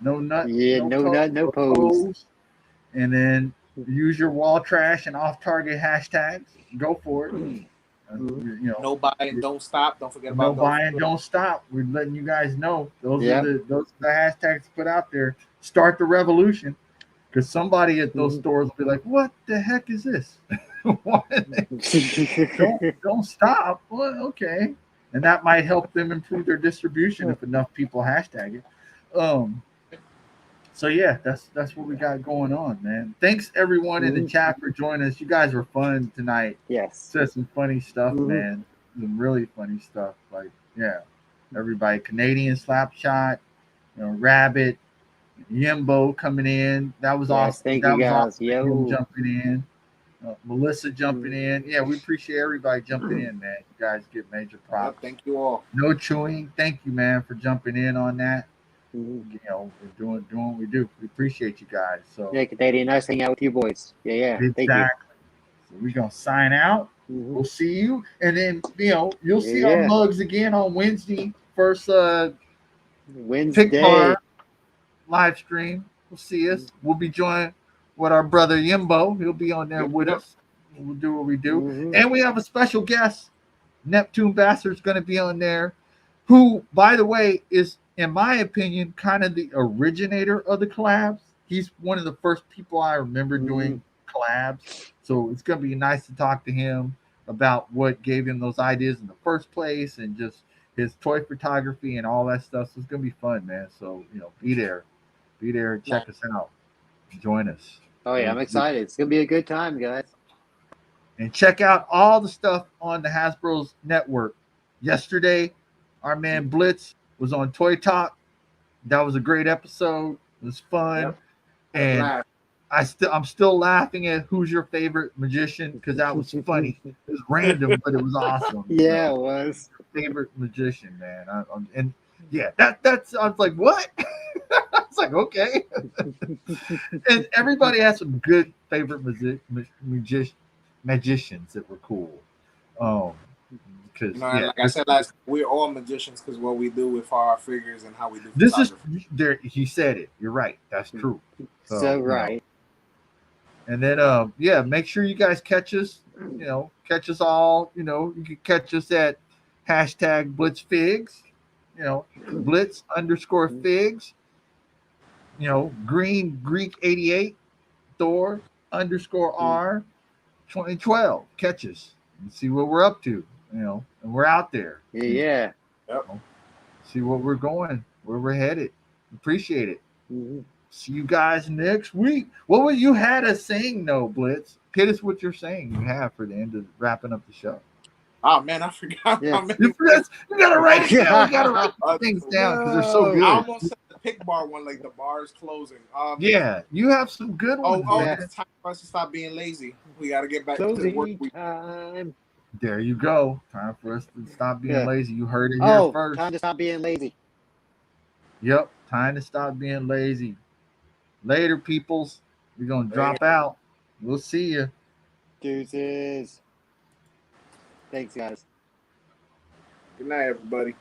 No nut. Yeah, no nut, no pose. And then use your wall trash and off-target hashtags. Go for it. No buy and don't stop. Don't forget about no buy and don't stop. We're letting you guys know those are the hashtags to put out there. Start the revolution. Because somebody at those stores will be like, "What the heck is this? don't stop." Well, okay, and that might help them improve their distribution if enough people hashtag it. So yeah, that's what we got going on, man. Thanks everyone in the chat for joining us. You guys were fun tonight. Yes, said some funny stuff, man. Some really funny stuff. Like everybody, Canadian Slapshot, Rabbit. Yimbo coming in. That was awesome. Thank you guys. Awesome. Jumping in. Melissa jumping in. Yeah, we appreciate everybody jumping in, man. You guys get major props. Thank you all. No chewing. Thank you, man, for jumping in on that. We're doing what we do. We appreciate you guys. So Canadian, nice hanging out with you boys. Yeah. Exactly. Thank you. So we're gonna sign out. We'll see you, and then you'll see our mugs again on Wednesday. First Wednesday. Pixar live stream. We'll see us. We'll be joined with our brother Yimbo. He'll be on there with us. We'll do what we do. And we have a special guest. Neptune Bastard's going to be on there, who, by the way, is, in my opinion, kind of the originator of the collabs. He's one of the first people I remember doing collabs. So it's going to be nice to talk to him about what gave him those ideas in the first place and just his toy photography and all that stuff. So it's going to be fun, man. So, be there. Be there. Check us out. Join us. Oh, yeah. I'm excited. It's going to be a good time, guys. And check out all the stuff on the Hasbro's network. Yesterday, our man Blitz was on Toy Talk. That was a great episode. It was fun. Yep. And I'm still laughing at Who's Your Favorite Magician, because that was funny. It was random, but it was awesome. Yeah, it was. Favorite magician, man. That's I was like, what? I was like, okay. And everybody has some good favorite magicians that were cool. Because like I said last, we're all magicians because what we do with our figures and how we do. This is there. He said it. You're right. That's true. So right. And then make sure you guys catch us. Catch us all. You can catch us at #BlitzFigs. Blitz_figs. Green Greek 88. Thor _R 2012. Catch us and see what we're up to. And we're out there. Yeah. Yep. See what we're going, where we're headed. Appreciate it. See you guys next week. What would you had us saying though, Blitz? Hit us with your saying you have for the end of wrapping up the show. Oh man, I forgot. Yeah. You gotta write it down. You gotta write things down because they're so good. I almost said the pick bar one, like the bar is closing. You have some good ones. It's time for us to stop being lazy. We gotta get back to the work week. There you go. Time for us to stop being lazy. You heard it here first. Time to stop being lazy. Yep, time to stop being lazy. Later, peoples. We're gonna Later. drop out. We'll see you. Deuces. Thanks, guys. Good night, everybody.